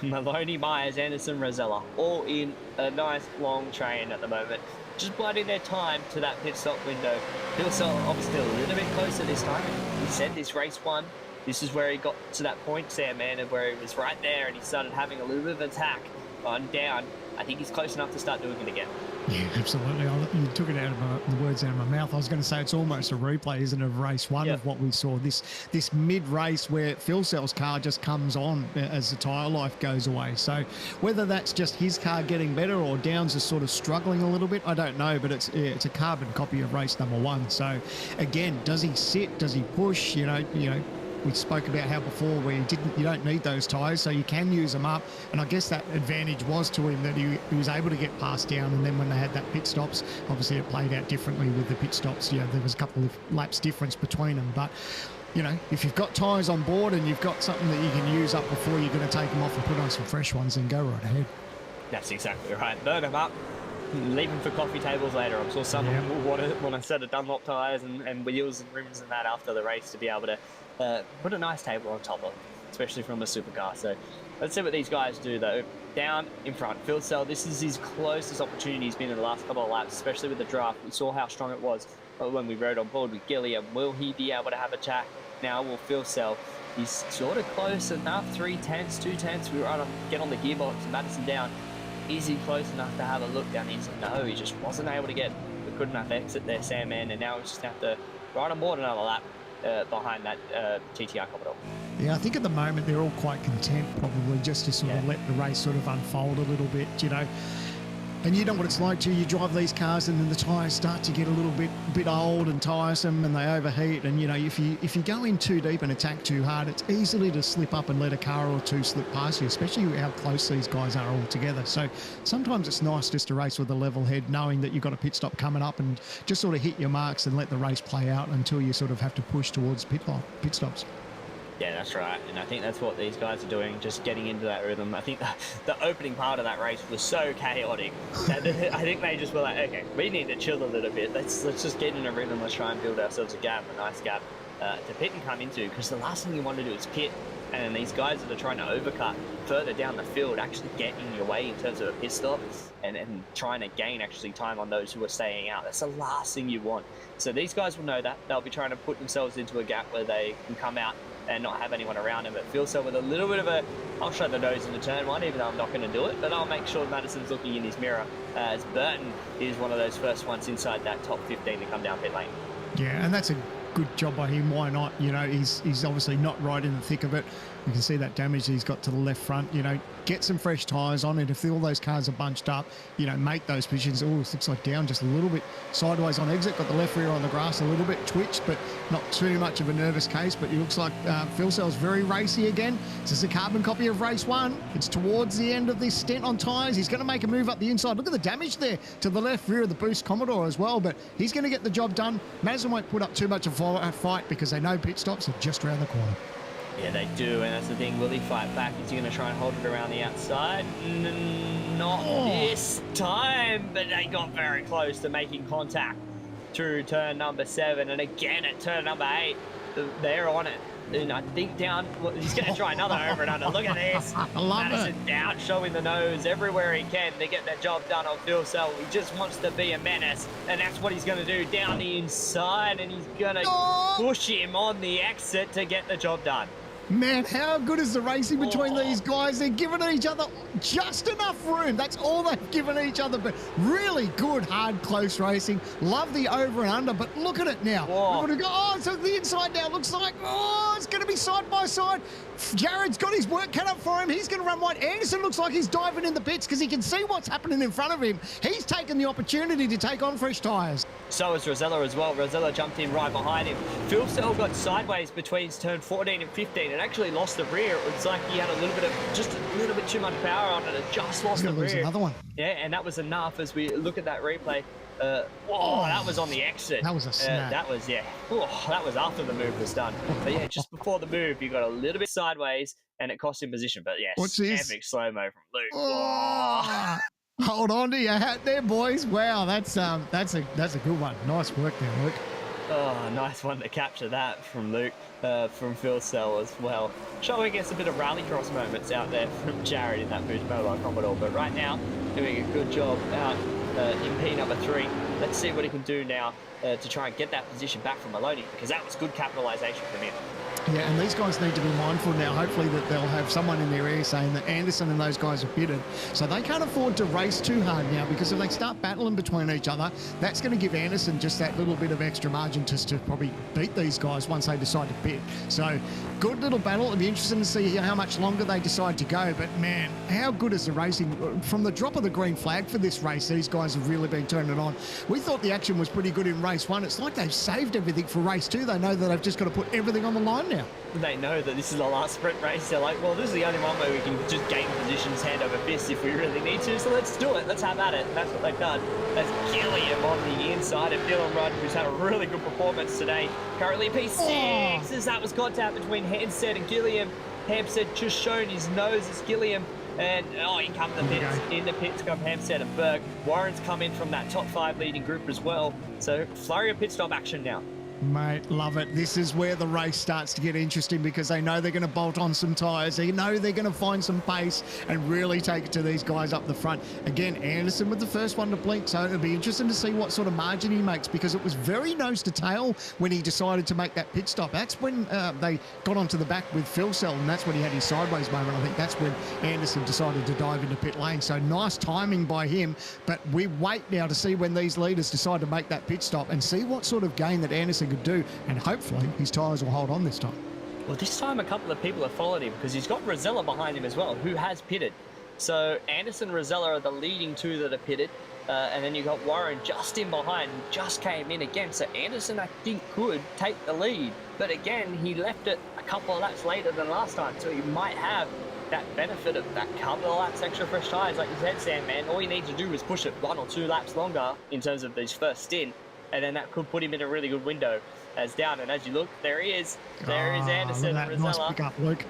S6: Maloney, Myers, Anderson, Rosella, all in a nice long train at the moment, just biding their time to that pit stop window. Phil Cell obviously a little bit closer this time. He said this race won. This is where he got to that point, Sam, man, where he was right there and he started having a little bit of attack on Down. I think he's close enough to start doing it again.
S7: Yeah, absolutely. You took it out of the words out of my mouth. I was going to say it's almost a replay, isn't it, of race one of what we saw. This mid-race where Phil Cell's car just comes on as the tyre life goes away. So whether that's just his car getting better or Downs is sort of struggling a little bit, I don't know. But it's a carbon copy of race number one. So again, does he sit? Does he push? we spoke about how before where you don't need those tyres, so you can use them up. And I guess that advantage was to him that he was able to get past down, and then when they had that pit stops, obviously it played out differently with the pit stops. You know, there was a couple of laps difference between them, but you know, if you've got tyres on board and you've got something that you can use up before you're going to take them off and put on some fresh ones, then go right ahead.
S6: That's exactly right. Burn them up, leave them for coffee tables later. I'm sure some will want a set of Dunlop tyres and wheels and rims and that after the race to be able to put a nice table on top of them, especially from a supercar. So let's see what these guys do though. Down in front, Phil Sell, this is his closest opportunity he's been in the last couple of laps, especially with the draft. We saw how strong it was when we rode on board with Gilliam. Will he be able to have a chat? Now will Phil Sell. He's sort of close enough, 3 tenths, 2 tenths. We were on get on the gearbox and Madison down. Is he close enough to have a look down? No, he just wasn't able to get a good enough exit there, Sam Man, and now we just have to ride on board another lap behind that TTR Commodore.
S7: Yeah, I think at the moment they're all quite content probably just to sort of let the race sort of unfold a little bit, you know. And you know what it's like too, you drive these cars and then the tyres start to get a little bit old and tiresome and they overheat, and you know, if you go in too deep and attack too hard, it's easily to slip up and let a car or two slip past you, especially how close these guys are all together. So sometimes it's nice just to race with a level head, knowing that you've got a pit stop coming up, and just sort of hit your marks and let the race play out until you sort of have to push towards pit stops.
S6: Yeah, that's right, and I think that's what these guys are doing, just getting into that rhythm. I think the opening part of that race was so chaotic that I think they just were like, okay, we need to chill a little bit. Let's just get in a rhythm. Let's try and build ourselves a nice gap to pit and come into, because the last thing you want to do is pit, and these guys that are trying to overcut further down the field actually get in your way in terms of a pit stop and trying to gain actually time on those who are staying out. That's the last thing you want. So these guys will know that. They'll be trying to put themselves into a gap where they can come out and not have anyone around him. But Phil Sell with a little bit of I'll show the nose in the turn one, even though I'm not going to do it, but I'll make sure Madison's looking in his mirror, as Burton is one of those first ones inside that top 15 to come down pit lane.
S7: Yeah, and that's a good job by him. Why not? You know, he's obviously not right in the thick of it. You can see that damage he's got to the left front. You know, get some fresh tyres on it. If all those cars are bunched up, you know, make those positions. Oh, it looks like down just a little bit sideways on exit. Got the left rear on the grass a little bit twitched, but not too much of a nervous case. But it looks like Phil Sell's very racy again. This is a carbon copy of race 1. It's towards the end of this stint on tyres. He's going to make a move up the inside. Look at the damage there to the left rear of the Boost Commodore as well. But he's going to get the job done. Madison won't put up too much of a fight because they know pit stops are just around the corner.
S6: Yeah, they do, and that's the thing. Will he fight back? Is he going to try and hold it around the outside? Not this time, but they got very close to making contact through turn number 7, and again at turn number 8, they're on it. And I think down, he's going to try another over and under. Look at this.
S7: I love
S6: Madison
S7: it.
S6: Down, showing the nose everywhere he can to get that job done on Phil Sell. He just wants to be a menace, and that's what he's going to do down the inside, and he's going to push him on the exit to get the job done.
S7: Man, how good is the racing between these guys? They're giving each other just enough room. That's all they've given each other, but really good, hard, close racing. Love the over and under, but look at it now. So the inside now looks like, it's going to be side by side. Jared's got his work cut up for him. He's going to run wide. Anderson looks like he's diving in the pits because he can see what's happening in front of him. He's taken the opportunity to take on fresh tyres.
S6: So is Rosella as well. Rosella jumped in right behind him. Phil Sell got sideways between turn 14 and 15 and actually lost the rear. It was like he had a little bit too much power on it and just lost the rear.
S7: Another one.
S6: Yeah, and that was enough as we look at that replay. That was on the exit.
S7: That was a snap.
S6: That was after the move was done. But yeah, just before the move, you got a little bit sideways and it cost him position. But yes,
S7: what's this?
S6: Epic slow-mo from Luke.
S7: Hold on to your hat there, boys. Wow, that's a good one. Nice work there, Luke.
S6: Oh, nice one to capture that from Luke, from Phil Sell as well. Showing us a bit of rallycross moments out there from Jared in that Boost Mobile Commodore. But right now, doing a good job out in P number 3. Let's see what he can do now to try and get that position back from Maloney, because that was good capitalisation from him.
S7: Yeah, and these guys need to be mindful now, hopefully, that they'll have someone in their ear saying that Anderson and those guys are pitted. So they can't afford to race too hard now, because if they start battling between each other, that's going to give Anderson just that little bit of extra margin just to probably beat these guys once they decide to pit. So good little battle. It'll be interesting to see how much longer they decide to go. But man, how good is the racing? From the drop of the green flag for this race, these guys have really been turning it on. We thought the action was pretty good in race 1. It's like they've saved everything for race 2. They know that they've just got to put everything on the line now. now.
S6: They know that this is the last sprint race. They're like, well, this is the only one where we can just gain positions hand over fist if we really need to, so let's do it. Let's have at it. And that's what they've done. That's Gilliam on the inside of Dylan Rudd, who's had a really good performance today. Currently P6, as that was contact between Hampstead and Gilliam. Hampstead just shown his nose as Gilliam. And, in come the pits. In the pits come Hampstead and Berg. Warren's come in from that top 5 leading group as well. So, flurry of pit stop action now.
S7: Mate, love it. This is where the race starts to get interesting because they know they're going to bolt on some tyres. They know they're going to find some pace and really take it to these guys up the front. Again, Anderson with the first one to blink, so it'll be interesting to see what sort of margin he makes because it was very nose to tail when he decided to make that pit stop. That's when they got onto the back with Phil Sell, and that's when he had his sideways moment. I think that's when Anderson decided to dive into pit lane. So nice timing by him, but we wait now to see when these leaders decide to make that pit stop and see what sort of gain that Anderson could do, and hopefully his tyres will hold on this time.
S6: Well, this time a couple of people have followed him because he's got Rosella behind him as well, who has pitted. So Anderson and Rosella are the leading two that are pitted, and then you've got Warren just in behind, who just came in again. So Anderson, I think, could take the lead, but again, he left it a couple of laps later than last time, so he might have that benefit of that couple of laps extra fresh tyres. Like you said, Sam, man, all you need to do is push it 1 or 2 laps longer in terms of his first stint, and then that could put him in a really good window as down. And as you look, there he is. There is Anderson, Rosella.
S7: Nice pick up, Luke.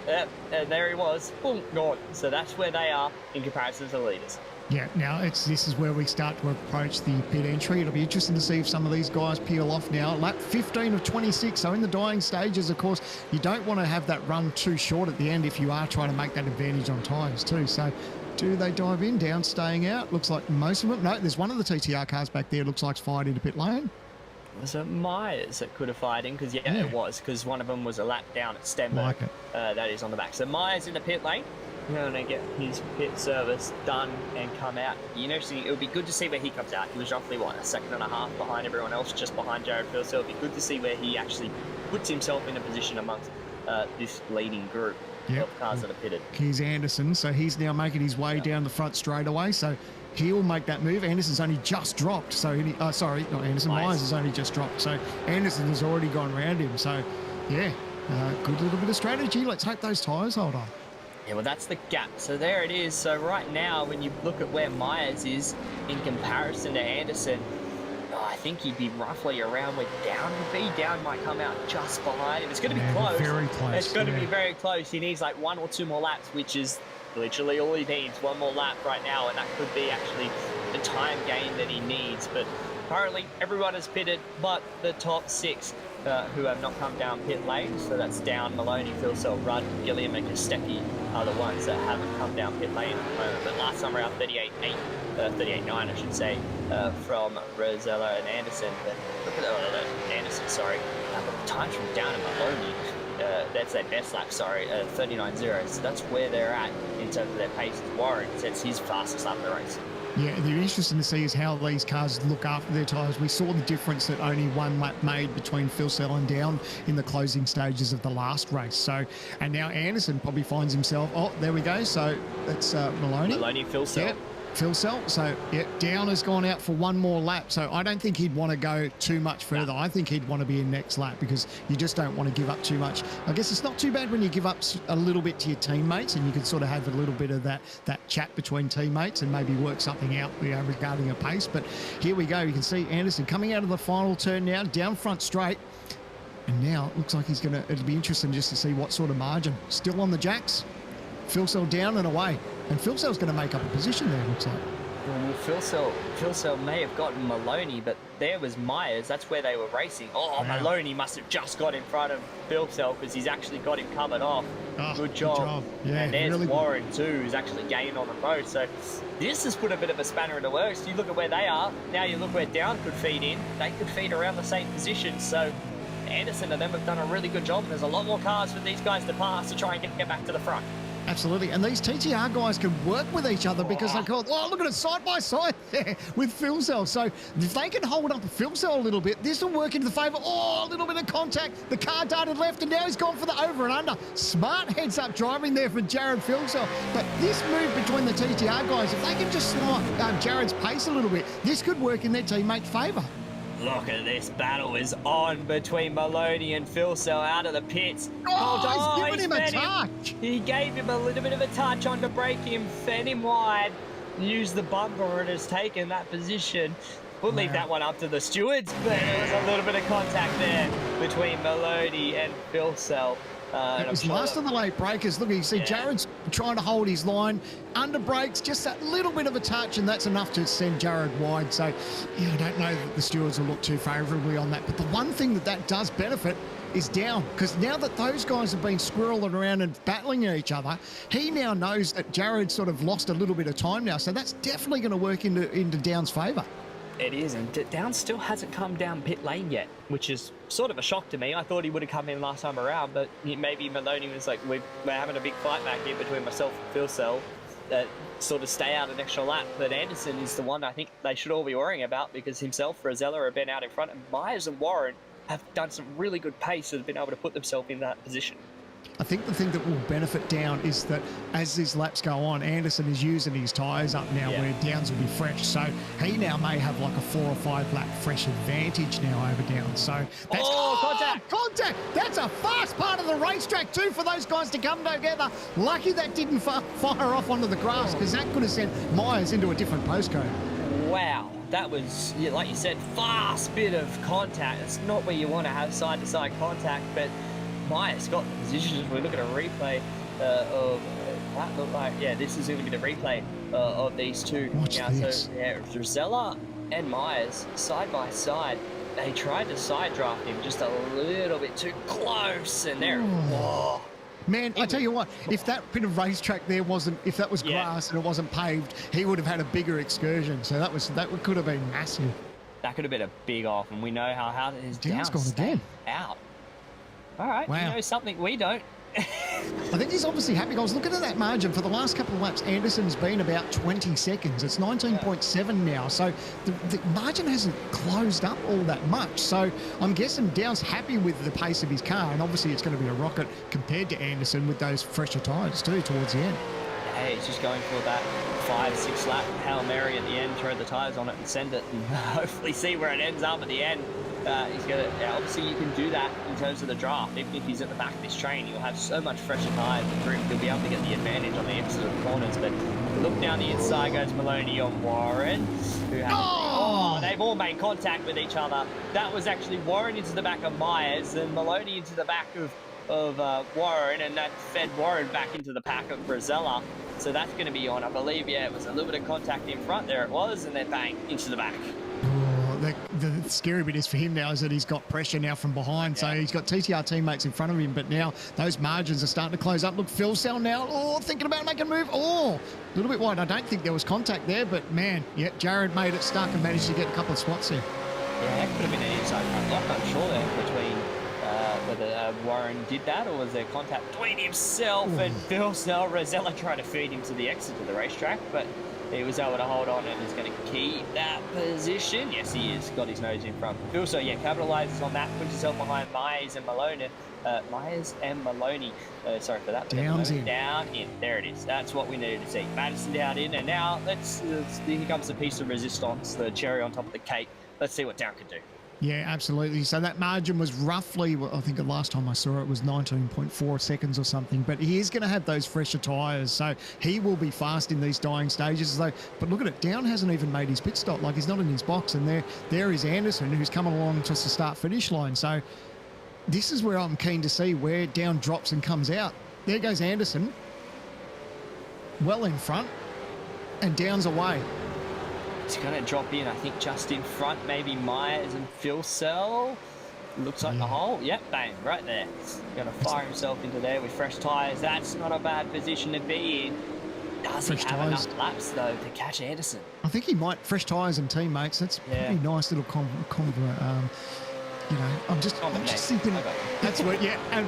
S6: Yep, and there he was. Boom, gone. So that's where they are in comparison to the leaders.
S7: Yeah, now this is where we start to approach the pit entry. It'll be interesting to see if some of these guys peel off now. Lap 15 of 26, so in the dying stages, of course, you don't want to have that run too short at the end if you are trying to make that advantage on times too. So do they dive in, down, staying out? Looks like most of them. No, there's one of the TTR cars back there. Looks like it's fired into pit lane.
S6: Was it Myers that could have fired in? Because, yeah, it was, because one of them was a lap down at Stenberg.
S7: Like it.
S6: That is on the back. So Myers in the pit lane. Going to get his pit service done and come out. You know, see, it would be good to see where he comes out. He was roughly, what, a second and a half behind everyone else, just behind Jared Field. So it would be good to see where he actually puts himself in a position amongst this leading group of cars that are pitted.
S7: Here's Anderson, so he's now making his way down the front straightaway. So he'll make that move. Anderson's only just dropped. So, sorry, not Anderson. Myers has only just dropped. So Anderson has already gone around him. So, yeah, good little bit of strategy. Let's hope those tyres hold on.
S6: Yeah, well, that's the gap. So there it is. So right now, when you look at where Myers is in comparison to Anderson, I think he'd be roughly around where Down would be. Down might come out just behind him. It's going to be close.
S7: Very close.
S6: It's going to be very close. He needs like 1 or 2 more laps, which is literally all he needs. 1 more lap right now, and that could be actually the time gain that he needs. But currently, everyone is pitted, but the top 6 who have not come down pit lane. So that's Down, Maloney, Philsell, Rudd, Gilliam, and Kostecki are the ones that haven't come down pit lane at the moment. But last time around 38.9, I should say, from Rosella and Anderson. But look at Anderson, sorry. But the times from Down and Maloney, that's their best lap, sorry, 39.0. So that's where they're at in terms of their pace. Warren sets his fastest lap of the race.
S7: Yeah, it'll be interesting to see is how these cars look after their tyres. We saw the difference that only 1 lap made between Phil Sell and Down in the closing stages of the last race. So, and now Anderson probably finds himself, oh, there we go. So that's Maloney.
S6: Maloney, Phil Sell.
S7: Yep. Phil Sell. So, yeah, Down has gone out for 1 more lap. So I don't think he'd want to go too much further. No. I think he'd want to be in next lap because you just don't want to give up too much. I guess it's not too bad when you give up a little bit to your teammates and you can sort of have a little bit of that chat between teammates and maybe work something out regarding a pace. But here we go. You can see Anderson coming out of the final turn now, down front straight. And now it looks like it'll be interesting just to see what sort of margin. Still on the jacks. Phil Sell down and away. And Phil Sell's going to make up a position there, looks like.
S6: Well, Phil Sell may have gotten Maloney, but there was Myers. That's where they were racing. Oh, wow. Maloney must have just got in front of Phil Sell because he's actually got him covered off. Oh, good job. Yeah, and there's really Warren too, who's actually gained on them both. So this has put a bit of a spanner in the works. You look at where they are. Now you look where Down could feed in. They could feed around the same position. So Anderson and them have done a really good job. There's a lot more cars for these guys to pass to try and get back to the front.
S7: Absolutely, and these TTR guys can work with each other because they call, look at it side by side there with Phil Sell. So if they can hold up Phil Sell a little bit, this will work into the favour. Oh, a little bit of contact. The car darted left, and now he's gone for the over and under. Smart heads-up driving there for Jared Phil Sell. But this move between the TTR guys, if they can just slow up Jared's pace a little bit, this could work in their teammate's favour.
S6: Look at this battle is on between Maloney and Phil Sell out of the pits.
S7: Oh, he's giving him a touch.
S6: He gave him a little bit of a touch on to break him, fed him wide, used the bumper and has taken that position. We'll leave that one up to the stewards, but there was a little bit of contact there between Maloney and Phil Sell.
S7: It was last of the late breakers. Look, you see Jared's trying to hold his line. Under brakes, just that little bit of a touch, and that's enough to send Jared wide. So, yeah, I don't know that the stewards will look too favourably on that. But the one thing that does benefit is Down, because now that those guys have been squirreling around and battling at each other, he now knows that Jared sort of lost a little bit of time now. So that's definitely going to work into Down's favour.
S6: It is, and Down still hasn't come down pit lane yet, which is sort of a shock to me. I thought he would have come in last time around, but maybe Maloney was like, we're having a big fight back here between myself and Phil Sell, sort of stay out an extra lap. But Anderson is the one I think they should all be worrying about, because himself, Rosella have been out in front, and Myers and Warren have done some really good pace and have been able to put themselves in that position.
S7: I think the thing that will benefit Down is that as these laps go on, Anderson is using his tyres up now where Downs will be fresh. So he now may have like a 4 or 5 lap fresh advantage now over Downs. So that's contact! That's a fast part of the racetrack too for those guys to come together. Lucky that didn't fire off onto the grass, because that could have sent Myers into a different postcode.
S6: Wow. That was, like you said, fast bit of contact. It's not where you want to have side-to-side contact, but Myers got the position. If we look at a replay of that, look like, this is going to be the replay of these two.
S7: Watch this.
S6: So, Rosella and Myers, side by side, they tried to side draft him just a little bit too close, and there,
S7: Man, I tell you what, if that bit of racetrack there wasn't, if that was grass and it wasn't paved, he would have had a bigger excursion. So that could have been massive.
S6: That could have been a big off, and we know how hard it is
S7: Down's gone again.
S6: Out. All right, you know something we don't.
S7: I think he's obviously happy. I was looking at that margin. For the last couple of laps, Anderson's been about 20 seconds. It's 19.7 now. So the margin hasn't closed up all that much. So I'm guessing Down's happy with the pace of his car. And obviously it's going to be a rocket compared to Anderson with those fresher tyres too towards the end.
S6: Hey, he's just going for that 5-6 lap Hail Mary at the end, throw the tyres on it and send it, and hopefully see where it ends up at the end. He's going to, obviously you can do that in terms of the draft. Even if he's at the back of this train, he'll have so much fresher tyres and grip, he'll be able to get the advantage on the exit of the corners. But look down the inside, goes Maloney on Warren, who has, they've all made contact with each other. That was actually Warren into the back of Myers and Maloney into the back of Warren, and that fed Warren back into the pack of Rosella. So that's going to be on, I believe, it was a little bit of contact in front there it was, and then bang, into the back.
S7: The scary bit is for him now is that he's got pressure now from behind. So he's got TTR teammates in front of him, but now those margins are starting to close up. Look, Phil Sell now, thinking about making a move. A little bit wide. I don't think there was contact there, but man, Jared made it stuck and managed to get a couple of spots there.
S6: Yeah, it could have been an inside front lock, I'm sure, there between whether Warren did that or was there contact between himself and Phil Sell. Rosella tried to feed him to the exit of the racetrack, but he was able to hold on and is going to keep that position. Yes, he is. Got his nose in front. Phil Sell, capitalizes on that, puts himself behind Myers and Maloney. Sorry for that.
S7: Down
S6: in. There it is. That's what we needed to see. Madison down in, and now here comes the piece of resistance, the cherry on top of the cake. Let's see what Down can do.
S7: Yeah, absolutely. So that margin was roughly, I think the last time I saw it was 19.4 seconds or something, but he is going to have those fresher tyres, so he will be fast in these dying stages. But look at it, Down hasn't even made his pit stop, like he's not in his box, and there is Anderson, who's coming along to the start-finish line. So this is where I'm keen to see where Down drops and comes out. There goes Anderson, well in front, and Down's away.
S6: He's going to drop in, I think, just in front, maybe Myers and Phil Sell. Looks like the hole. Yep, bang, right there. Going to fire himself into there with fresh tyres. That's not a bad position to be in. Does he have enough laps, though, to catch Anderson?
S7: I think he might. Fresh tyres and teammates. That's a pretty nice little I'm just thinking that's what,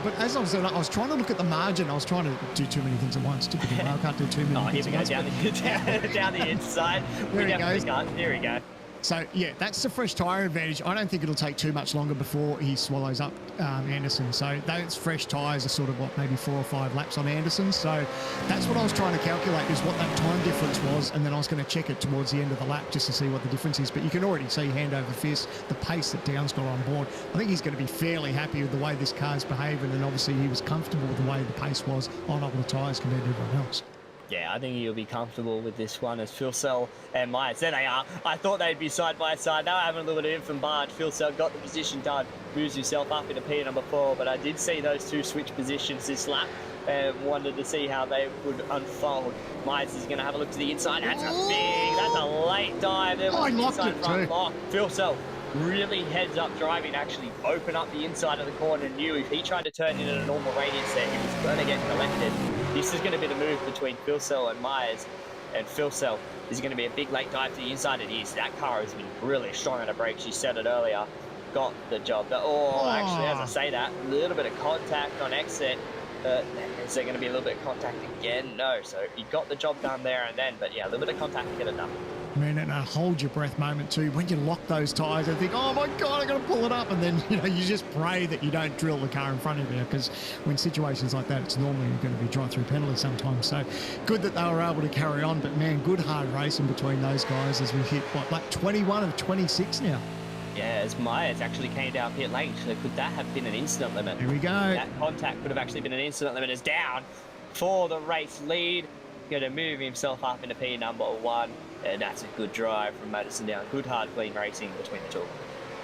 S7: but as I was trying to look at the margin, I was trying to do too many things at once. Typically, I can't do too many things
S6: at once. Here we go, down the inside.
S7: There he goes.
S6: There we go.
S7: So, yeah, that's the fresh tyre advantage. I don't think it'll take too much longer before he swallows up Anderson. So those fresh tyres are sort of, what, maybe 4 or 5 laps on Anderson. So that's what I was trying to calculate, is what that time difference was, and then I was going to check it towards the end of the lap just to see what the difference is. But you can already see hand over fist the pace that Down's got on board. I think he's going to be fairly happy with the way this car's behaving, and obviously he was comfortable with the way the pace was on all the tyres compared to everyone else.
S6: Yeah, I think he'll be comfortable with this one as Phil Sell and Myers. There they are. I thought they'd be side by side. They were having a little bit of infant barge. Phil Sell got the position done, moves himself up into P number 4, but I did see those two switch positions this lap and wanted to see how they would unfold. Myers is going to have a look to the inside. That's a late dive. There was the inside front lock. Phil Sell really heads up driving, actually open up the inside of the corner, and knew if he tried to turn in at a normal radius there, he was going to get collected. This is going to be the move between Phil Sell and Myers, and Phil Sell is going to be a big late dive to the inside. It is. That car has been really strong on a brake. She said it earlier. Got the job. Actually, as I say that, a little bit of contact on exit. Is there going to be a little bit of contact again? No. So he got the job done there and then, but yeah, a little bit of contact to get it done.
S7: Man, and a hold your breath moment too. When you lock those tyres and think, oh my God, I got to pull it up. And then, you just pray that you don't drill the car in front of you, because when situations like that, it's normally going to be drive-through penalty sometimes. So good that they were able to carry on. But man, good hard racing between those guys as we hit, like 21 of 26 now.
S6: Yeah, as Myers actually came down pit late, so could that have been an incident limit?
S7: Here we go.
S6: That contact could have actually been an incident limit. Is down for the race lead. Going to move himself up into P number 1. And that's a good drive from Madison Down. Good, hard, clean racing between the two.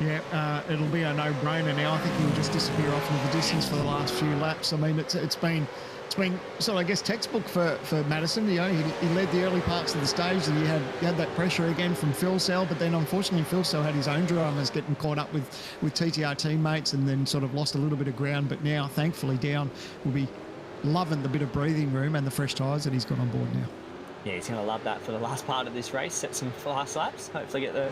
S7: Yeah, it'll be a no-brainer now. I think he'll just disappear off into the distance for the last few laps. I mean, it's been sort of, I guess, textbook for Madison. He led the early parts of the stage, and he had that pressure again from Phil Sell. But then, unfortunately, Phil Sell had his own dramas, getting caught up with TTR teammates, and then sort of lost a little bit of ground. But now, thankfully, Down will be loving the bit of breathing room and the fresh tyres that he's got on board now.
S6: Yeah, he's going to love that for the last part of this race. Set some fast laps. Hopefully get the,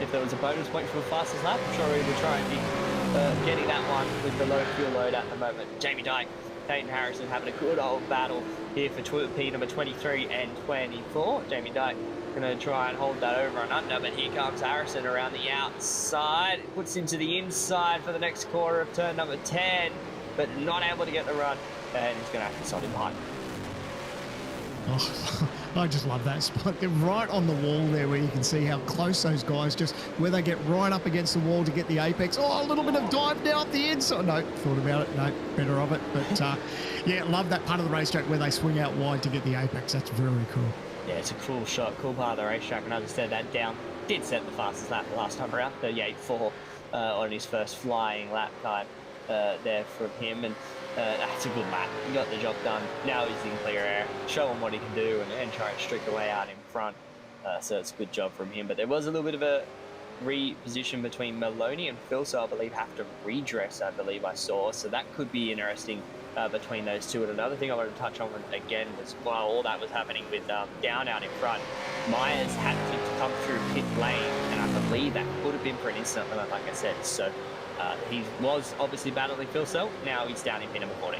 S6: if there was a bonus point for the fastest lap, I'm sure he would try and be getting that one with the low fuel load at the moment. Jamie Dyke, Peyton Harrison having a good old battle here for P number 23 and 24. Jamie Dyke going to try and hold that over and under, but here comes Harrison around the outside. Puts him to the inside for the next quarter of turn number 10, but not able to get the run, and he's going to have to stop him behind.
S7: Oh, I just love that spot. They're right on the wall there, where you can see how close those guys, just where they get right up against the wall to get the apex. Oh, a little bit of dive now at the inside. No, thought about it. No, better of it. But yeah, love that part of the racetrack where they swing out wide to get the apex. That's very cool. Yeah,
S6: it's a cool shot, cool part of the racetrack. And as I said, that Down did set the fastest lap the last time around, 38.4 on his first flying lap time there from him. And that's a good lap. He got the job done. Now he's in clear air. Show him what he can do and try and streak away out in front. So it's a good job from him. But there was a little bit of a reposition between Maloney and Phil, so I believe have to redress, I believe I saw. So that could be interesting between those two. And another thing I wanted to touch on again was while all that was happening with Down out in front, Myers had to come through pit lane, and I believe that could have been for an incident limit, like I said. So he was obviously battling Phil Sell. Now he's down in pit number 14.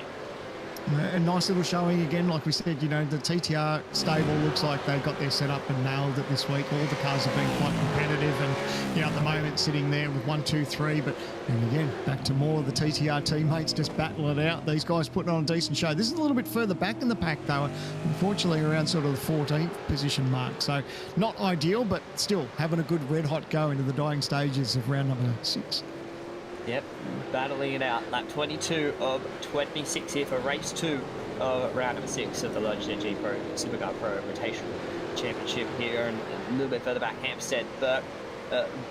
S7: A nice little showing again, like we said, the TTR stable looks like they got their setup and nailed it this week. All the cars have been quite competitive, and at the moment sitting there with 1, 2, 3. But and again, back to more of the TTR teammates just battling it out. These guys putting on a decent show. This is a little bit further back in the pack, though, unfortunately around sort of the 14th position mark. So not ideal, but still having a good red hot go into the dying stages of round number 6.
S6: Yep, battling it out. Lap 22 of 26 here for race 2 of round number 6 of the Logitech G Pro Supercar Pro Invitational Championship here, and a little bit further back, Hampstead, Burke,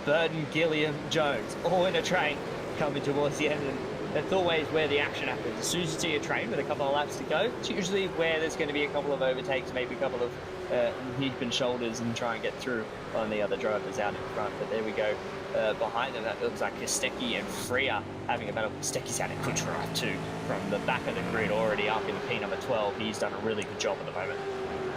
S6: Burden, Gilliam, Jones, all in a train coming towards the end. And that's always where the action happens. As soon as you see a train with a couple of laps to go, it's usually where there's going to be a couple of overtakes, maybe a couple of heaping shoulders and try and get through on the other drivers out in front. But there we go. Behind them, that looks like Kostecki and Freer having a battle. Kostecki's had a good drive too from the back of the grid, already up in P number 12. He's done a really good job at the moment.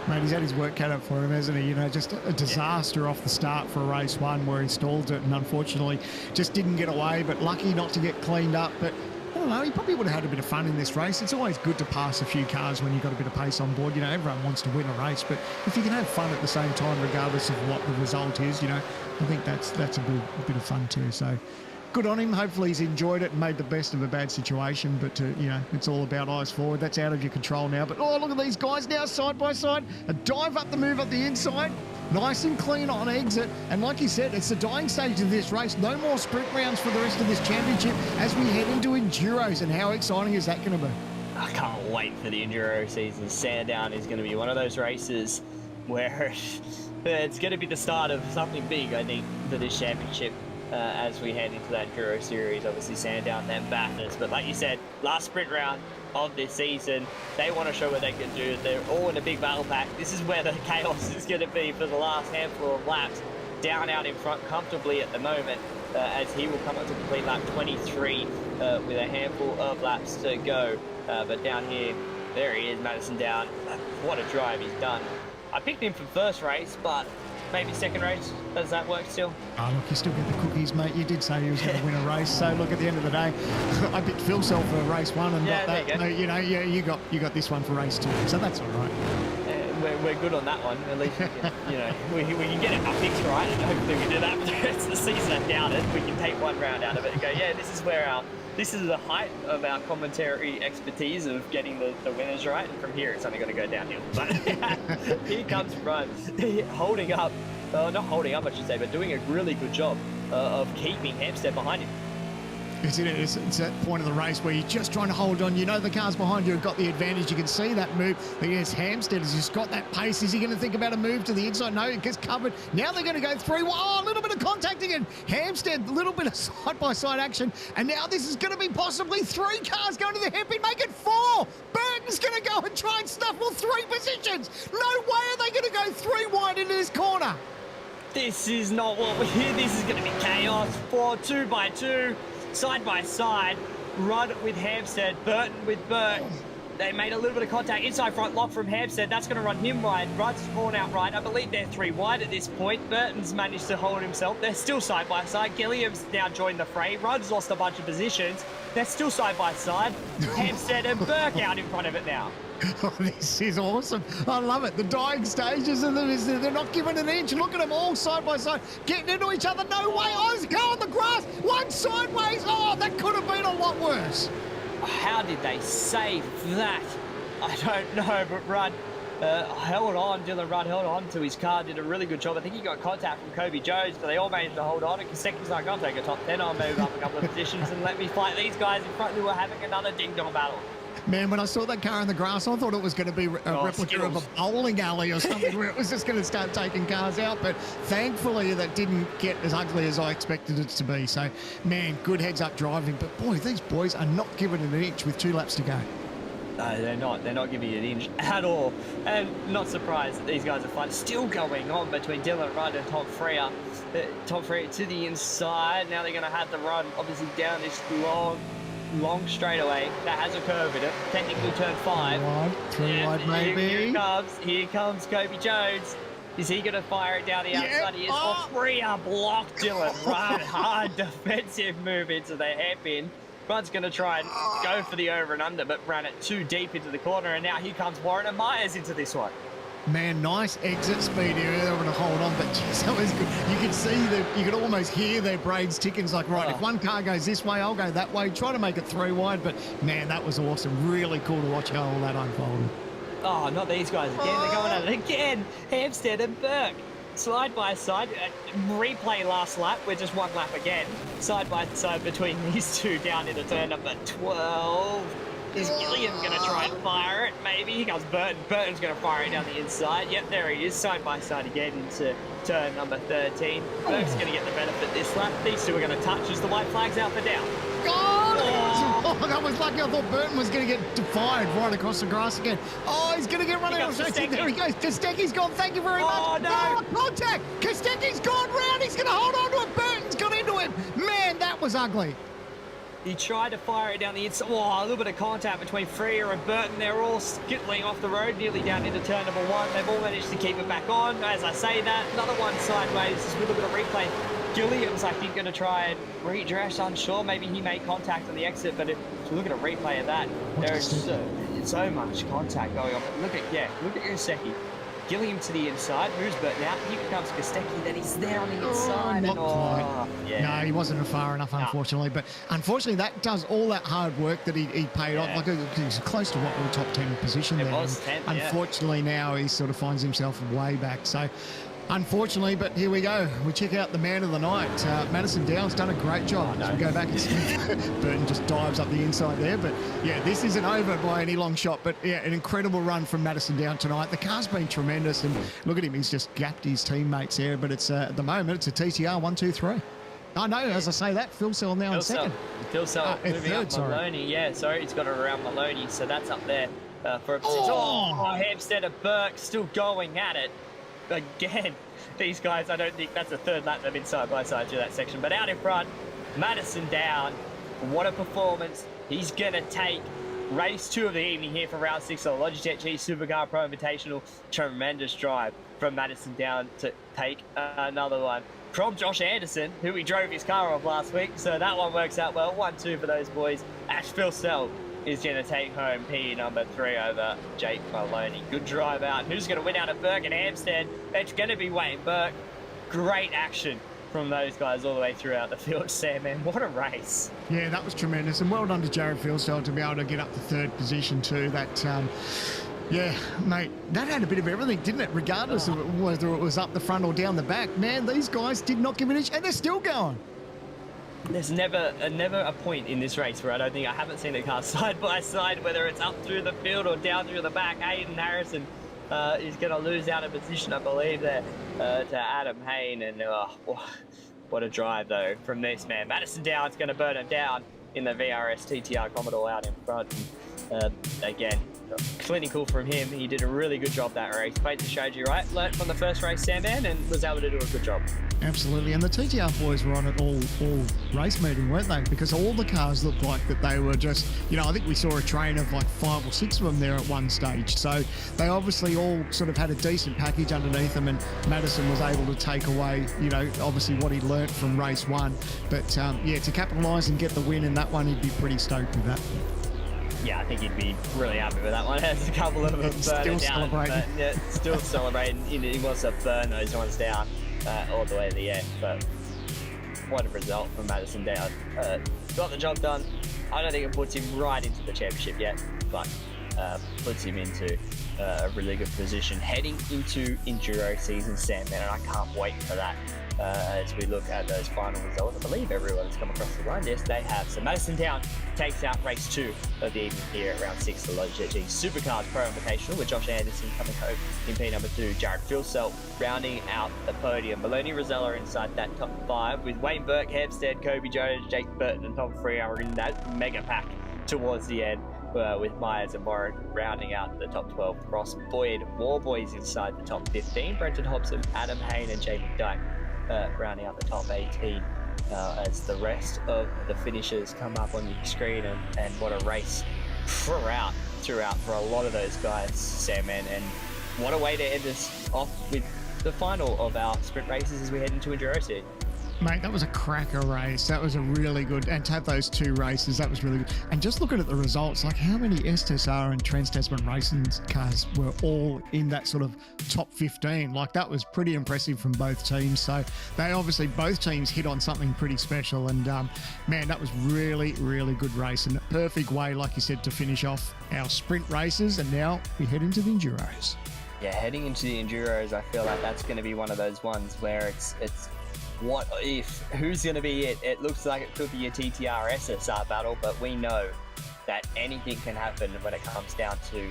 S7: Mate, he's had his work cut out for him, hasn't he? Just a disaster off the start for race 1 where he stalled it and unfortunately just didn't get away, but lucky not to get cleaned up. But I don't know, he probably would have had a bit of fun in this race. It's always good to pass a few cars when you've got a bit of pace on board. You know, everyone wants to win a race, but if you can have fun at the same time, regardless of what the result is, you know, I think that's a bit of fun too. So good on him. Hopefully he's enjoyed it and made the best of a bad situation. But, you know, it's all about eyes forward. That's out of your control now. But, oh, look at these guys now side by side. A dive up the move up the inside. Nice and clean on exit. And like you said, it's the dying stage of this race. No more sprint rounds for the rest of this championship as we head into Enduros. And how exciting is that going to be?
S6: I can't wait for the Enduro season. Sandown is going to be one of those races where it's going to be the start of something big, I think, for this championship as we head into that Enduro series. Obviously, Sandown, then Bathurst. But like you said, last sprint round of this season, they want to show what they can do. They're all in a big battle pack. This is where the chaos is going to be for the last handful of laps. Down out in front comfortably at the moment as he will come up to complete lap 23 with a handful of laps to go. But down here, there he is, Madison Down. What a drive he's done. I picked him for first race, but maybe second race. Does that work still?
S7: Oh, look, you still get the cookies, mate. You did say he was going to win a race. So, look, at the end of the day, I picked Phil Self for race 1 and got that. No, you know, yeah, you got this one for race 2. So that's all right.
S6: We're good on that one. At least we can, you know, we can get our picks right, and hopefully we do that for the rest of the season. I doubt it. We can take one round out of it and go, yeah, this is the height of our commentary expertise of getting the winners right, and from here it's only going to go downhill. But here comes Rudd, holding up, not holding up I should say, but doing a really good job of keeping Hampstead behind him.
S7: It's that point of the race where you're just trying to hold on. You know the cars behind you have got the advantage. You can see that move. But yes, Hampstead has just got that pace. Is he going to think about a move to the inside? No, it gets covered. Now they're going to go through. Oh, a little bit of contact again. Hampstead, a little bit of side-by-side action. And now this is going to be possibly 3 cars going to the hairpin. Make it 4. Burton's going to go and try and snuffle 3 positions. No way are they going to go 3 wide into this corner.
S6: This is not what we hear. This is going to be chaos. 2 by 2. Side by side, Rudd with Hampstead, Burton with Burke. They made a little bit of contact. Inside front lock from Hampstead. That's going to run him wide. Rudd's gone out right. I believe they're 3 wide at this point. Burton's managed to hold himself. They're still side by side. Gilliam's now joined the fray. Rudd's lost a bunch of positions. They're still side by side. Hampstead and Burke out in front of it now.
S7: Oh, this is awesome. I love it. The dying stages of them is they're not giving an inch. Look at them all side by side, getting into each other. No way. Oh, it's going on the grass. One sideways. Oh, that could have been a lot worse.
S6: How did they save that? I don't know, but Rudd held on. Dylan Rudd held on to his car, did a really good job. I think he got contact from Kobe Jones, but they all managed to hold on. And Kostecki's like, I'll take a top 10. I'll move up a couple of positions and let me fight these guys in front who are having another ding-dong battle.
S7: Man, when I saw that car in the grass, I thought it was going to be a replica
S6: Skittles.
S7: of a bowling alley or something where it was just going to start taking cars out. But thankfully, that didn't get as ugly as I expected it to be. So, man, good heads-up driving. But, boy, these boys are not giving it an inch with 2 laps to go.
S6: No, they're not. They're not giving it an inch at all. And not surprised that these guys are fun. Still going on between Dylan Rudd and Tom Freya. Tom Freya to the inside. Now they're going to have to run, obviously, down this long straightaway that has a curve in it. Technically turn 5.
S7: 3 wide maybe.
S6: Here comes Kobe Jones. Is he going to fire it down the outside? He is. Oh, Freya blocked Dylan Rudd. Hard defensive move into the hairpin. Rudd's going to try and go for the over and under, but ran it too deep into the corner. And now here comes Warren and Myers into this one.
S7: Man, nice exit speed here. They were going to hold on, but geez, that was good. You could see you could almost hear their brains ticking. It's like, right, if one car goes this way, I'll go that way. Try to make it 3 wide, but man, that was awesome. Really cool to watch how all that unfolded.
S6: Oh, not these guys again. They're going at it again. Hampstead and Burke. Side by side. Replay last lap. We're just 1 lap again. Side by side between these two down into turn number 12. Is Gilliam going to try and fire it? Maybe. Here comes Burton. Burton's going to fire it down the inside. Yep, there he is. Side by side again into turn number 13. Burke's going to get the benefit this lap. These two are going to touch as the white flag's out for down.
S7: Oh, that was lucky. I thought Burton was going to get fired right across the grass again. Oh, he's going to get run out of section. There he goes. Kostecki's gone. Thank you very much.
S6: Oh, no.
S7: Oh, contact. Kostecki's gone round. He's going to hold on to it. Burton's got into him. Man, that was ugly.
S6: He tried to fire it down the inside. Oh, a little bit of contact between Freya and Burton. They're all skittling off the road, nearly down into turn number 1. They've all managed to keep it back on. As I say that, another one sideways, just with a bit of replay. Gilliam's, I think, going to try and redress, unsure. Maybe he made contact on the exit, but So look at a replay of that. There is so much contact going on. But look at Yoseki. Gilliam to the inside, moves Burton out. Here comes Kostecki, then he's there on the inside.
S7: Not quite.
S6: Yeah.
S7: No, he wasn't far enough, unfortunately. But unfortunately, that does all that hard work that he paid off. Like, he was close to what we were top 10 position there.
S6: It was 10th,
S7: unfortunately, now he sort of finds himself way back. So, unfortunately, but here we go. We check out the man of the night. Madison Downs done a great job. As we go back and see Burton just dives up the inside there. But yeah, this isn't over by any long shot. But yeah, an incredible run from Madison Downs tonight. The car's been tremendous. And look at him, he's just gapped his teammates there. But it's at the moment, it's a TTR 1, 2, 3. I know, as I say that, Phil Sell now in second.
S6: Phil Sell moving up Maloney. Yeah, sorry, he's got it around Maloney. So that's up there for a position. Hampstead and Burke still going at it. Again, these guys, I don't think that's the third lap they've been side by side through that section. But out in front, Madison down. What a performance. He's going to take race 2 of the evening here for round 6 of the Logitech G Supercar Pro Invitational. Tremendous drive from Madison down to take another one from Josh Anderson, who he drove his car off last week. So that one works out well. 1-2 for those boys. Phil Sell is going to take home P number 3 over Jake Maloney. Good drive out. Who's going to win out of Burke and Hampstead? It's going to be Wayne Burke. Great action from those guys all the way throughout the field. Sam, man, what a race.
S7: Yeah, that was tremendous. And well done to Jared Fieldstyle to be able to get up to 3rd position too. That, yeah, mate, that had a bit of everything, didn't it? Regardless of whether it was up the front or down the back. Man, these guys did not give an inch, and they're still going.
S6: There's never a point in this race where I haven't seen the car side by side, whether it's up through the field or down through the back. Hayden Harrison is going to lose out of position, I believe, there to Adam Hayne. And what a drive, though, from this man. Madison Downs going to burn him down in the VRS TTR Commodore out in front. Again, clinical from him. He did a really good job that race. Played the strategy right, learnt from the first race, Sandman, and was able to do a good job.
S7: Absolutely, and the TTR boys were on it all race meeting, weren't they? Because all the cars looked like that they were just, I think we saw a train of like 5 or 6 of them there at one stage. So they obviously all sort of had a decent package underneath them, and Madison was able to take away, obviously what he learnt from race 1. But to capitalise and get the win in that one, he'd be pretty stoked with that.
S6: Yeah, I think he'd be really happy with that one. There's a couple of them burning down. Still celebrating. He wants to burn those ones down all the way to the end. But what a result from Madison down. Got the job done. I don't think it puts him right into the championship yet, but puts him into a really good position heading into Enduro season, Sam, man, and I can't wait for that. As we look at those final results, I believe everyone has come across the line. Yes, they have. So Madison Down takes out race 2 of the evening here at round 6 of the Logitech G Supercars Pro Invitational, with Josh Anderson coming home in P number 2. Jared Fieldstyle rounding out the podium. Maloney Rosella inside that top 5, with Wayne Burke, Hampstead, Kobe Jones, Jake Burton, and Tom Freer in that mega pack towards the end. With Myers and Warren rounding out the top 12. Ross Boyd, Warboys inside the top 15. Brenton Hobson, Adam Hayne, and Jamie Dyke rounding out the top 18 as the rest of the finishers come up on the screen. And what a race throughout for a lot of those guys, Sam, and what a way to end this off with the final of our sprint races as we head into Enduro season.
S7: Mate, that was a cracker race. That was a really good, and to have those 2 races, that was really good. And just looking at the results, like how many STSR and Trans-Tasman racing cars were all in that sort of top 15. Like that was pretty impressive from both teams. So they obviously, both teams hit on something pretty special. And man, that was really, really good race, and a perfect way, like you said, to finish off our sprint races. And now we head into the Enduros.
S6: Yeah, heading into the Enduros, I feel like that's going to be one of those ones where it's what if, who's going to be it? It looks like it could be a TTR SSR battle, but we know that anything can happen when it comes down to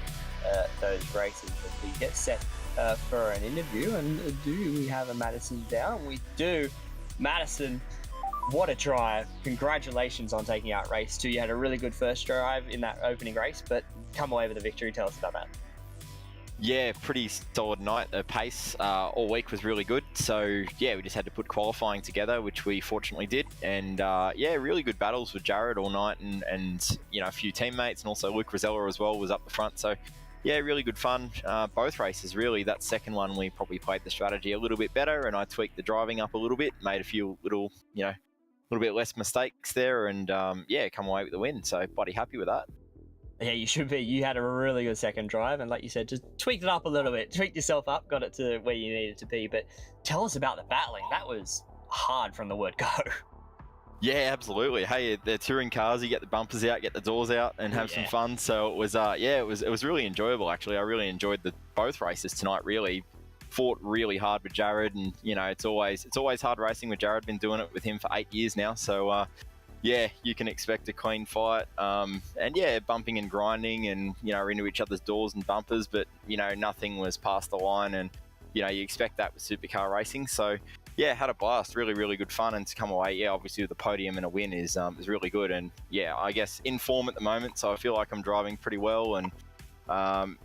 S6: those races. As we get set for an interview, and do we have a Madison down? We do. Madison, what a drive. Congratulations on taking out race 2. You had a really good first drive in that opening race, but come away with a victory. Tell us about that.
S12: Yeah, pretty solid night. The pace all week was really good. So, yeah, we just had to put qualifying together, which we fortunately did. And, yeah, really good battles with Jared all night and a few teammates. And also Luke Rosella as well was up the front. So, yeah, really good fun. Both races, really. That second one, we probably played the strategy a little bit better. And I tweaked the driving up a little bit, made a few little, little bit less mistakes there, and yeah, come away with the win. So bloody happy with that.
S6: Yeah, you should be. You had a really good second drive, and like you said, just tweaked it up a little bit, tweaked yourself up, got it to where you needed to be. But tell us about the battling. That was hard from the word go.
S12: Yeah, absolutely. Hey, they're touring cars. You get the bumpers out, get the doors out, and have some fun. So it was, yeah, it was really enjoyable. Actually, I really enjoyed both races tonight. Really fought really hard with Jared, and you know, it's always hard racing with Jared. Been doing it with him for 8 years now, so. Yeah, you can expect a clean fight, and yeah, bumping and grinding, and you know, into each other's doors and bumpers, but you know, nothing was past the line, and you know, you expect that with supercar racing. So yeah, had a blast, really good fun, and to come away, yeah, obviously with the podium and a win is really good, and yeah, I guess in form at the moment, so I feel like I'm driving pretty well, and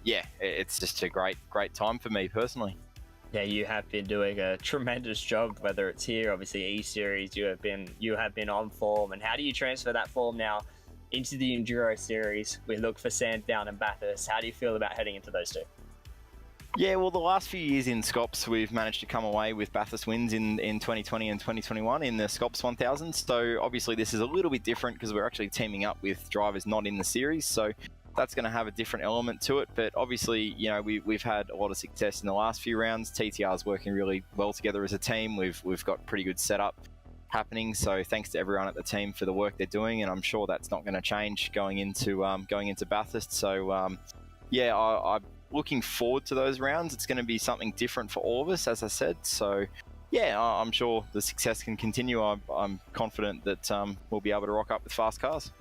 S12: yeah, it's just a great time for me personally.
S6: Yeah, you have been doing a tremendous job, whether it's here, obviously E-Series, you have been on form. And how do you transfer that form now into the Enduro Series? We look for Sandown and Bathurst. How do you feel about heading into those two?
S12: Yeah, well, the last few years in Scops, we've managed to come away with Bathurst wins in 2020 and 2021 in the Scops 1000. So obviously this is a little bit different because we're actually teaming up with drivers not in the series. So that's going to have a different element to it, but obviously, you know, we've had a lot of success in the last few rounds. TTR's working really well together as a team. We've got pretty good setup happening, so thanks to everyone at the team for the work they're doing, and I'm sure that's not going to change going into Bathurst. So yeah, I'm looking forward to those rounds. It's going to be something different for all of us, as I said. So yeah, I'm sure the success can continue. I'm confident that we'll be able to rock up with fast cars.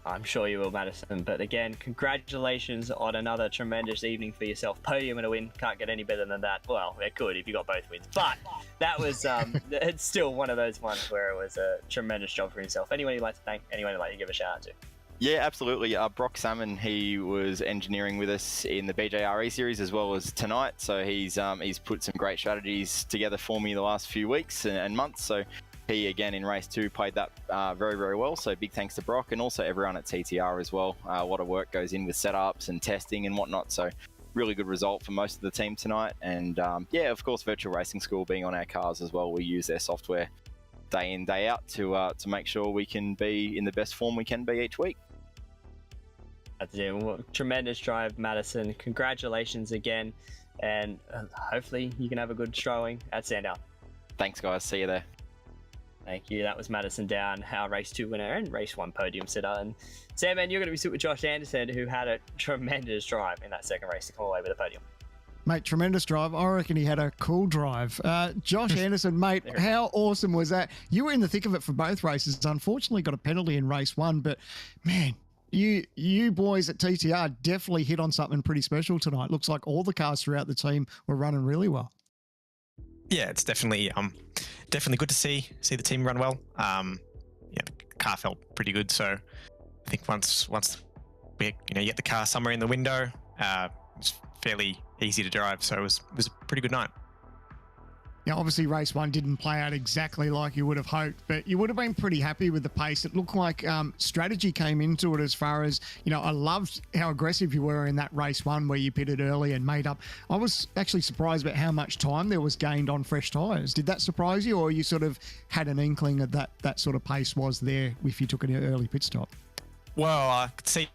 S6: I'm sure you will, Madison. But again, congratulations on another tremendous evening for yourself. Podium and a win. Can't get any better than that. Well, it could if you got both wins. But that was, it's still one of those ones where it was a tremendous job for yourself. Anyone you'd like to thank? Anyone you'd like to give a shout out to?
S12: Yeah, absolutely. Brock Salmon, he was engineering with us in the BJRE series as well as tonight. So he's put some great strategies together for me the last few weeks and months. So he, again, in race 2, played that very well. So big thanks to Brock, and also everyone at TTR as well. A lot of work goes in with setups and testing and whatnot. So really good result for most of the team tonight. And yeah, of course, Virtual Racing School being on our cars as well. We use their software day in, day out to make sure we can be in the best form we can be each week.
S6: That's it. Well, tremendous drive, Madison. Congratulations again. And hopefully you can have a good showing at Sandown.
S12: Thanks, guys. See you there.
S6: Thank you. That was Madison Down, our race 2 winner and race 1 podium sitter. And Sam, man, you're going to be sit with Josh Anderson, who had a tremendous drive in that second race to come away with a podium.
S7: Mate, tremendous drive. I reckon he had a cool drive. Josh Anderson, mate, how awesome was that? You were in the thick of it for both races. Unfortunately, got a penalty in race 1, but man, you boys at TTR definitely hit on something pretty special tonight. Looks like all the cars throughout the team were running really well.
S13: Yeah, it's definitely good to see the team run well. Yeah, the car felt pretty good. So I think once we you get the car somewhere in the window, it's fairly easy to drive. So it was a pretty good night.
S7: Now, obviously, race 1 didn't play out exactly like you would have hoped, but you would have been pretty happy with the pace. It looked like strategy came into it as far as, I loved how aggressive you were in that race 1 where you pitted early and made up. I was actually surprised about how much time there was gained on fresh tyres. Did that surprise you, or you sort of had an inkling of that sort of pace was there if you took an early pit stop?
S13: Well, I could see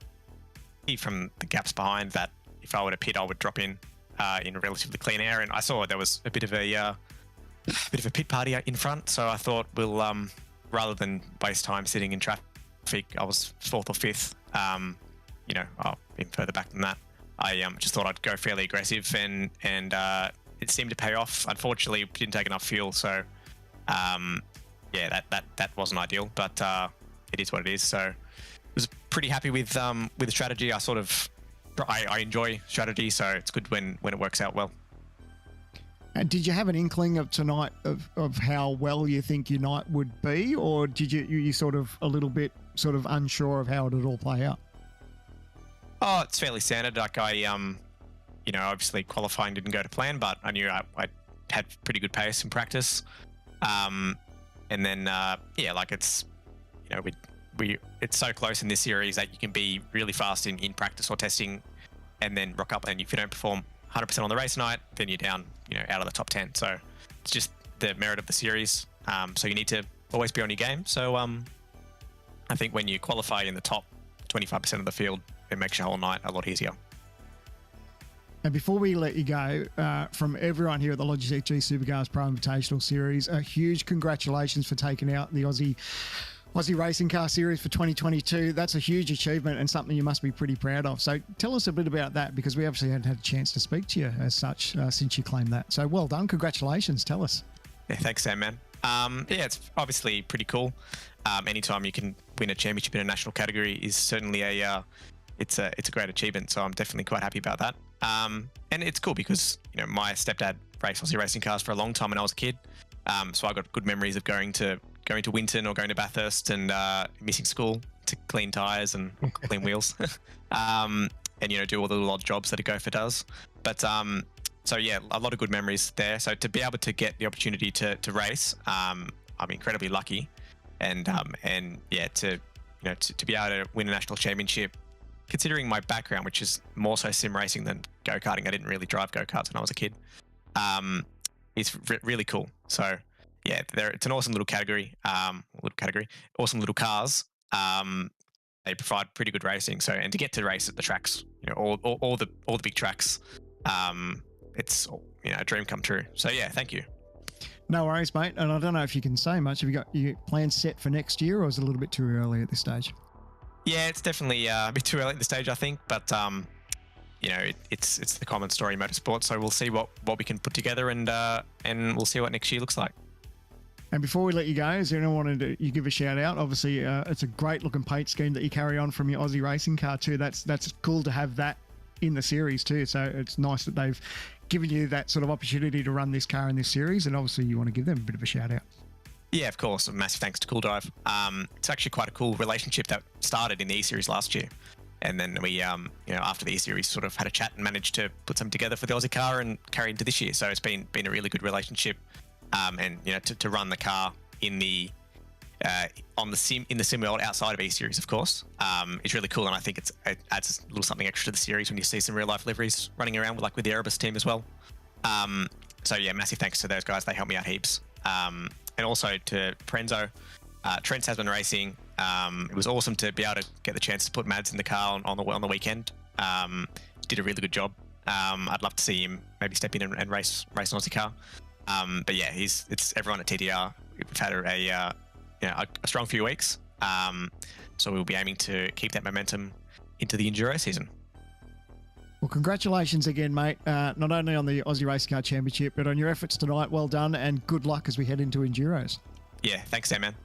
S13: from the gaps behind that if I were to pit, I would drop in relatively clean air, and I saw there was a bit of a pit party in front, so I thought we'll rather than waste time sitting in traffic, I was 4th or 5th. I've been further back than that. I just thought I'd go fairly aggressive, and it seemed to pay off. Unfortunately, didn't take enough fuel, so yeah, that wasn't ideal, but it is what it is. So I was pretty happy with the strategy. I enjoy strategy, so it's good when it works out well.
S7: And did you have an inkling of tonight of how well you think your night would be, or did you sort of a little bit sort of unsure of how it would all play out?
S13: Oh, it's fairly standard. Like obviously qualifying didn't go to plan, but I knew I had pretty good pace in practice. And then it's it's so close in this series that you can be really fast in practice or testing, and then rock up, and if you don't perform 100% on the race night, then you're down, out of the top 10. So it's just the merit of the series. So you need to always be on your game. So I think when you qualify in the top 25% of the field, it makes your whole night a lot easier.
S7: And before we let you go, from everyone here at the Logitech G Supercars Pro Invitational Series, a huge congratulations for taking out the Aussie Racing Car Series for 2022. That's a huge achievement and something you must be pretty proud of. So tell us a bit about that, because we obviously hadn't had a chance to speak to you as such since you claimed that. So well done. Congratulations. Tell us.
S13: Yeah, thanks, Sam, man. Yeah, it's obviously pretty cool. Anytime you can win a championship in a national category is certainly it's a great achievement. So I'm definitely quite happy about that. And it's cool because, you know, my stepdad raced Aussie racing cars for a long time when I was a kid. So I got good memories of going to Winton or going to Bathurst and missing school to clean tyres and clean wheels. And, you know, do all the little odd jobs that a gopher does. But so yeah, a lot of good memories there. So to be able to get the opportunity to race, I'm incredibly lucky. And yeah, to be able to win a national championship, considering my background, which is more so sim racing than go-karting, I didn't really drive go-karts when I was a kid. It's really cool. So yeah, it's an awesome little category. Awesome little cars. They provide pretty good racing. So, and to get to race at the tracks, you know, all the big tracks, it's, you know, a dream come true. So yeah, thank you.
S7: No worries, mate. And I don't know if you can say much. Have you got your plans set for next year, or is it a little bit too early at this stage?
S13: Yeah, it's definitely a bit too early at this stage, I think. But you know, it's the common story in motorsport. So we'll see what we can put together, and we'll see what next year looks like.
S7: And before we let you go, is there anyone wanted you give a shout out? Obviously, it's a great looking paint scheme that you carry on from your Aussie racing car too. That's cool to have that in the series too. So it's nice that they've given you that sort of opportunity to run this car in this series, and obviously you want to give them a bit of a shout out.
S13: Yeah, of course. A massive thanks to Cool Drive. It's actually quite a cool relationship that started in the E-Series last year. And then we, you know, after the E-Series sort of had a chat and managed to put something together for the Aussie car and carry into this year. So it's been a really good relationship. And, you know, to run the car in the sim world outside of E-Series, of course, is really cool. And I think it adds a little something extra to the series when you see some real life liveries running around with the Erebus team as well. So yeah, massive thanks to those guys. They helped me out heaps. And also to Prenzo, Trent Tasman Racing. It was awesome to be able to get the chance to put Mads in the car on the weekend. Did a really good job. I'd love to see him maybe step in and race an Aussie car. But yeah, it's everyone at TTR. We've had a strong few weeks. So we'll be aiming to keep that momentum into the Enduro season.
S7: Well, congratulations again, mate. Not only on the Aussie Racing Car Championship, but on your efforts tonight. Well done, and good luck as we head into Enduros.
S13: Yeah, thanks, Sam, man.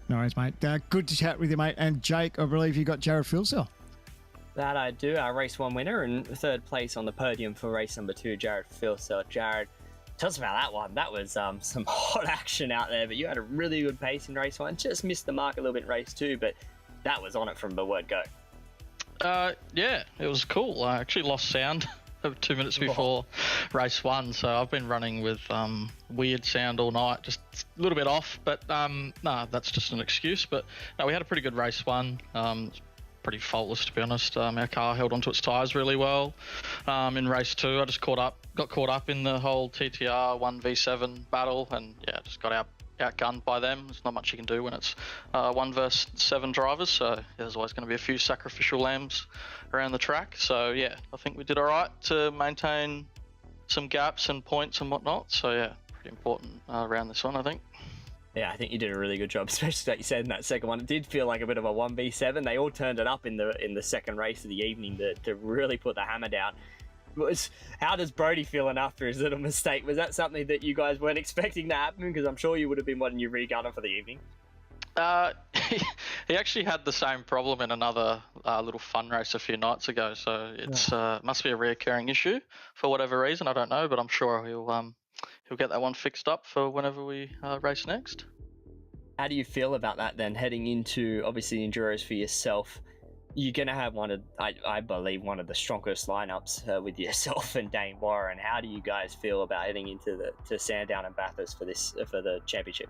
S7: No worries, mate. Good to chat with you, mate. And Jake, I believe you got Jared Filsell.
S6: That I do. Our race one winner and third place on the podium for race number 2, Jared Filsell. Jared, tell us about that one. That was some hot action out there, but you had a really good pace in race 1. Just missed the mark a little bit in race 2, but that was on it from the word go.
S9: Yeah, it was cool. I actually lost sound 2 minutes before race 1, so I've been running with weird sound all night, just a little bit off, but no, that's just an excuse. But no, we had a pretty good race 1. Pretty faultless, to be honest. Our car held onto its tyres really well. In race 2, I just got caught up in the whole TTR 1v7 battle, and yeah, just got outgunned by them. There's not much you can do when it's 1 versus 7 drivers, so there's always going to be a few sacrificial lambs around the track. So yeah, I think we did all right to maintain some gaps and points and whatnot. So yeah, pretty important around this one, I think.
S6: Yeah, I think you did a really good job, especially like you said in that second one. It did feel like a bit of a 1v7. They all turned it up in the second race of the evening to really put the hammer down. How does Brody feeling after his little mistake? Was that something that you guys weren't expecting to happen? Because I'm sure you would have been wanting your re-gunner for the evening.
S9: He actually had the same problem in another little fun race a few nights ago, so it's must be a reoccurring issue for whatever reason. I don't know, but I'm sure he'll get that one fixed up for whenever we race next.
S6: How do you feel about that then, heading into obviously Enduros for yourself? You're going to have I believe, one of the strongest lineups with yourself and Dane Warren. How do you guys feel about heading into to Sandown and Bathurst for the championship?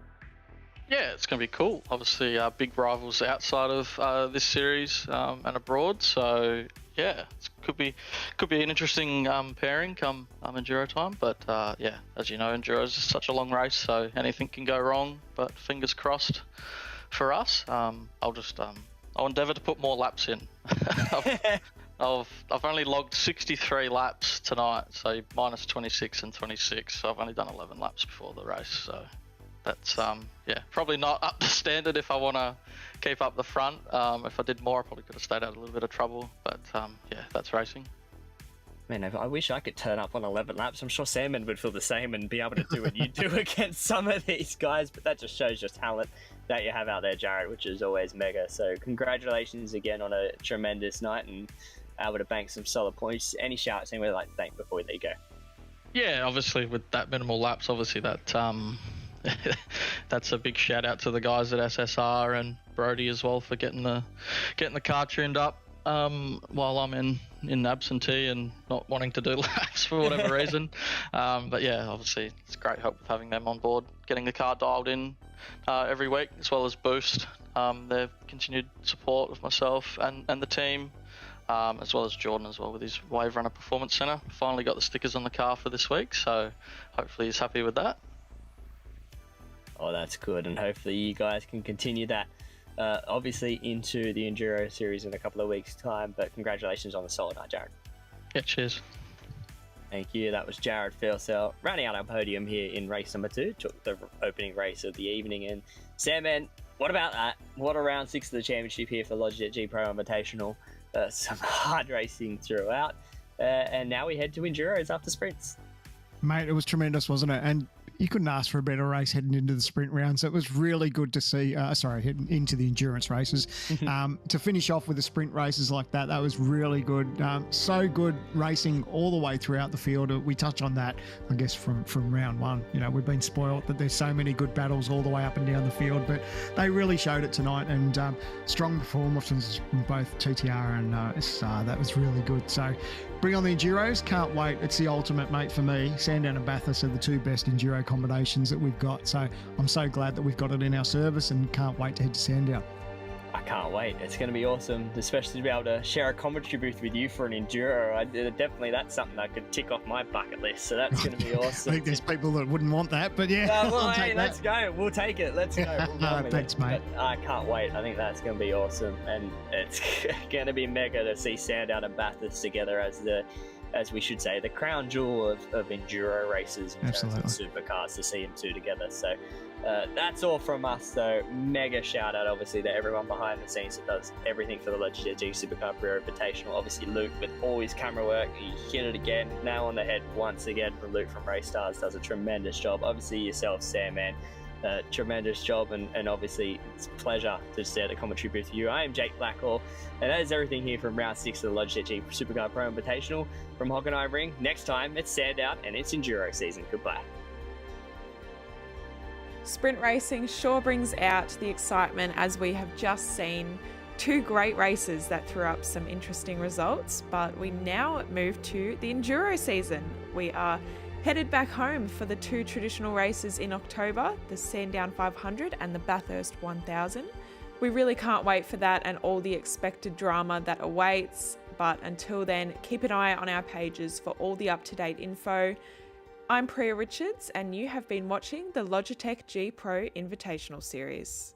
S9: Yeah, it's going to be cool. Obviously, big rivals outside of this series and abroad. So yeah, could be an interesting pairing come enduro time. But yeah, as you know, enduro is such a long race, so anything can go wrong. But fingers crossed for us. I'll endeavour to put more laps in. I've only logged 63 laps tonight, so minus 26 and 26. So I've only done 11 laps before the race. So that's probably not up to standard if I want to keep up the front. If I did more, I probably could have stayed out a little bit of trouble. But yeah, that's racing.
S6: Man, I wish I could turn up on 11 laps. I'm sure Sandman would feel the same and be able to do what you do against some of these guys, but that just shows your talent that you have out there, Jared, which is always mega. So congratulations again on a tremendous night and able to bank some solid points. Any shouts anyone would like to thank before they go?
S9: Yeah, obviously with that minimal laps, obviously that that's a big shout out to the guys at SSR and Brody as well for getting the car tuned up while I'm in absentee and not wanting to do laps for whatever reason. But yeah, obviously it's great help with having them on board, getting the car dialed in every week, as well as Boost. Their continued support of myself and the team, as well as Jordan as well with his Wave Runner Performance Centre. Finally got the stickers on the car for this week, so hopefully he's happy with that.
S6: Oh, that's good, and hopefully you guys can continue that obviously into the Enduro Series in a couple of weeks' time, but congratulations on the solid night, Jared.
S9: Yeah, cheers.
S6: Thank you. That was Jared Faircell rounding out our podium here in race number 2, took the opening race of the evening. And Sandman, what about that? What a round 6 of the championship here for Logitech G Pro Invitational. Some hard racing throughout, and now we head to Enduros after sprints.
S7: Mate, it was tremendous, wasn't it? And you couldn't ask for a better race heading into the sprint rounds. It was really good to see, heading into the endurance races. To finish off with the sprint races like that was really good. So good racing all the way throughout the field. We touch on that, I guess, from round 1. You know, we've been spoilt that there's so many good battles all the way up and down the field, but they really showed it tonight, and strong performances from both TTR and SR. That was really good. So bring on the Enduros. Can't wait. It's the ultimate, mate, for me. Sandown and Bathurst are the 2 best Enduro combinations that we've got. So I'm so glad that we've got it in our service and can't wait to head to Sandown.
S6: I can't wait. It's going to be awesome, especially to be able to share a commentary booth with you for an Enduro. Definitely, that's something I could tick off my bucket list. So that's going to be awesome.
S7: I think there's people that wouldn't want that, but yeah.
S6: Well, hey, let's go. We'll take it. Let's go. We'll
S7: Thanks, mate.
S6: But I can't wait. I think that's going to be awesome, and it's going to be mega to see Sandown and Bathurst together as we should say, the crown jewel of enduro races in terms of supercars, to see them 2 together. So that's all from us, though. Mega shout out, obviously, to everyone behind the scenes that does everything for the Logitech G Supercar Pro Invitational. Obviously, Luke, with all his camera work, he hit it again, nail on the head once again from Luke from Race Stars, does a tremendous job. Obviously, yourself, Sam, man. Tremendous job, and obviously it's a pleasure to share the commentary booth with you. I am Jake Blackhall, and that is everything here from round 6 of the Logitech G Supercar Pro Invitational from Hockenheim Ring. Next time it's Sandown and it's Enduro season. Goodbye.
S5: Sprint racing sure brings out the excitement, as we have just seen 2 great races that threw up some interesting results, but we now move to the Enduro season. We are headed back home for the 2 traditional races in October, the Sandown 500 and the Bathurst 1000. We really can't wait for that and all the expected drama that awaits, but until then, keep an eye on our pages for all the up-to-date info. I'm Priya Richards, and you have been watching the Logitech G Pro Invitational Series.